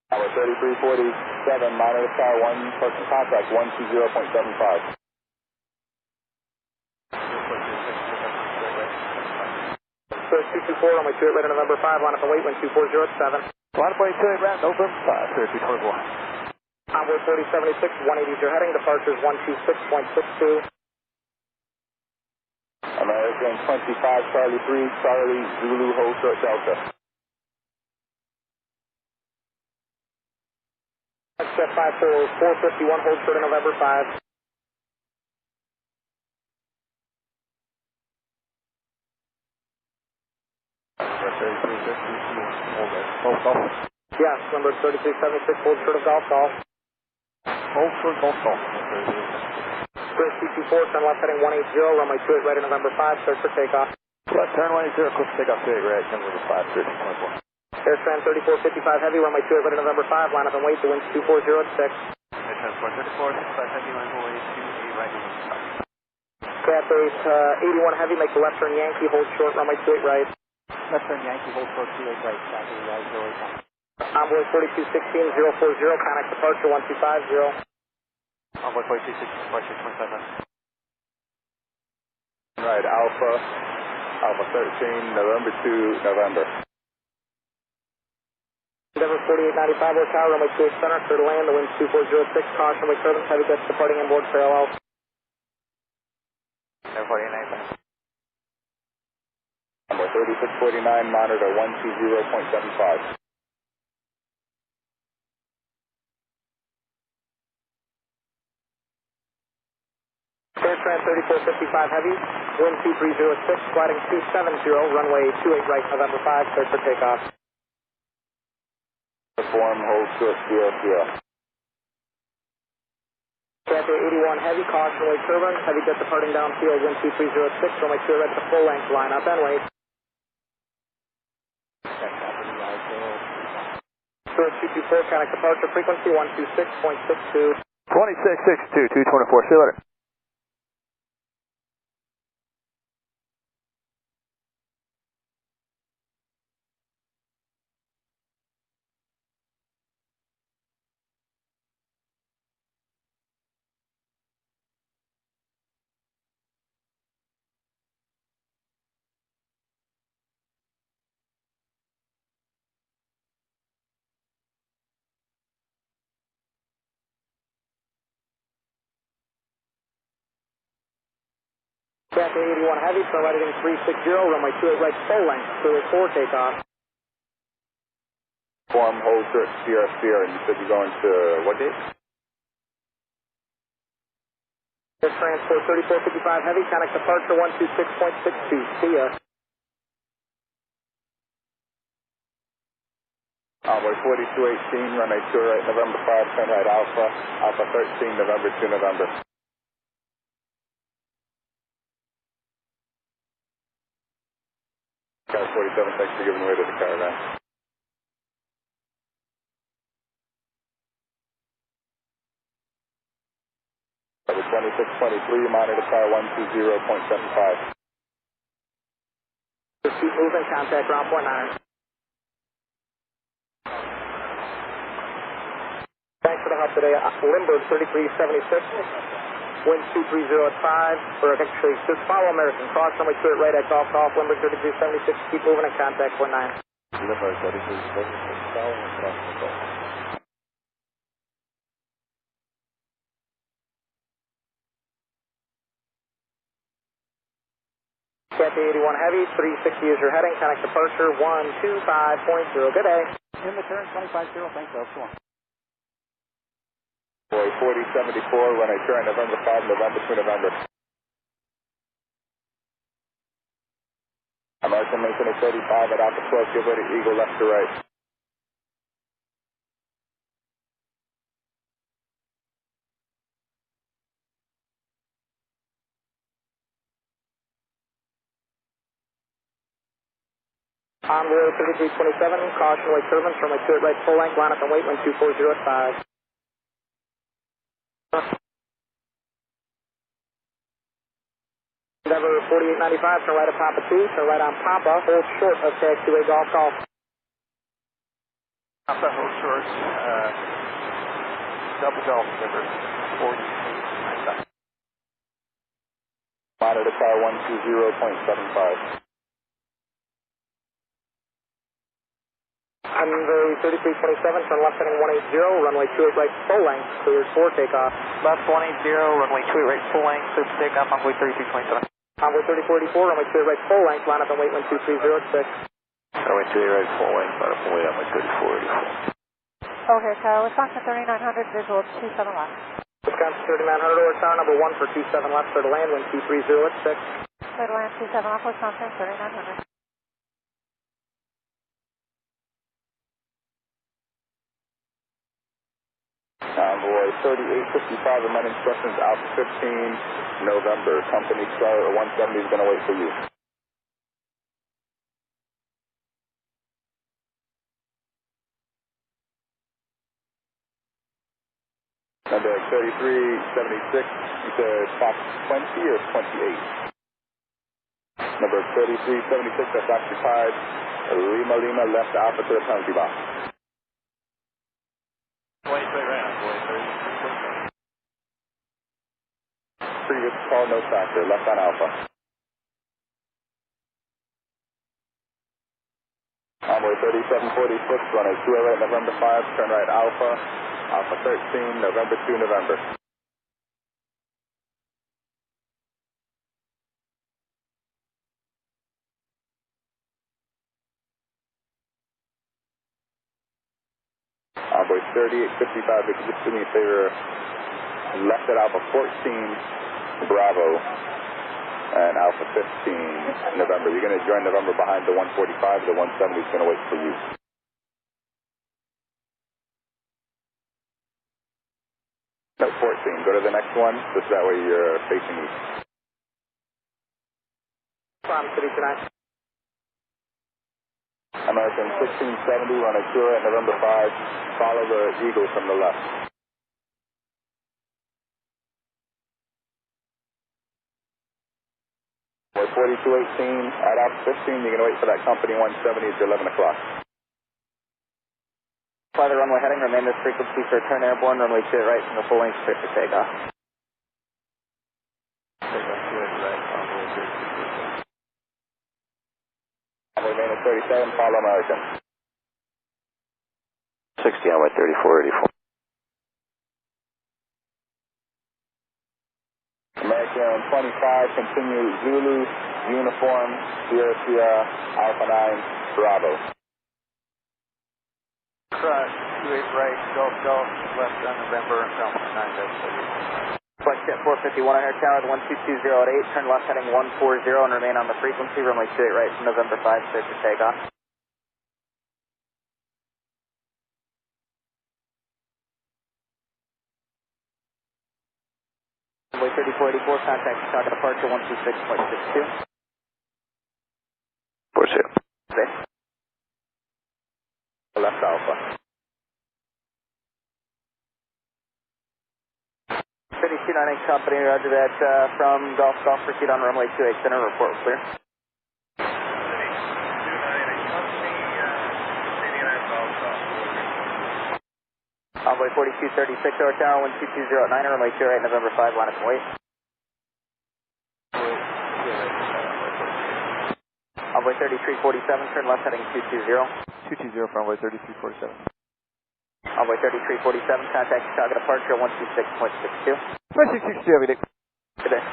Envoy 3347, monitor car 1, person contact 120.75. First 224, runway 28, radar November 5, line up and wait, wind 2407. Line up 28, round open, 53224. Envoy 4076, 180 is your heading, departure is 126.62. American 25, Charlie 3, Charlie, Zulu, hold short Delta. Step 5 for 451, hold short of November 5. Yes, number 3376, hold short of Golf Golf. Hold short Golf Golf. Chris 224, turn left heading 180, runway 28, right at November 5, start for takeoff. Left turn 180, quick takeoff 28, right, November 5, 3224. Airtran 3455 heavy, runway 28, right at November 5, line up and wait, the wind's 2406. Airtran 3455 heavy, runway 28, right November 5. Cathay 81 heavy, make the left turn Yankee, hold short, runway 28 right. Left turn Yankee, hold short 28 right, Cathay, right, 089. Envoy 4216, 040, connect departure 1250. Envoy 4216, departure 25 Right, Alpha, Alpha 13, November 2, November. Endeavor 4895, North Tower, runway 28 center, clear to land, the wind's 2406, caution, runway turbines, heavy jets departing inboard parallel. Envoy 4895. Envoy 3649, monitor 120.75. Airtran 3455 heavy, wind 2306, sliding 270, runway 28 right, November 5, clear for takeoff. Form, hold short, Sierra Sierra. Cathay 81 heavy, caution, runway turbines, heavy jet departing downfield, wind 2306, runway 2 right to full length, line up and wait. First 224, connect departure frequency 126.62. 2662, 224, see you later. Cathay 81 heavy, turn right heading 360, runway 28 right full length, 284 takeoff. Form, hold short, Sierra Sierra. You said you're going to what date? Air transport 3455 heavy, connect departure 126.62. See ya. Envoy 4218, runway 2 right, November 5, turn right Alpha, Alpha 13, November 2, November. Car 47, thanks for giving way to the caravan. 7623, monitor tower 120.75. Just keep moving, contact ground point 9. Thanks for the help today. Limburg 3376, wind 230 at 5, or actually just follow American, cross runway 28 right at golf golf, Limburg 3376, keep moving and contact point 9. Limburg 3376, following across the golf. Cathay 81 Heavy, 360 is your heading, connect departure 125.0, good day. In the turn, 250, thanks, Delta 1. Boy, 4074, runway turn November 5, November 2 November. American maintenance 35 at Alpha 12, give way to Eagle left to right. Envoy 3327, caution wake turbines, runway 28 right full length, line up and wait, wind 240 at 5. Endeavor 4895, turn right at Papa 2, turn right on Papa, hold short of taxiway golf golf. Papa, hold short, double golf, number 4895. Monitor tower 120.75. Envoy 3327, turn left heading 180, runway 28 right full length, cleared for takeoff. Left 180, runway 28 right full length, cleared for takeoff, Envoy 3327. Envoy 3484, runway 28 right full length, line up and wait, wind 230 at 6. Runway 28 right full length, line up and wait, runway 3484. Okay, Tower, Wisconsin 3900, visual 27 left. Wisconsin 3900, over tower number 1 for 27 left, clear to land, wind 230 at 6. Clear to land 27 left, Wisconsin 3900. Envoy 3855, amend instructions, Alpha 15, November. Company Star 170 is going to wait for you. Number 3376, you said Fox 20 or 28? Number 3376, that's occupied. Lima Lima left Alpha to the penalty box. Previous call, no factor, left on Alpha. Envoy 3746, runway 208, November 5, turn right Alpha, Alpha 13, November 2, November. Envoy 3855, if you could just do me a favor, left at Alpha 14, Bravo, and Alpha 15, November. You're going to join November behind the 145, the 170 is going to wait for you. No, 14, go to the next one, just that way you're facing east. From City tonight. American 1670, run a tour at November 5, follow the Eagle from the left. We're 4218 at Alpha 15, you're going to wait for that company 170 at 11 o'clock. Fly the runway heading, remain this frequency for turn airborne, runway 28 right from the full length straight for takeoff. Remain at 37, follow American. 60 on way 3484. American 25, continue Zulu, uniform, Sierra Sierra, Alpha 9, Bravo. Cross 28 right, Golf Golf, left on November, Alpha 9, Flight jet 451 air tower 1220 at 8, turn left heading 140 and remain on the frequency, runway 28 right from November 5, straight for takeoff. Runway 3484, contact Chicago departure 126.62. 40. Okay. Left Alpha. City 29 39 Company, roger that. From Golf, proceed on runway 28 center, report clear. Envoy 4236, over tower, 12209, runway 28, November 5, line up and wait. Envoy 3347, turn left heading 220. 220 for Envoy 3347. Envoy 3347, contact Chicago departure 126.62. 2662, every day. Good day.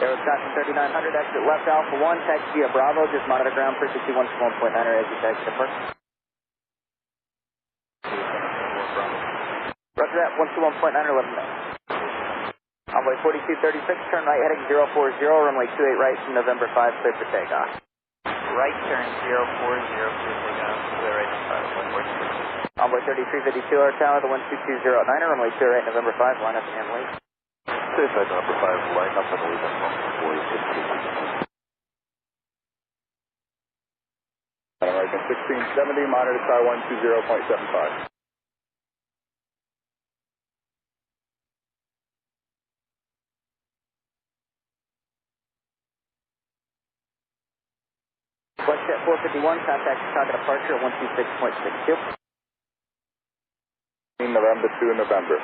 Aero Wisconsin 3900, exit left Alpha 1, taxi via Bravo, just monitor ground frequency 121.9 as you taxi departure. Roger that, 121.9 or 11 minutes. Envoy 4236, turn right heading 040, runway 28 right from November 5, clear for takeoff. Right turn 040, clear takeoff, clear right to 5, 146. Envoy 3352, our tower, the 12209, runway 2 right, November 5, line up and wait. Certified November 5, line up and wait on runway 43. American 1670, monitor star 120.75. Flexjet 451, contact Chicago departure 126.62. November 2 November.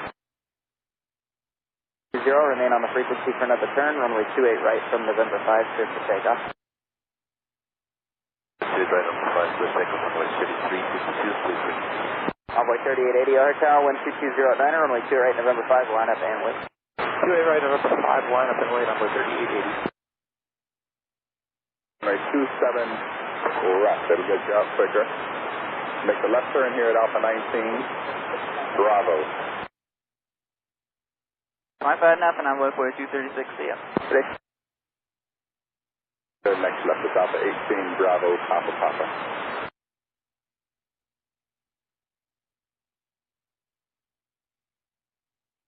20, remain on the frequency for another turn, runway 28 right from November 5, clear for takeoff. Right number 5, clear takeoff, runway 3352, clear for Envoy 3880, our tower, 12209, runway 2 right, November 5, line up and wait. 28 right, November 5, line up and wait, Envoy 3880. Runway 27 left, that'll get you out quicker. Make the left turn here at Alpha 19, Bravo. My bad enough, and Envoy 4236, see ya. Ready? Turn next left is Alpha 18, Bravo, Papa Papa.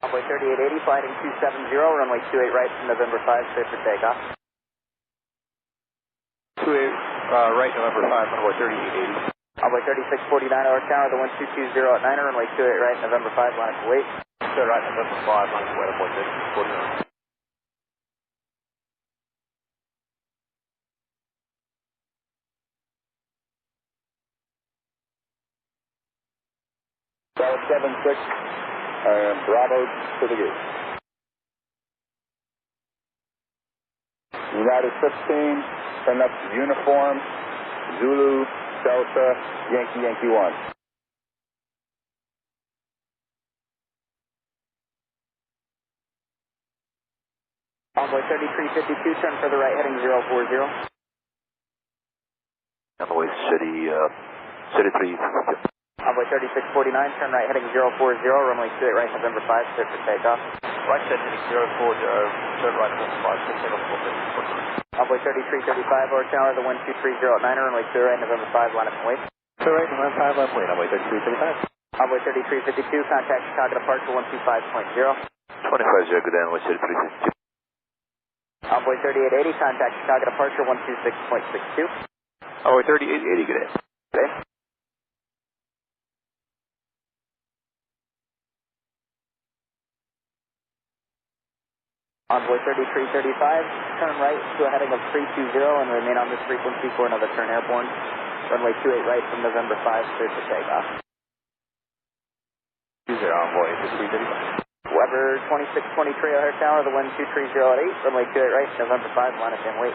Envoy 3880, flighting 270, runway 28 right from November 5, clear for takeoff. 28 right, November 5, Envoy 3880. Envoy 3649, our tower, the 12209, runway 28 right, November 5, line up and wait. Clear right, November 5, line up and wait, Envoy 3649. Tower 76, and Bravo to the gate. United 15, turn up to uniform, Zulu, Delta, Yankee, Yankee 1. Envoy 3352, turn further right, heading 040. Envoy City 3. Envoy 3649, turn right, heading 040, runway 28 right, November 5, clear for takeoff. Right set heading 040, turn right, November 5, clear takeoff. Envoy 3335, our tower, the 12309, runway 28 right, November 5, line up and wait. Clear right, November 5, line up and wait, Envoy 3335. Envoy 3352, contact Chicago departure 125.0. 25, good day, Envoy City 362. Envoy 3880, contact Chicago departure 126.62. Envoy 3880, good day. Okay. Envoy 3335, turn right to a heading of 320 and remain on this frequency for another turn airborne. Runway 28 right from November 5, clear for takeoff. 20, Envoy 3335. Weber 2623, O'Hare Tower, the 12308, runway 28 right, November 5, line up and wait.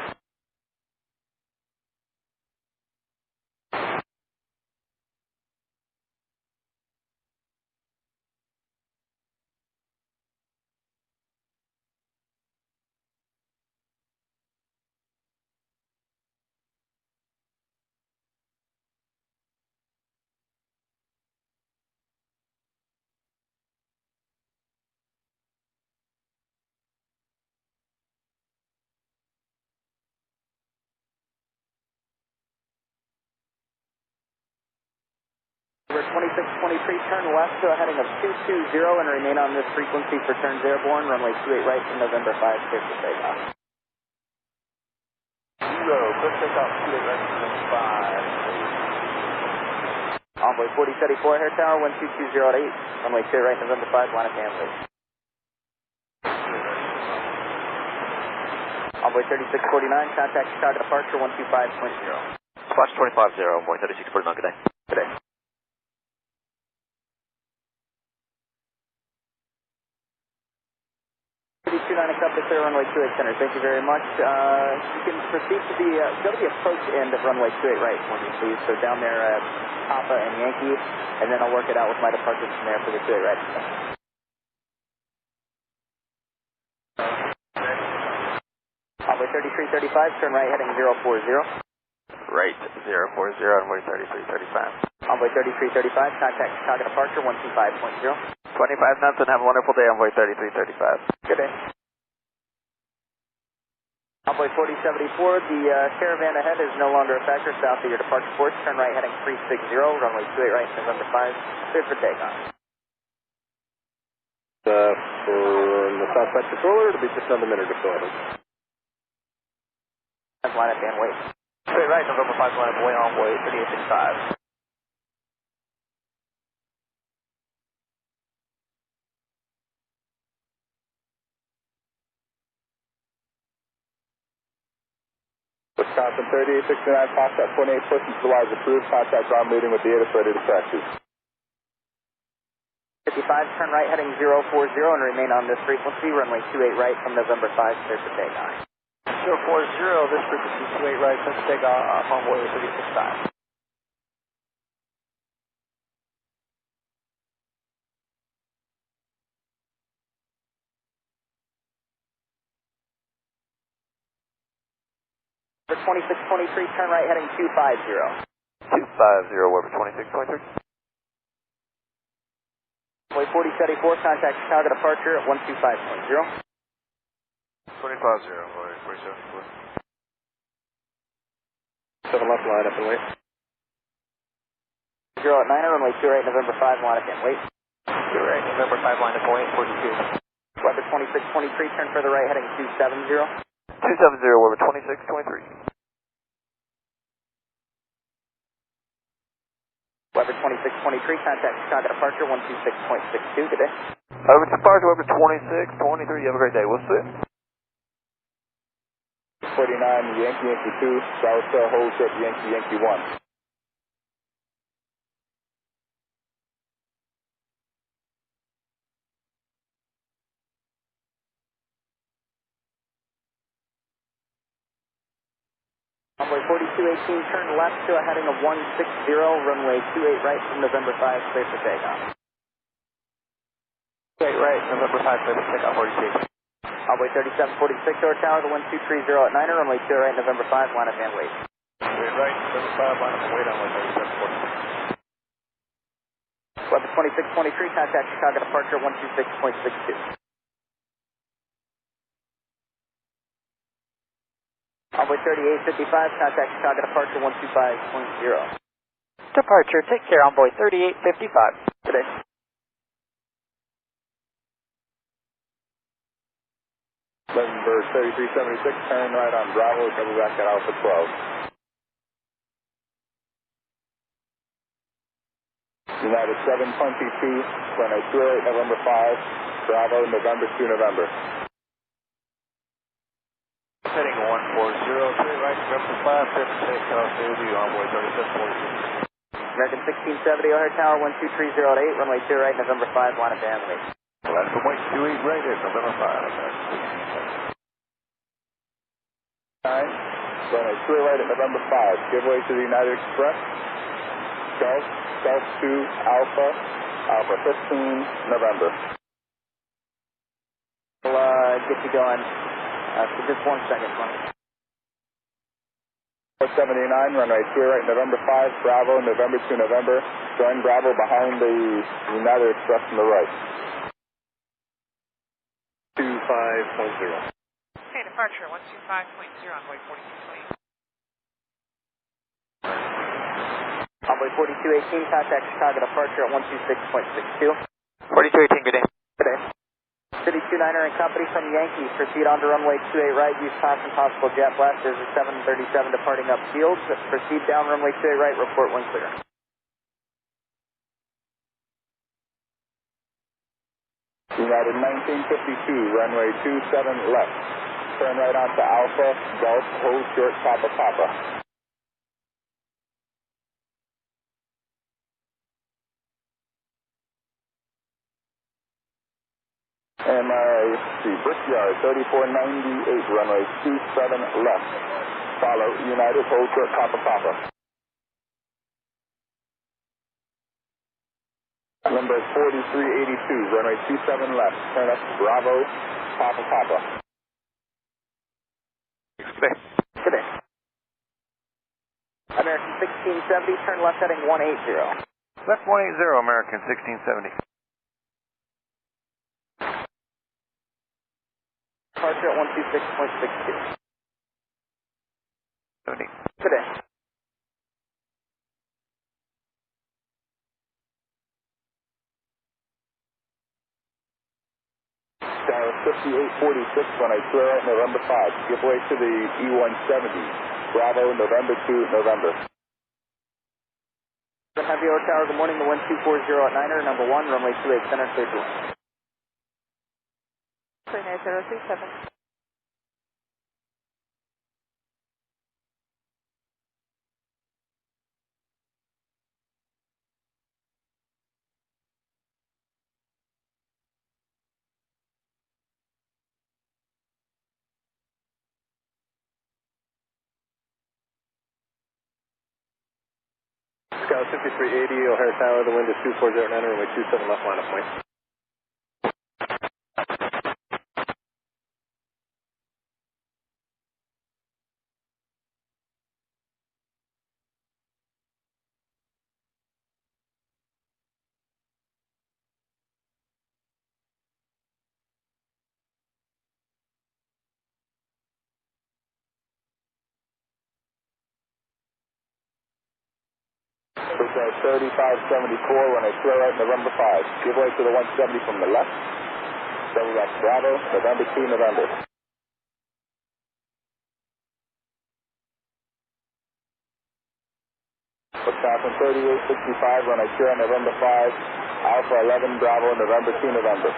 Over 2623, turn left to a heading of 220 and remain on this frequency for turns airborne. Runway 28 right from November 5, clear for takeoff. 0, quick takeoff, 28 right from November 5. Envoy 4074, Hair Tower, 12208, runway 28 right, November 5, line up and wait. Envoy 3649, contact Chicago departure 125.0. Splash 250, Envoy 3649, good day. Good day. 29 accepted, clear runway 28 center. Thank you very much. You can proceed to the, go to the approach end of runway 28 right for me, please. So down there at Papa and Yankee, and then I'll work it out with my departures from there for the 28 right. Envoy 3335, turn right heading 040. Right, 040, runway 3335. Envoy 3335, contact Chicago departure 125.0. 25 knots and have a wonderful day, Envoy 3335. Good day. Envoy 4074, the caravan ahead is no longer a factor south of your departure course. Turn right heading 360, runway 28 right, November 5, clear for takeoff. For the Southside controller, it'll be just another minute or so. Line up and wait. Straight right, November 5, line up, way Envoy 3865. Wisconsin 3869, Foxtrot 28, pushing to July is approved. Contact ground meeting with the ATIS ready to taxi. 55, turn right heading 040 and remain on this frequency. Runway 28 right from November 5, clear for takeoff. 040, this frequency 28 right, clear for takeoff, Envoy 3665. For 2623, turn right heading 250. 250, Weber 2623. Runway 4074, contact Chicago departure at 125.0. 250, Envoy 4074. 7 left, line up and wait. 0 at 9, runway 2 right, November 5, line up and wait. 2 right, November 5, line up and wait, 42. Weber 2623, turn further right heading 270. 270, Weber 2623. Weber 2623, contact Chicago departure 126.62. Good day. Over to departure, Weber 2623. You have a great day. We'll see you. 49, Yankee 2, Delta, hold ship Yankee 1. Runway 4218, turn left to a heading of 160, runway 28 right from November 5, clear for takeoff. 28 right, November 5, clear for takeoff, 42. Envoy 3746, Hair Tower to 1230 at 9, runway 2 right, November 5, line up and wait. 28 right, November 5, line up and wait, Envoy 3746. Weber 2623, contact Chicago departure 126.62. Envoy 3855, contact Chicago departure 125.0. Departure, take care, Envoy 3855. Good day. November 3376, turn right on Bravo, double back at Alpha 12. United 722, runway 28, November 5, Bravo, November 2, November. Heading 140, straight right, November 5, clear for takeoff, debut, Envoy 3746. American 1670, O'Hare Tower 12308, runway 2 right, November 5, line up and wait. Left from wait, 28 right at November 5. 9, runway 2 right at November 5, give way to the United Express, Gulf 2, Alpha 15, November. We'll get you going. So just 1 second, please. 479, runway 2 right, November 5, Bravo, November 2, November. Join Bravo behind the United Express on the right. 25.0. Okay, departure 125.0 on way 4220. runway 4218, contact Chicago departure at 126.62. 4218, good day. Good day. City 29er and company from Yankee, proceed onto runway 28 right, use caution, possible jet blast, there's a 737 departing upfield. Proceed down runway 28 right, report when clear. United 1952, runway 27 left. Turn right onto Alpha, Golf, hold short, Papa Papa. Brickyard 3498, runway 27 left. Follow United, hold short, Papa Papa. Number 4382, runway 27 left. Turn up Bravo, Papa Papa. Good day. Good day. American 1670, turn left heading 180. Left 180, American 1670. Departure at 126.62. 70. Good day. Tower 5846, runway clear out November 5. Give way to the E170. Bravo, November 2, November. Heavy Oak Tower, good morning, the 1240 at Niner, number 1, runway 28, center, clear to land. Trainer 037. Scout 5380, O'Hare Tower, the wind is 240 at Niner, runway 27 left, line of point. Brickyard 3574, runway clear out November 5. Give way to the 170 from the left. Double left Bravo, November 2, November. Wisconsin 3865, runway clear out November 5. Alpha 11 Bravo, November 2, November.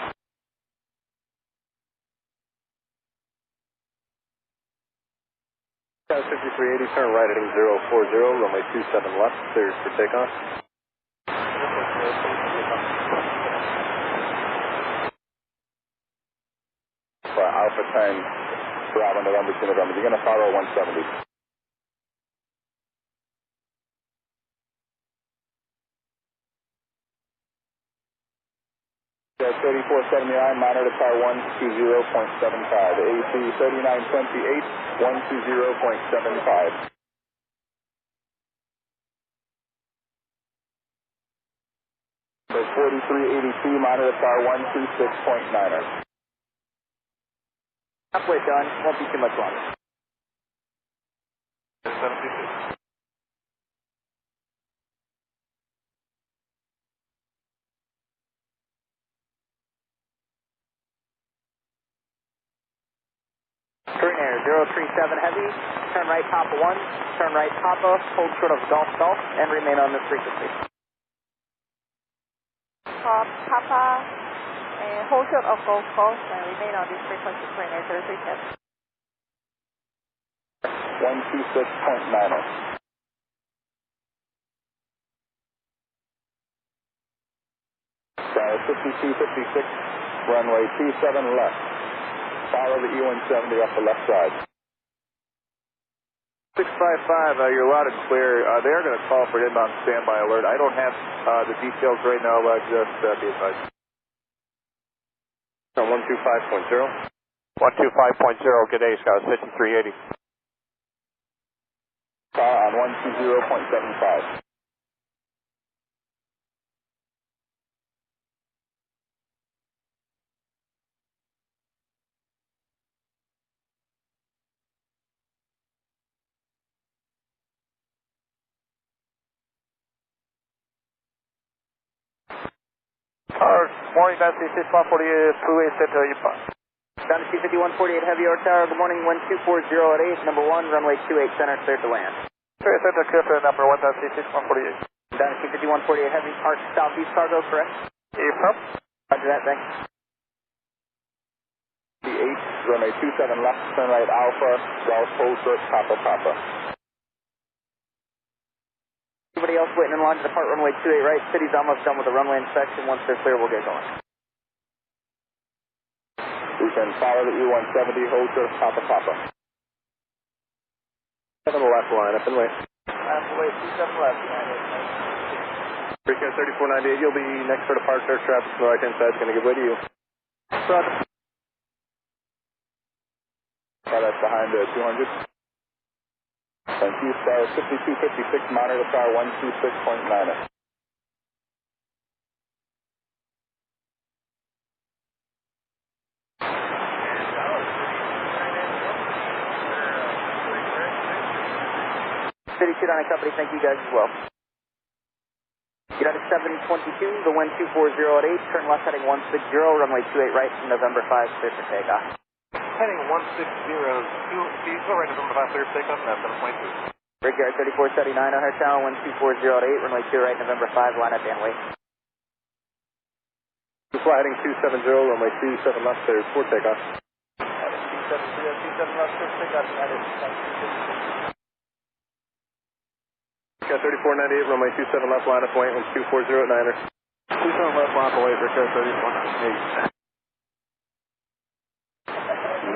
Scout 5380, turn right heading 040, runway 27 left, cleared for takeoff. Alpha 10 Bravo, November 2, November. You're going to follow 170. That's 3479, monitor to car 120.75. AC 3928, 120.75. So 4382, monitor to car 126.9er. Halfway done, won't be too much longer. 726. Current air 037 heavy, turn right Papa 1, turn right Papa, hold short of Golf Golf, and remain on this frequency. Papa, hold short of Golf Golf and remain on this frequency, current air 037. 126.9er. Tower 5256, runway 27 left. Follow the E170 up the left side. 655, you're loud and clear. They are going to call for an inbound standby alert. I don't have the details right now, but just be advised. 125.0. 125.0, good day, Scout 5380. Car on 120.75. Morning, Dynasty 6148, 2-8 Center, Ipa. Dynasty 5148 Heavy Air Tower, good morning, wind 240 at 8, number 1, runway 28 center, cleared to land. 2-8 Center, clear for number 1, Dynasty 6148. Dynasty 5148 Heavy, Arch Southeast cargo, correct? Affirm. Roger that, thanks. 8, runway 27 left, turn right Alpha, Golf, hold short, Papa, Papa. Anybody else waiting in line to depart runway 28 right? City's almost done with the runway inspection. Once they're clear, we'll get going. We can follow the E-170, hold short, Papa, Papa. 7 left line, up and wait. Halfway, 27 left. Breaker 3498, you'll be next for departure. Traffic from the right hand side is going to give way to you. Roger. That's behind the 200. Thank you, star 5256, monitor star 126.9. City 29 Company, thank you guys as well. United 722, the wind 240 at 8, turn left heading 160, runway 28 right from November 5, clear for takeoff. Heading 160, diesel right November 5, clear for takeoff, and 722. Brickyard 3479, O'Hare Tower, wind 240 at 8, runway 2 right November 5, line up and wait. Fly heading 270, runway 27 left, clear for takeoff. 270, 27 left, clear for takeoff, United. Got 3498, runway 27 left, line up, wait, wind 240 at 9er. 27 left, line up, wait, Brickyard 3498.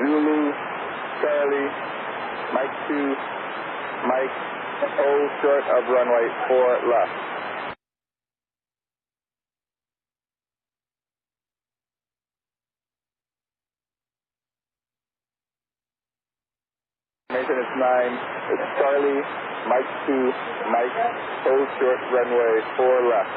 Zulu, Charlie, Mike 2, Mike, hold short of runway 4 left. Mason, it's 9, it's Charlie, Mike 2, Mike, hold short, runway 4 left.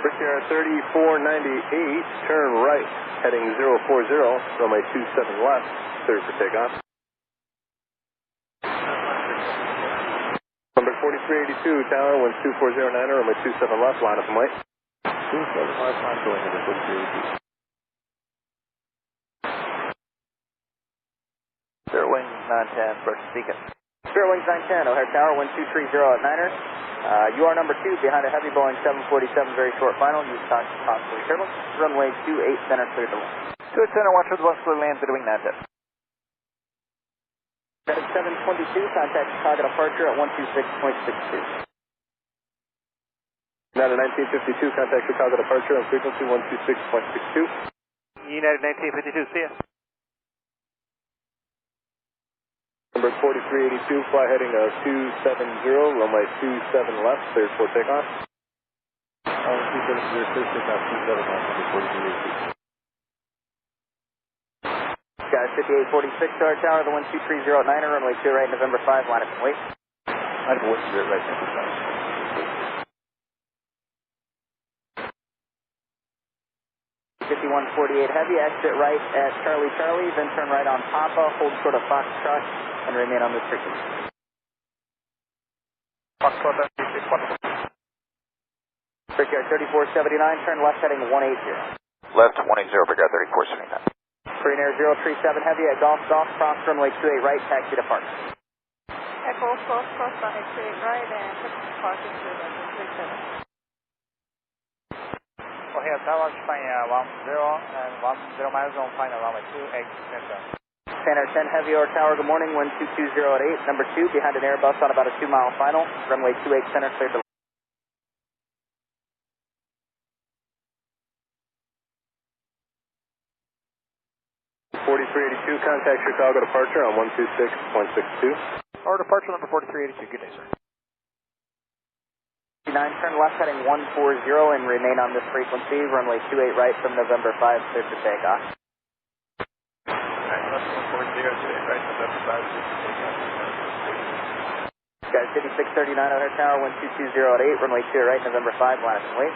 Brickyard 3498, turn right, heading 040, runway 27 left, clear for takeoff. Number 4382, tower, wind 2409, runway 27 left, line up and wait. 27 left, line going into 4382. Sterling 910, approach Beacon. Sterling 910, O'Hare Tower, wind 230 at 9er. You are number 2 behind a heavy Boeing 747, very short final. Use caution, possibly turbulence. Runway 28 center, clear to land. 28 center, watch for the bus clear land, between 9 tips. That is 722, contact Chicago departure at 126.62. United 1952, contact Chicago departure on frequency 126.62. United 1952, see ya. Number 4382, fly heading 270, runway 27 left, cleared for takeoff. 270, clear takeoff, 27 left, number 4382. Guys, 5846, O'Hare Tower, the wind 230 at 9er, runway 2 right, November 5, line up and wait. Line up and wait, right, November 5. 5148 heavy, exit right at Charlie Charlie, then turn right on Papa, hold short of Foxtrot, and remain on this frequency. Foxtrot, Brickyard 3479, turn left heading 180. Left 180, Brickyard 3479. Korean Air 037 heavy at Golf, cross runway 28 right, taxi to park. Echo, cross runway 28 right, and parking to runway 37. O'Hare Tower, China 10 and 10 miles on final runway 28 center. Center 10 heavy O'Hare Tower, good morning, wind 220 at 8, number 2 behind an Airbus on about a 2-mile final, runway 28 center, cleared to 4382, contact Chicago departure on 126.62. Our departure number 4382, good day, sir. 9, turn left heading 140 and remain on this frequency, runway 28 right from November 5, clear for takeoff. Left 140, right, November 5, clear for takeoff. Guys, 5639 O'Hare Tower, wind 220 at 8, runway 2 right, November 5, line up and wait.